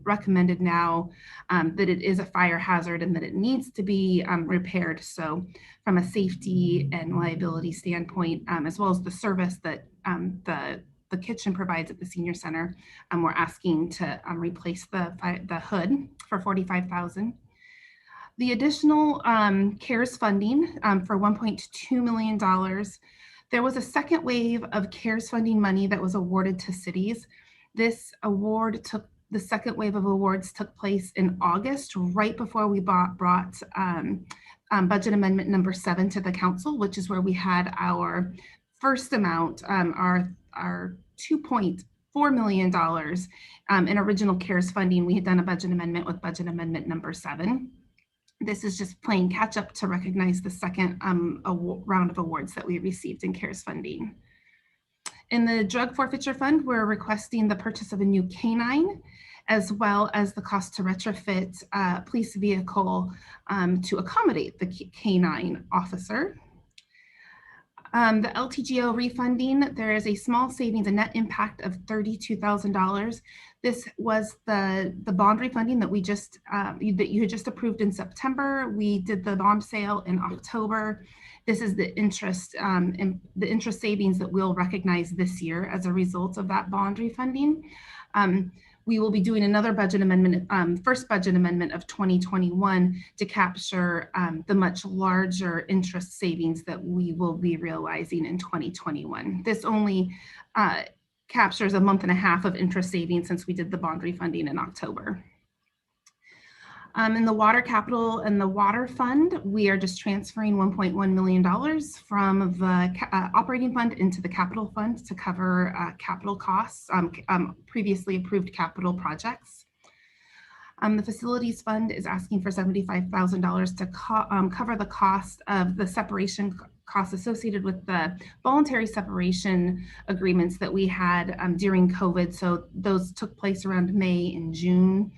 recommended now that it is a fire hazard and that it needs to be repaired. So from a safety and liability standpoint, as well as the service that the kitchen provides at the senior center, we're asking to replace the hood for $45,000. The additional CARES funding for $1.2 million. There was a second wave of CARES funding money that was awarded to cities. The second wave of awards took place in August, right before we brought budget amendment number 7 to the council, which is where we had our first amount, our $2.4 million in original CARES funding. We had done a budget amendment with budget amendment number 7. This is just playing catch up to recognize the second round of awards that we received in CARES funding. In the drug forfeiture fund, we're requesting the purchase of a new canine, as well as the cost to retrofit a police vehicle to accommodate the canine officer. The LTGO refunding, there is a small savings, a net impact of $32,000. This was the bond refunding that we just that you had just approved in September. We did the bond sale in October. This is the interest and the interest savings that we'll recognize this year as a result of that bond refunding. We will be doing another budget amendment, first budget amendment of 2021 to capture the much larger interest savings that we will be realizing in 2021. This only captures a month and a half of interest savings since we did the bond refunding in October. In the water capital and the water fund, we are just transferring $1.1 million from the operating fund into the capital fund to cover capital costs, previously approved capital projects. The facilities fund is asking for $75,000 to cover the cost of the separation costs associated with the voluntary separation agreements that we had during COVID. So those took place around May and June.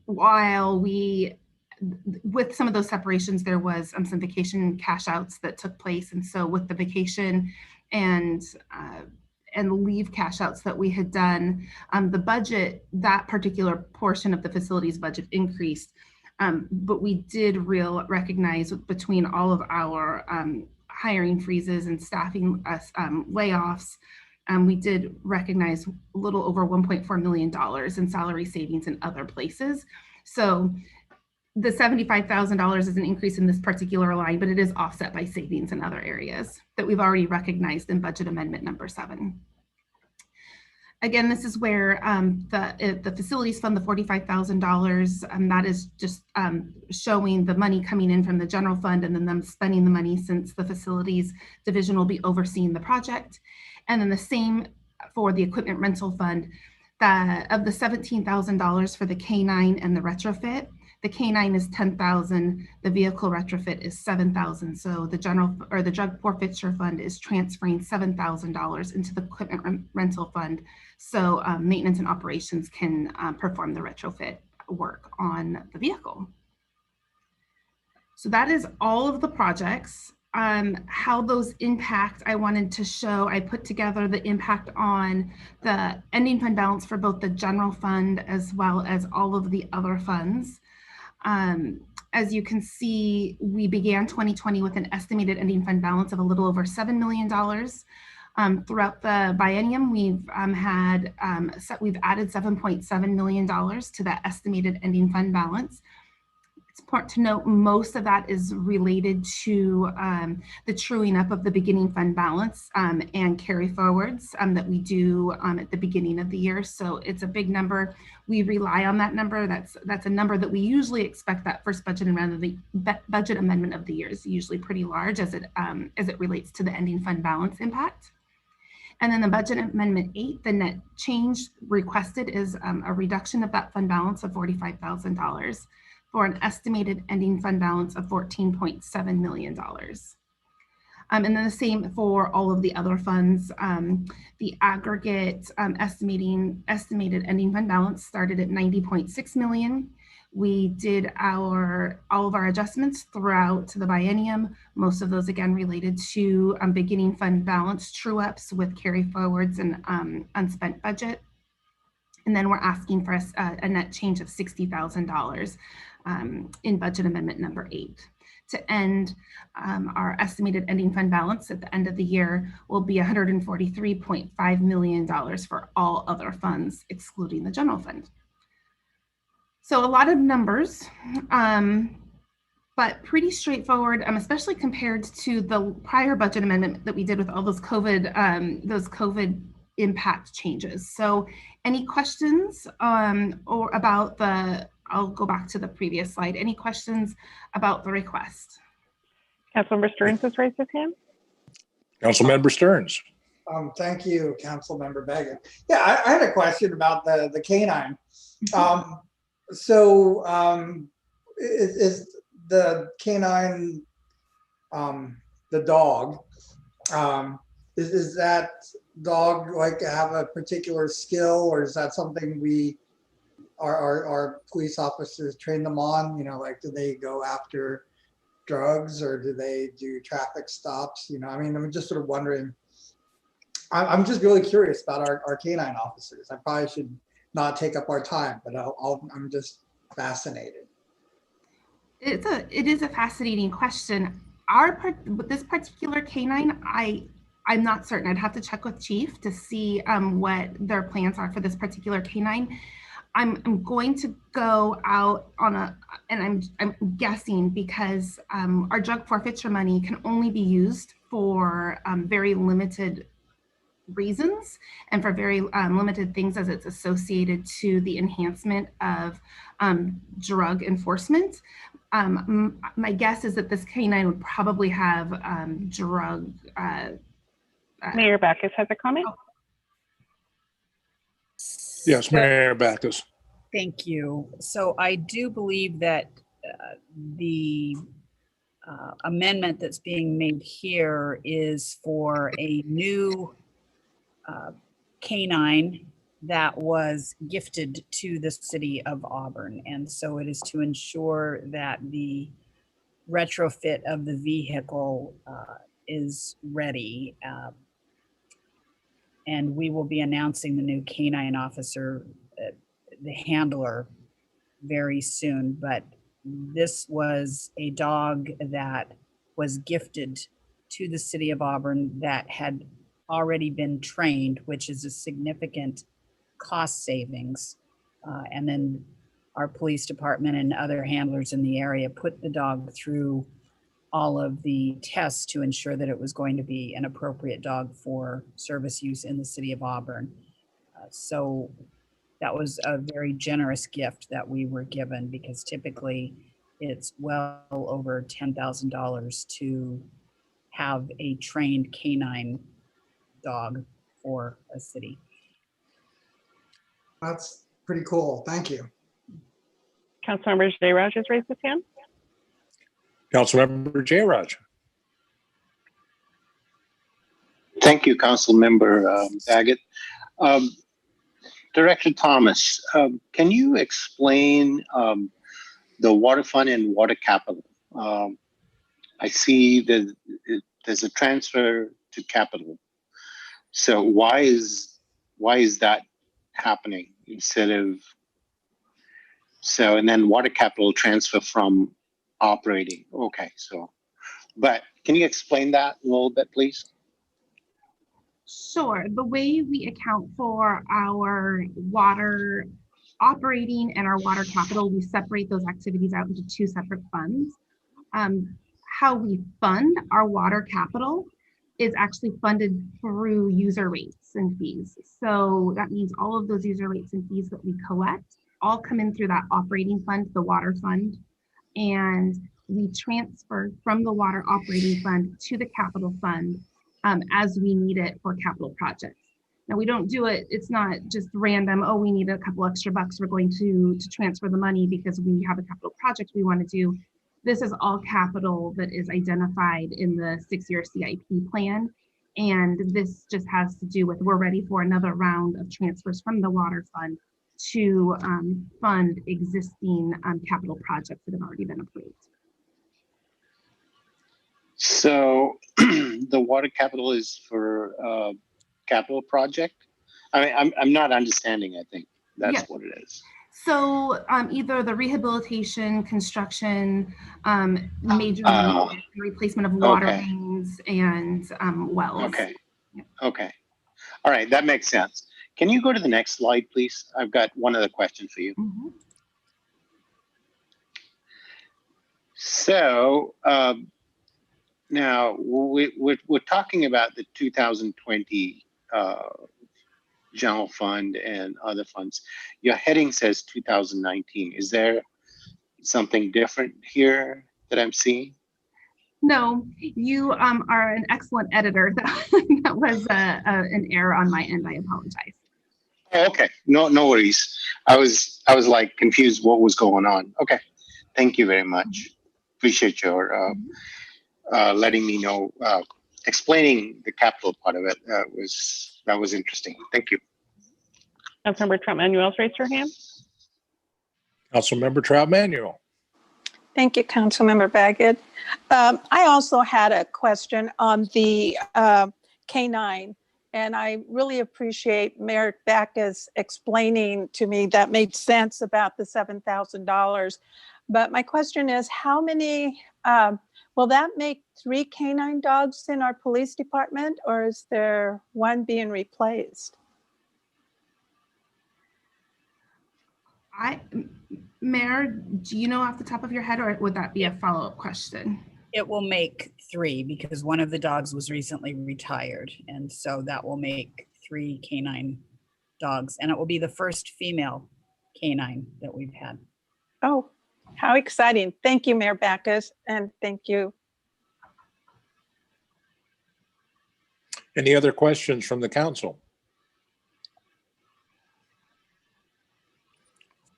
While with some of those separations, there was some vacation cash outs that took place. And so with the vacation and leave cash outs that we had done, the budget, that particular portion of the facilities budget increased. But we did recognize between all of our hiring freezes and staffing layoffs, we did recognize a little over $1.4 million in salary savings in other places. So the $75,000 is an increase in this particular line, but it is offset by savings in other areas that we've already recognized in budget amendment number 7. Again, this is where the facilities fund, the $45,000, that is just showing the money coming in from the general fund and then them spending the money since the facilities division will be overseeing the project. And then the same for the equipment rental fund, of the $17,000 for the K9 and the retrofit. The K9 is $10,000, the vehicle retrofit is $7,000. So the general or the drug forfeiture fund is transferring $7,000 into the equipment rental fund, so maintenance and operations can perform the retrofit work on the vehicle. So that is all of the projects. How those impact, I wanted to show, I put together the impact on the ending fund balance for both the general fund as well as all of the other funds. As you can see, we began 2020 with an estimated ending fund balance of a little over $7 million. Throughout the biennium, we've added $7.7 million to that estimated ending fund balance. It's important to note most of that is related to the truing up of the beginning fund balance and carry forwards that we do at the beginning of the year. So it's a big number. We rely on that number. That's a number that we usually expect that first budget amendment of the year is usually pretty large as it relates to the ending fund balance impact. And then the budget amendment 8, the net change requested is a reduction of that fund balance of $45,000 for an estimated ending fund balance of $14.7 million. And then the same for all of the other funds. The aggregate estimated ending fund balance started at $90.6 million. We did all of our adjustments throughout the biennium. Most of those again related to beginning fund balance true ups with carry forwards and unspent budget. And then we're asking for a net change of $60,000 in budget amendment number 8. To end, our estimated ending fund balance at the end of the year will be $143.5 million for all other funds, excluding the general fund. So a lot of numbers, but pretty straightforward, especially compared to the prior budget amendment that we did with all those COVID impact changes. So any questions or about I'll go back to the previous slide. Any questions about the request? Councilmember Stearns has raised his hand. Councilmember Stearns. Thank you, Councilmember Began. Yeah, I had a question about the canine. Is the canine, the dog, is that dog like have a particular skill, or is that something our police officers train them on? You know, like do they go after drugs or do they do traffic stops? You know, I mean, I'm just sort of wondering. I'm just really curious about our canine officers. I probably should not take up our time, but I'm just fascinated. It is a fascinating question. With this particular canine, I'm not certain. I'd have to check with Chief to see what their plans are for this particular canine. I'm going to go out on and I'm guessing because our drug forfeiture money can only be used for very limited reasons and for very limited things as it's associated to the enhancement of drug enforcement. My guess is that this canine would probably have drug. Mayor Backus has a comment. Oh. Yes, Mayor Backus. Thank you. So I do believe that the amendment that's being made here is for a new canine that was gifted to the city of Auburn. And so it is to ensure that the retrofit of the vehicle is ready. And we will be announcing the new canine officer, the handler, very soon. But this was a dog that was gifted to the city of Auburn that had already been trained, which is a significant cost savings. And then our police department and other handlers in the area put the dog through all of the tests to ensure that it was going to be an appropriate dog for service use in the city of Auburn. So that was a very generous gift that we were given, because typically it's well over $10,000 to have a trained canine dog for a city. That's pretty cool. Thank you. Councilmember Jayraj has raised his hand. Councilmember Jayraj. Thank you, Councilmember Daggett. Director Thomas, can you explain the water fund and water capital? I see that there's a transfer to capital. So why is that happening instead of, and then water capital transfer from operating? Okay, so, but can you explain that a little bit, please? Sure. The way we account for our water operating and our water capital, we separate those activities out into two separate funds. How we fund our water capital is actually funded through user rates and fees. So that means all of those user rates and fees that we collect all come in through that operating fund, the water fund, and we transfer from the water operating fund to the capital fund as we need it for capital projects. Now we don't do it, it's not just random, oh, we need a couple extra bucks, we're going to transfer the money because we have a capital project we want to do. This is all capital that is identified in the 6-year CIP plan. And this just has to do with, we're ready for another round of transfers from the water fund to fund existing capital projects that have already been approved. So the water capital is for capital project? I mean, I'm not understanding, I think that's what it is. So either the rehabilitation, construction, major replacement of water mains and wells. Okay. Okay. All right, that makes sense. Can you go to the next slide, please? I've got one other question for you. Mm-hmm. So now we're talking about the 2020 general fund and other funds. Your heading says 2019. Is there something different here that I'm seeing? No, you are an excellent editor. That was an error on my end. I apologize. Oh, okay, no worries. I was like confused what was going on. Okay, thank you very much. Appreciate your letting me know, explaining the capital part of it. That was interesting. Thank you. Councilmember Trump Manuel's raised her hand. Councilmember Trout Manuel. Thank you, Councilmember Baggett. I also had a question on the K-9, and I really appreciate Mayor Backus explaining to me that made sense about the $7,000. But my question is, how many, will that make 3 canine dogs in our police department, or is there one being replaced? Mayor, do you know off the top of your head, or would that be a follow-up question? It will make 3 because one of the dogs was recently retired. And so that will make 3 canine dogs. And it will be the first female canine that we've had. Oh, how exciting. Thank you, Mayor Backus, and thank you. Any other questions from the council?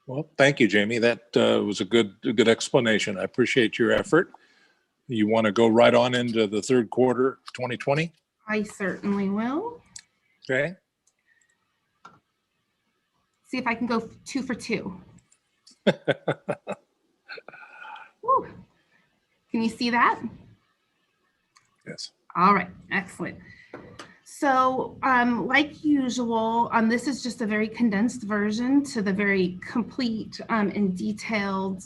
Well, thank you, Jamie. That was a good explanation. I appreciate your effort. You want to go right on into the third quarter 2020? I certainly will. Okay. See if I can go 2 for 2. Woo. Can you see that? Yes. All right, excellent. So like usual, this is just a very condensed version to the very complete and detailed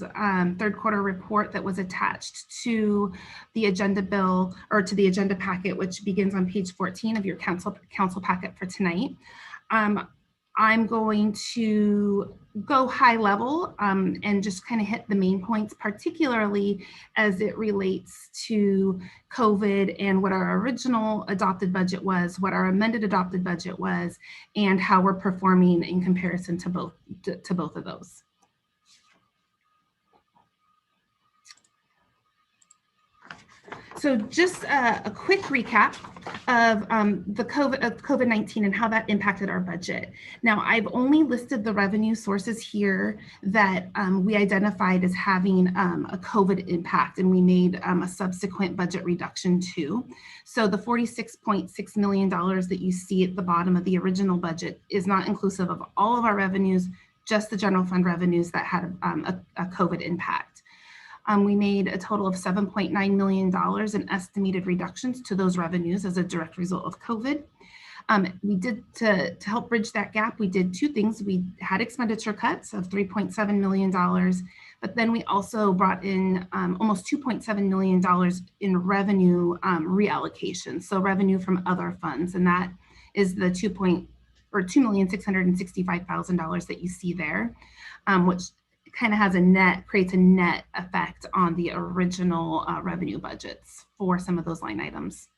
third quarter report that was attached to the agenda bill, or to the agenda packet, which begins on page 14 of your council packet for tonight. I'm going to go high level and just kind of hit the main points, particularly as it relates to COVID and what our original adopted budget was, what our amended adopted budget was, and how we're performing in comparison to both of those. So just a quick recap of the COVID-19 and how that impacted our budget. Now, I've only listed the revenue sources here that we identified as having a COVID impact, and we made a subsequent budget reduction to. So the $46.6 million that you see at the bottom of the original budget is not inclusive of all of our revenues, just the general fund revenues that had a COVID impact. We made a total of $7.9 million in estimated reductions to those revenues as a direct result of COVID. We did, to help bridge that gap, we did 2 things. We had expenditure cuts of $3.7 million, but then we also brought in almost $2.7 million in revenue reallocation, so revenue from other funds, and that is the $2,665,000 that you see there, which kind of has creates a net effect on the original revenue budgets for some of those line items.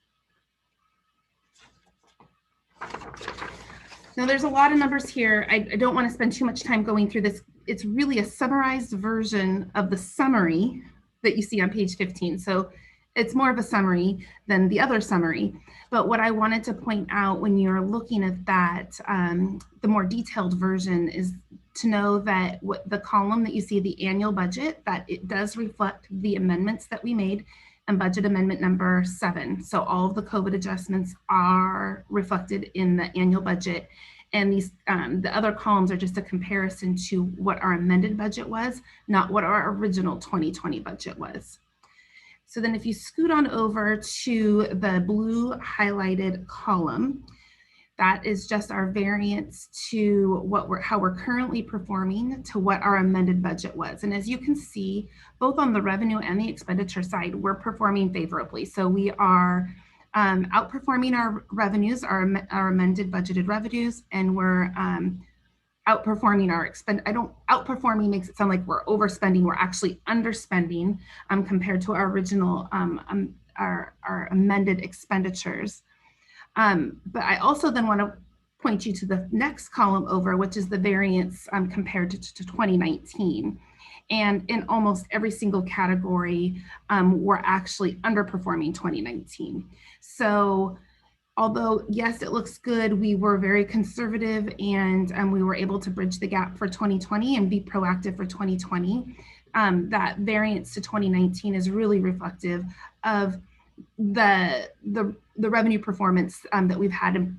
Now there's a lot of numbers here. I don't want to spend too much time going through this. It's really a summarized version of the summary that you see on page 15. So it's more of a summary than the other summary. But what I wanted to point out when you're looking at that, the more detailed version, is to know that the column that you see, the annual budget, that it does reflect the amendments that we made and budget amendment number 7. So all of the COVID adjustments are reflected in the annual budget. And these the other columns are just a comparison to what our amended budget was, not what our original 2020 budget was. So then if you scoot on over to the blue highlighted column, that is just our variance to how we're currently performing to what our amended budget was. And as you can see, both on the revenue and the expenditure side, we're performing favorably. So we are outperforming our revenues, our amended budgeted revenues, and we're outperforming our outperforming makes it sound like we're overspending. We're actually underspending compared to our original, our amended expenditures. But I also then want to point you to the next column over, which is the variance compared to 2019. And in almost every single category, we're actually underperforming 2019. So although, yes, it looks good, we were very conservative, and we were able to bridge the gap for 2020 and be proactive for 2020. That variance to 2019 is really reflective of the revenue performance that we've had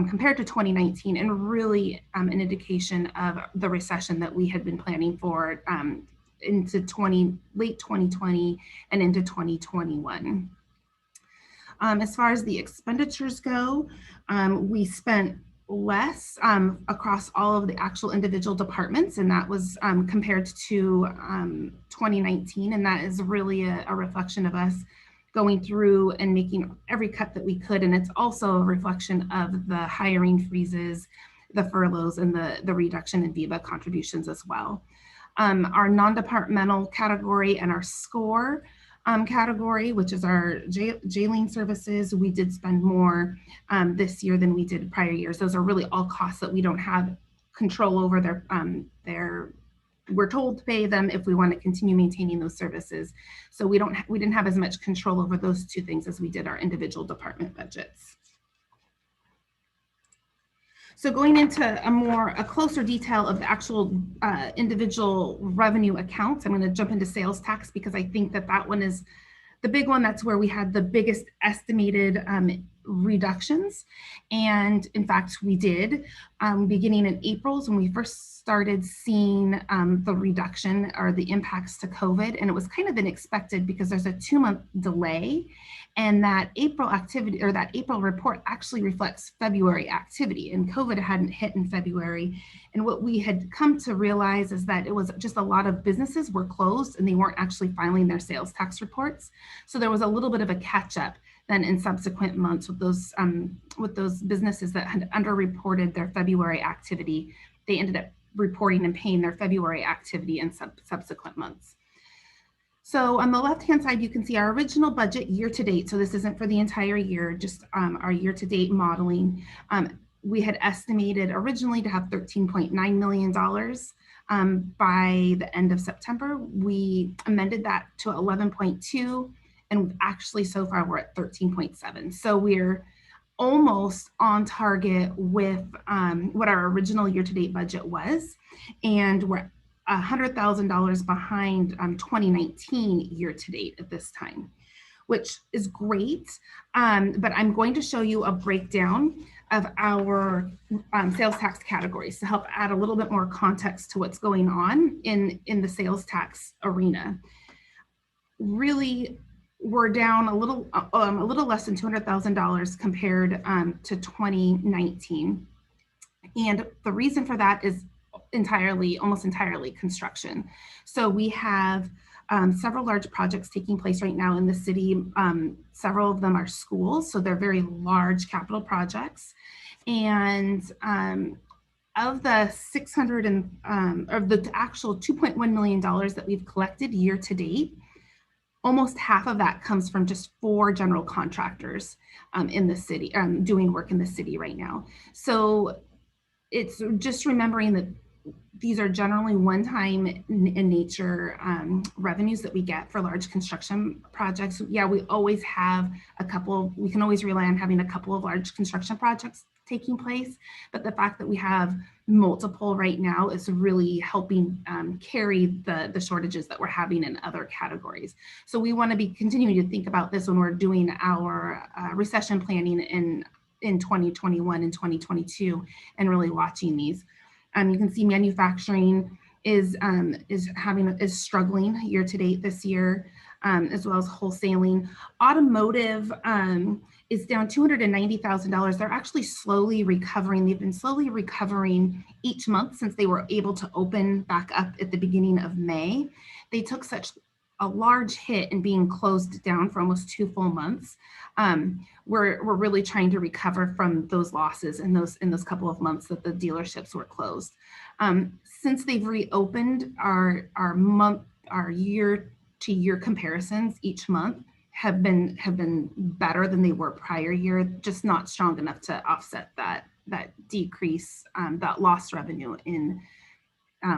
compared to 2019, and really an indication of the recession that we had been planning for into late 2020 and into 2021. As far as the expenditures go, we spent less across all of the actual individual departments, and that was compared to 2019, and that is really a reflection of us going through and making every cut that we could, and it's also a reflection of the hiring freezes, the furloughs, and the reduction in VIVA contributions as well. Our non-departmental category and our SCORE category, which is our jailing services, we did spend more this year than we did prior years. Those are really all costs that we don't have control over. We're told to pay them if we want to continue maintaining those services. So we didn't have as much control over those two things as we did our individual department budgets. So going into a closer detail of the actual individual revenue accounts, I'm going to jump into sales tax because I think that one is the big one. That's where we had the biggest estimated reductions. And in fact, we did beginning in April when we first started seeing the reduction or the impacts to COVID. And it was kind of unexpected because there's a 2-month delay, and that April activity or that April report actually reflects February activity, and COVID hadn't hit in February. And what we had come to realize is that it was just a lot of businesses were closed and they weren't actually filing their sales tax reports. So there was a little bit of a catch up then in subsequent months with those businesses that had underreported their February activity. They ended up reporting and paying their February activity in subsequent months. So on the left-hand side, you can see our original budget year to date. So this isn't for the entire year, just our year to date modeling. We had estimated originally to have $13.9 million by the end of September. We amended that to 11.2, and actually so far we're at 13.7. So we're almost on target with what our original year-to-date budget was, and we're $100,000 behind 2019 year-to-date at this time, which is great. But I'm going to show you a breakdown of our sales tax categories to help add a little bit more context to what's going on in the sales tax arena. Really, we're down a little less than $200,000 compared to 2019. And the reason for that is almost entirely construction. So we have several large projects taking place right now in the city. Several of them are schools, so they're very large capital projects. And of the of the actual $2.1 million that we've collected year to date, almost half of that comes from just 4 general contractors in the city, doing work in the city right now. So it's just remembering that these are generally one-time in nature revenues that we get for large construction projects. Yeah, we always have we can always rely on having a couple of large construction projects taking place, but the fact that we have multiple right now is really helping carry the shortages that we're having in other categories. So we want to be continuing to think about this when we're doing our recession planning in 2021 and 2022, and really watching these. You can see manufacturing is struggling year to date this year, as well as wholesaling. Automotive is down $290,000. They're actually slowly recovering. They've been slowly recovering each month since they were able to open back up at the beginning of May. They took such a large hit in being closed down for almost 2 full months. We're really trying to recover from those losses in those couple of months that the dealerships were closed. Since they've reopened, our year-to-year comparisons each month have been better than they were prior year, just not strong enough to offset that decrease, that lost revenue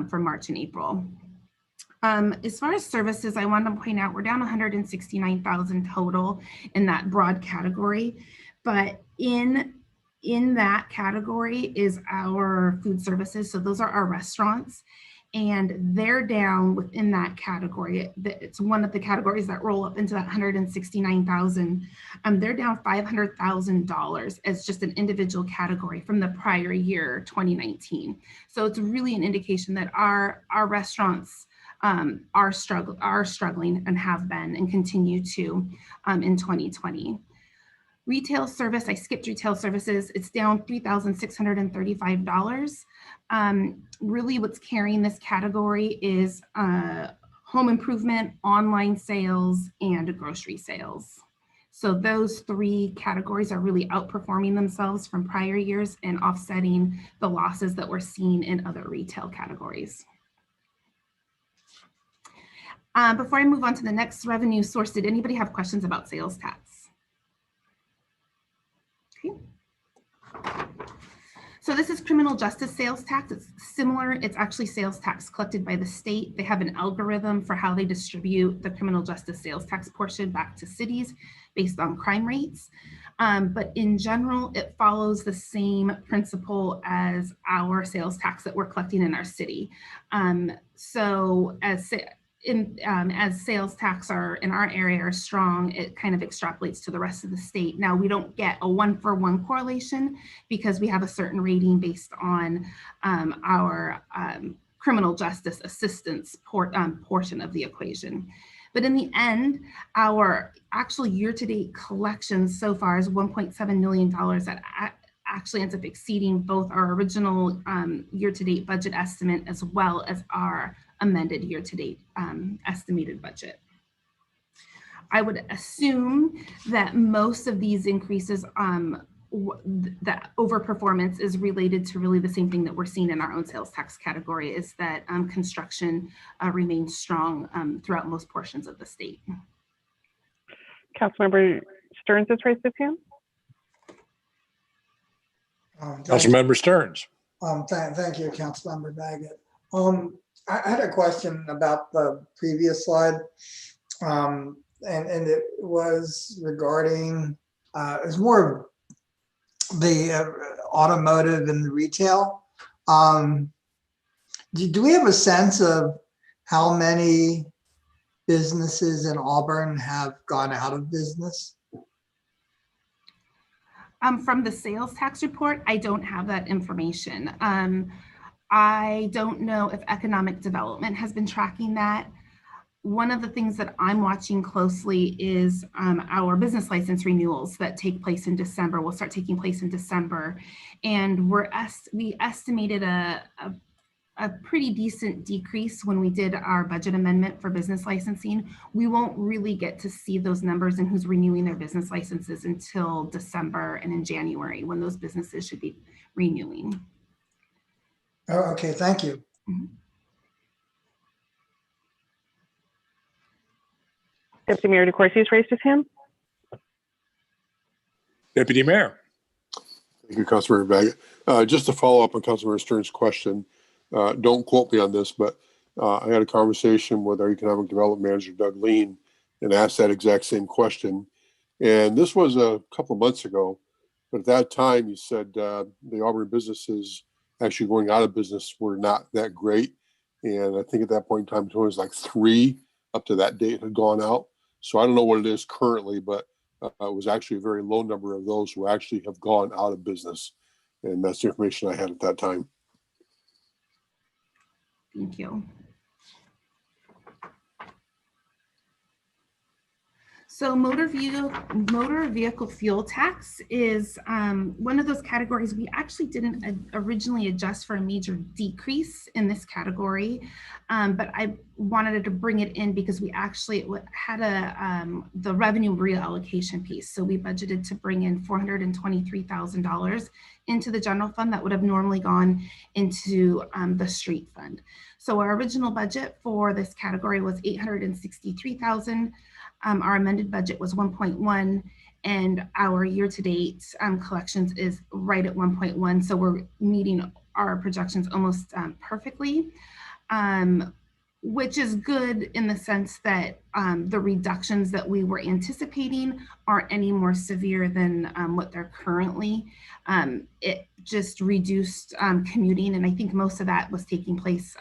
for March and April. As far as services, I want to point out we're down 169,000 total in that broad category, but in that category is our food services. So those are our restaurants, and they're down within that category. It's one of the categories that roll up into that 169,000. They're down $500,000 as just an individual category from the prior year, 2019. So it's really an indication that our restaurants are struggling and have been and continue to in 2020. Retail service, I skipped retail services. It's down $3,635. Really what's carrying this category is home improvement, online sales, and grocery sales. So those three categories are really outperforming themselves from prior years and offsetting the losses that we're seeing in other retail categories. Before I move on to the next revenue source, did anybody have questions about sales tax? Okay. So this is criminal justice sales tax. It's similar. It's actually sales tax collected by the state. They have an algorithm for how they distribute the criminal justice sales tax portion back to cities based on crime rates. But in general, it follows the same principle as our sales tax that we're collecting in our city. So as sales tax are in our area are strong, it kind of extrapolates to the rest of the state. Now we don't get a one-for-one correlation because we have a certain rating based on our criminal justice assistance portion of the equation. But in the end, our actual year-to-date collections so far is $1.7 million that actually ends up exceeding both our original year-to-date budget estimate as well as our amended year-to-date estimated budget. I would assume that most of these increases, that overperformance is related to really the same thing that we're seeing in our own sales tax category, is that construction remains strong throughout most portions of the state. Councilmember Stearns has raised his hand. Councilmember Stearns. Thank you, Councilmember Baggett. I had a question about the previous slide, and it was regarding, it was more the automotive and the retail. Do we have a sense of how many businesses in Auburn have gone out of business? From the sales tax report, I don't have that information. I don't know if economic development has been tracking that. One of the things that I'm watching closely is our business license renewals that take place in December, will start taking place in December. And we estimated a pretty decent decrease when we did our budget amendment for business licensing. We won't really get to see those numbers and who's renewing their business licenses until December and in January, when those businesses should be renewing. Oh, okay, thank you. Mm-hmm. Deputy Mayor DeCoursey has raised his hand. Deputy Mayor. Thank you, Councilmember Baggett. Just to follow up on Councilmember Stearns' question, don't quote me on this, but I had a conversation with our Economic Development Manager, Doug Lean, and asked that exact same question. And this was a couple of months ago, but at that time he said the Auburn businesses actually going out of business were not that great. And I think at that point in time, it was like 3 up to that date had gone out. So I don't know what it is currently, but it was actually a very low number of those who actually have gone out of business. And that's the information I had at that time. Thank you. So motor vehicle fuel tax is one of those categories we actually didn't originally adjust for a major decrease in this category, but I wanted to bring it in because we actually had the revenue reallocation piece. So we budgeted to bring in $423,000 into the general fund that would have normally gone into the street fund. So our original budget for this category was $863,000. Our amended budget was 1.1, and our year-to-date collections is right at 1.1. So we're meeting our projections almost perfectly, which is good in the sense that the reductions that we were anticipating aren't any more severe than what they're currently. It just reduced commuting, and I think most of that was taking place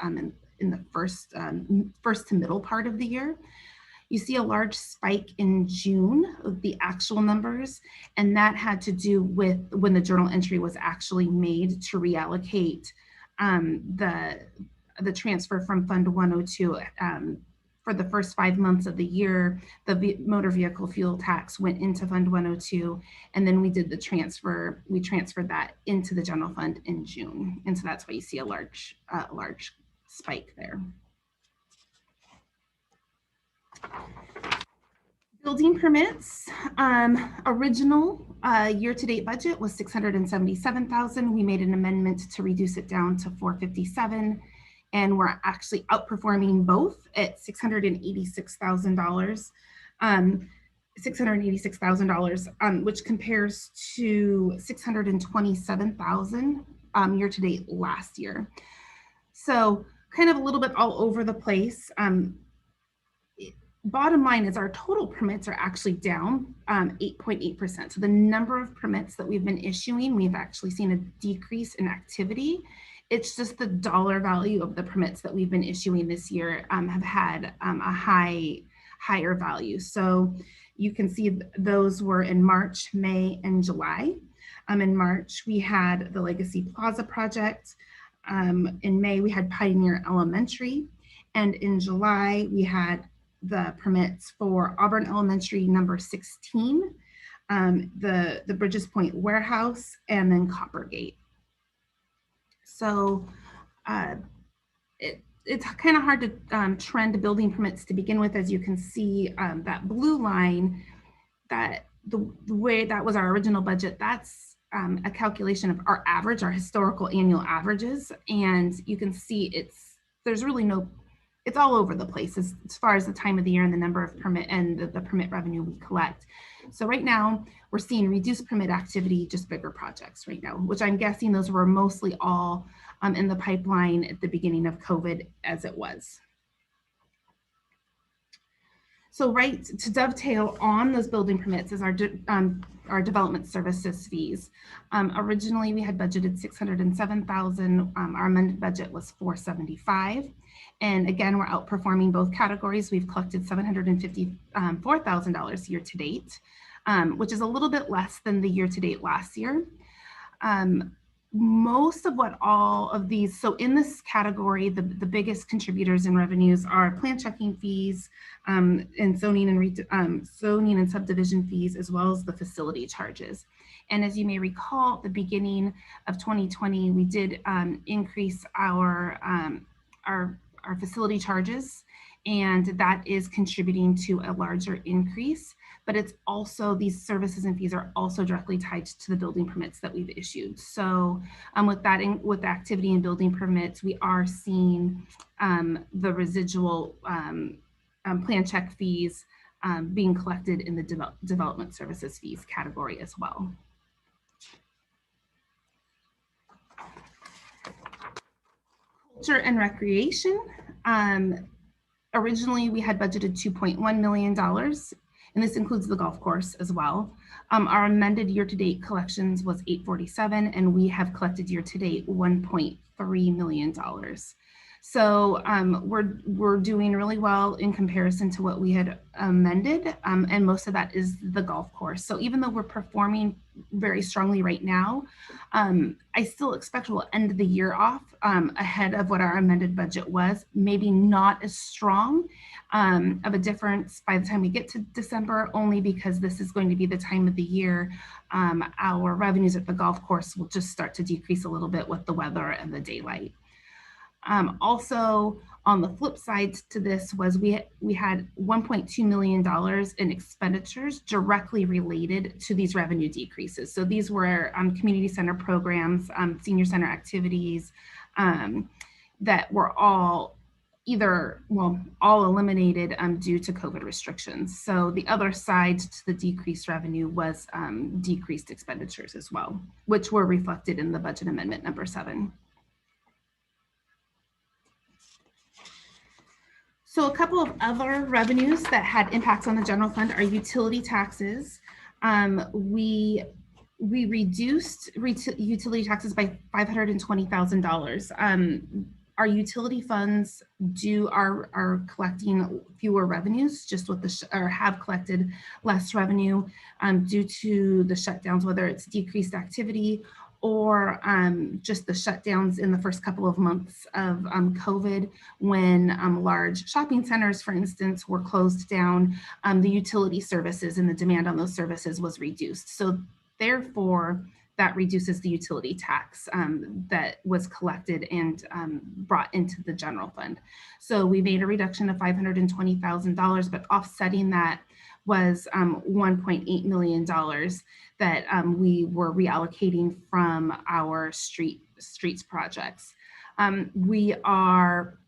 in the first to middle part of the year. You see a large spike in June of the actual numbers, and that had to do with when the journal entry was actually made to reallocate the transfer from Fund 102. For the first 5 months of the year, the motor vehicle fuel tax went into Fund 102, and then we did the transfer. We transferred that into the general fund in June, and so that's why you see a large spike there. Building permits, original year-to-date budget was $677,000. We made an amendment to reduce it down to $457,000, and we're actually outperforming both at $686,000. $686,000, which compares to $627,000 year-to-date last year. So kind of a little bit all over the place. Bottom line is our total permits are actually down 8.8%. So the number of permits that we've been issuing, we've actually seen a decrease in activity. It's just the dollar value of the permits that we've been issuing this year have had a higher value. So you can see those were in March, May, and July. In March, we had the Legacy Plaza project. In May, we had Pioneer Elementary. And in July, we had the permits for Auburn Elementary number 16, the Bridges Point Warehouse, and then Coppergate. So it's kind of hard to trend building permits to begin with. As you can see, that blue line, that the way that was our original budget, that's a calculation of our average, our historical annual averages. And you can see there's really no, it's all over the place as far as the time of the year and the number of permit and the permit revenue we collect. So right now we're seeing reduced permit activity, just bigger projects right now, which I'm guessing those were mostly all in the pipeline at the beginning of COVID as it was. So right to dovetail on those building permits is our development services fees. Originally we had budgeted $607,000. Our amended budget was $475,000. And again, we're outperforming both categories. We've collected $754,000 year to date, which is a little bit less than the year to date last year. Most of what all of these, so in this category, the biggest contributors in revenues are plan checking fees and zoning and subdivision fees, as well as the facility charges. And as you may recall, at the beginning of 2020, we did increase our facility charges, and that is contributing to a larger increase. But it's also, these services and fees are also directly tied to the building permits that we've issued. So with the activity in building permits, we are seeing the residual plan check fees being collected in the development services fees category as well. Culture and recreation. Originally, we had budgeted $2.1 million. And this includes the golf course as well. Our amended year-to-date collections was $847,000, and we have collected year-to-date $1.3 million. So we're doing really well in comparison to what we had amended, and most of that is the golf course. So even though we're performing very strongly right now, I still expect we'll end the year off ahead of what our amended budget was, maybe not as strong of a difference by the time we get to December, only because this is going to be the time of the year our revenues at the golf course will just start to decrease a little bit with the weather and the daylight. Also, on the flip side to this was we had $1.2 million in expenditures directly related to these revenue decreases. So these were community center programs, senior center activities that were all all eliminated due to COVID restrictions. So the other side to the decreased revenue was decreased expenditures as well, which were reflected in the budget amendment number 7. So a couple of other revenues that had impacts on the general fund are utility taxes. We reduced utility taxes by $520,000. Our utility funds are collecting fewer revenues, just with or have collected less revenue due to the shutdowns, whether it's decreased activity or just the shutdowns in the first couple of months of COVID, when large shopping centers, for instance, were closed down, the utility services and the demand on those services was reduced. So therefore, that reduces the utility tax that was collected and brought into the general fund. So we made a reduction of $520,000, but offsetting that was $1.8 million that we were reallocating from our streets projects. We're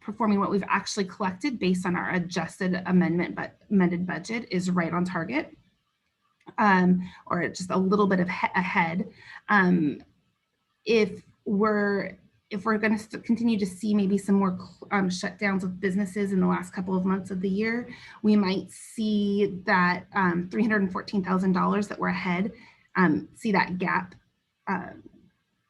performing what we've actually collected based on our adjusted amended budget is right on target. Or just a little bit ahead. If we're going to continue to see maybe some more shutdowns of businesses in the last couple of months of the year, we might see that $314,000 that we're ahead, see that gap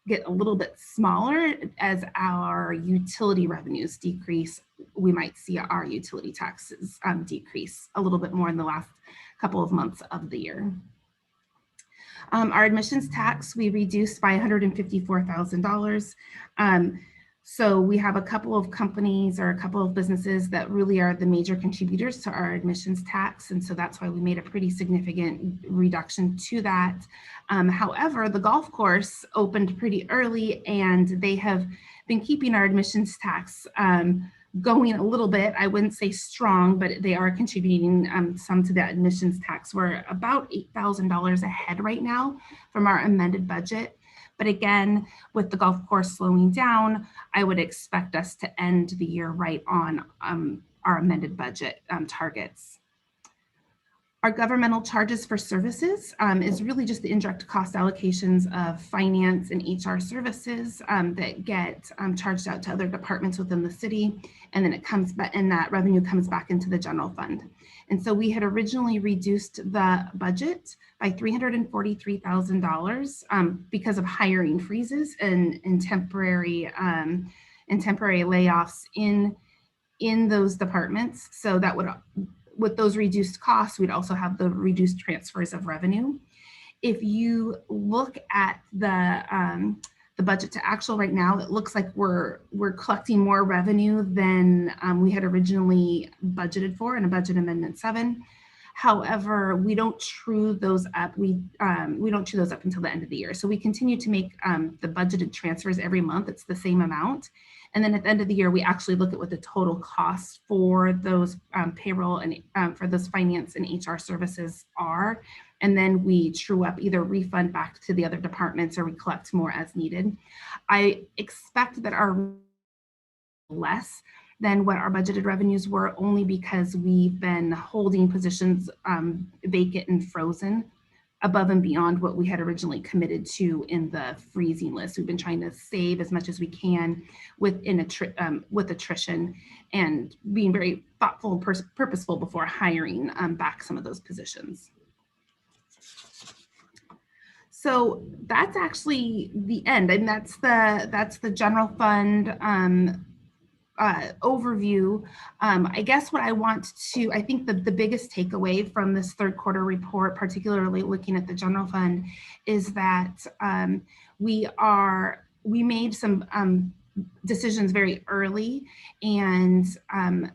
get a little bit smaller as our utility revenues decrease. We might see our utility taxes decrease a little bit more in the last couple of months of the year. Our admissions tax, we reduced by $154,000. So we have a couple of companies or a couple of businesses that really are the major contributors to our admissions tax. And so that's why we made a pretty significant reduction to that. However, the golf course opened pretty early and they have been keeping our admissions tax going a little bit. I wouldn't say strong, but they are contributing some to that admissions tax. We're about $8,000 ahead right now from our amended budget. But again, with the golf course slowing down, I would expect us to end the year right on our amended budget targets. Our governmental charges for services is really just the indirect cost allocations of finance and HR services that get charged out to other departments within the city, and then it comes back, and that revenue comes back into the general fund. And so we had originally reduced the budget by $343,000 because of hiring freezes and temporary layoffs in those departments. So that would, with those reduced costs, we'd also have the reduced transfers of revenue. If you look at the budget to actual right now, it looks like we're collecting more revenue than we had originally budgeted for in a budget amendment 7. However, we don't true those up. We don't true those up until the end of the year. So we continue to make the budgeted transfers every month. It's the same amount. And then at the end of the year, we actually look at what the total cost for those payroll and for those finance and HR services are. And then we true up, either refund back to the other departments or we collect more as needed. I expect that our less than what our budgeted revenues were, only because we've been holding positions vacant and frozen above and beyond what we had originally committed to in the freezing list. We've been trying to save as much as we can with attrition and being very thoughtful and purposeful before hiring back some of those positions. So that's actually the end, and that's the general fund overview. I guess what I think the biggest takeaway from this third quarter report, particularly looking at the general fund, is that we made some decisions very early, and I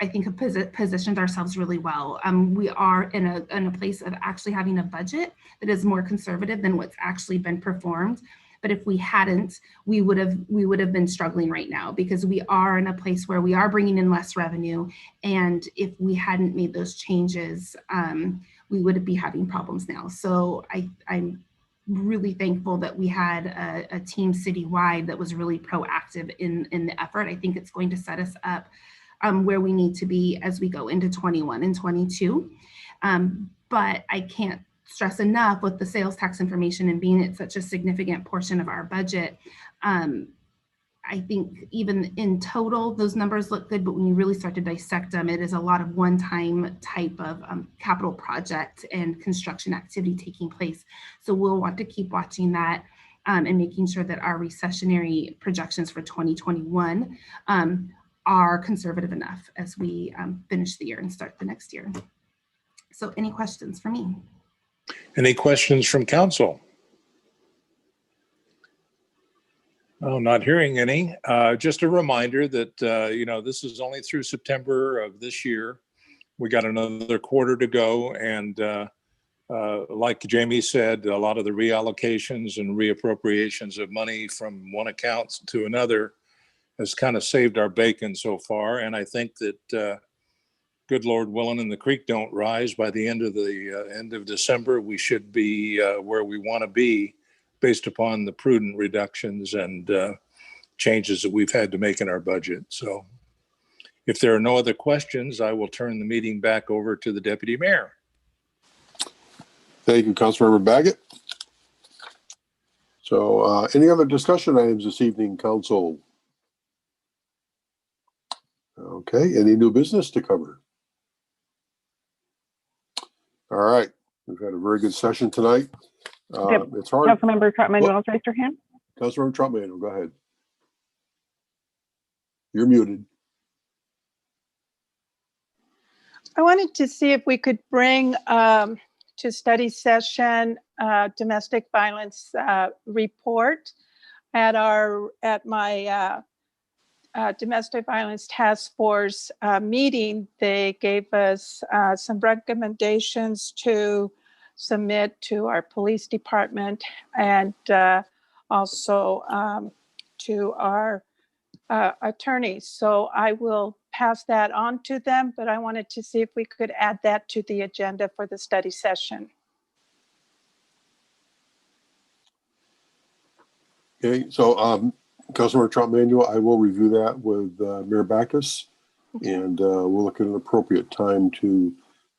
think have positioned ourselves really well. We are in a place of actually having a budget that is more conservative than what's actually been performed. But if we hadn't, we would have been struggling right now, because we are in a place where we are bringing in less revenue. And if we hadn't made those changes, we would be having problems now. So I'm really thankful that we had a team citywide that was really proactive in the effort. I think it's going to set us up where we need to be as we go into 21 and 22. But I can't stress enough, with the sales tax information and being it such a significant portion of our budget, I think even in total, those numbers look good, but when you really start to dissect them, it is a lot of one-time type of capital project and construction activity taking place. So we'll want to keep watching that and making sure that our recessionary projections for 2021 are conservative enough as we finish the year and start the next year. So any questions for me? Any questions from council? Oh, not hearing any. Just a reminder that, you know, this is only through September of this year. We got another quarter to go. And like Jamie said, a lot of the reallocations and reappropriations of money from one account to another has kind of saved our bacon so far. And I think that, good Lord willing, and the creek don't rise, by the end of December, we should be where we want to be based upon the prudent reductions and changes that we've had to make in our budget. So if there are no other questions, I will turn the meeting back over to the Deputy Mayor. Thank you, Councilmember Baggett. So any other discussion items this evening, Council? Okay, any new business to cover? All right, we've had a very good session tonight. It's hard. Councilmember Trott-Manuel, raise your hand. Councilmember Trott-Manuel, go ahead. You're muted. I wanted to see if we could bring to study session domestic violence report at my domestic violence task force meeting. They gave us some recommendations to submit to our police department and also to our attorneys. So I will pass that on to them, but I wanted to see if we could add that to the agenda for the study session. Okay, so Councilmember Trott-Manuel, I will review that with Mayor Backus, and we'll look at an appropriate time to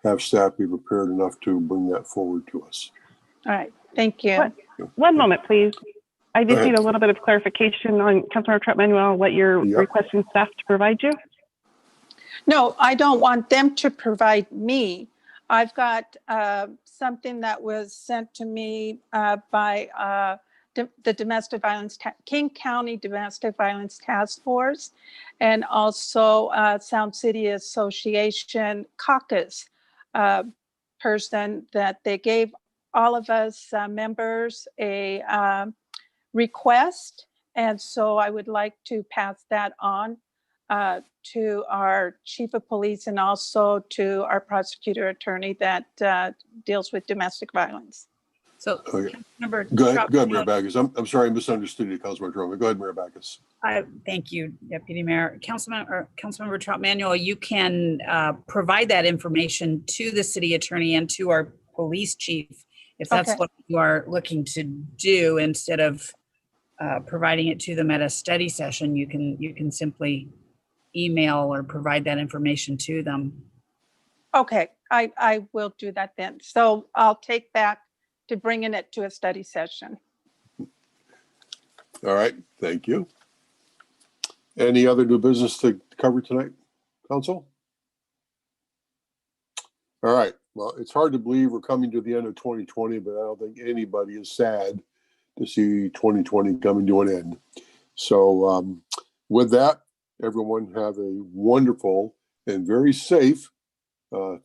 have staff be prepared enough to bring that forward to us. All right, thank you. One moment, please. I just need a little bit of clarification on Councilmember Trott-Manuel, what you're requesting staff to provide you. No, I don't want them to provide me. I've got something that was sent to me by the Domestic Violence, King County Domestic Violence Task Force, and also Sound City Association caucus person, that they gave all of us members a request. And so I would like to pass that on to our chief of police and also to our prosecutor attorney that deals with domestic violence. So, okay. Go ahead, Mayor Backus. I'm sorry, I misunderstood you, Councilmember Trott-Manuel. Go ahead, Mayor Backus. Thank you, Deputy Mayor. Councilmember Trott-Manuel, you can provide that information to the city attorney and to our police chief if that's what you are looking to do. Instead of providing it to them at a study session, you can simply email or provide that information to them. Okay, I will do that then. So I'll take back to bringing it to a study session. All right, thank you. Any other new business to cover tonight, Council? All right, well, it's hard to believe we're coming to the end of 2020, but I don't think anybody is sad to see 2020 coming to an end. So with that, everyone have a wonderful and very safe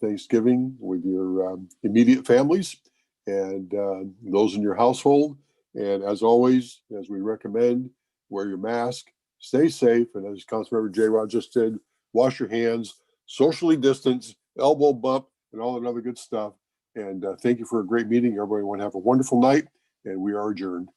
Thanksgiving with your immediate families and those in your household. And as always, as we recommend, wear your mask, stay safe, and as Councilmember J. Rod just did, wash your hands, socially distance, elbow bump, and all that other good stuff. And thank you for a great meeting. Everybody want to have a wonderful night, and we are adjourned.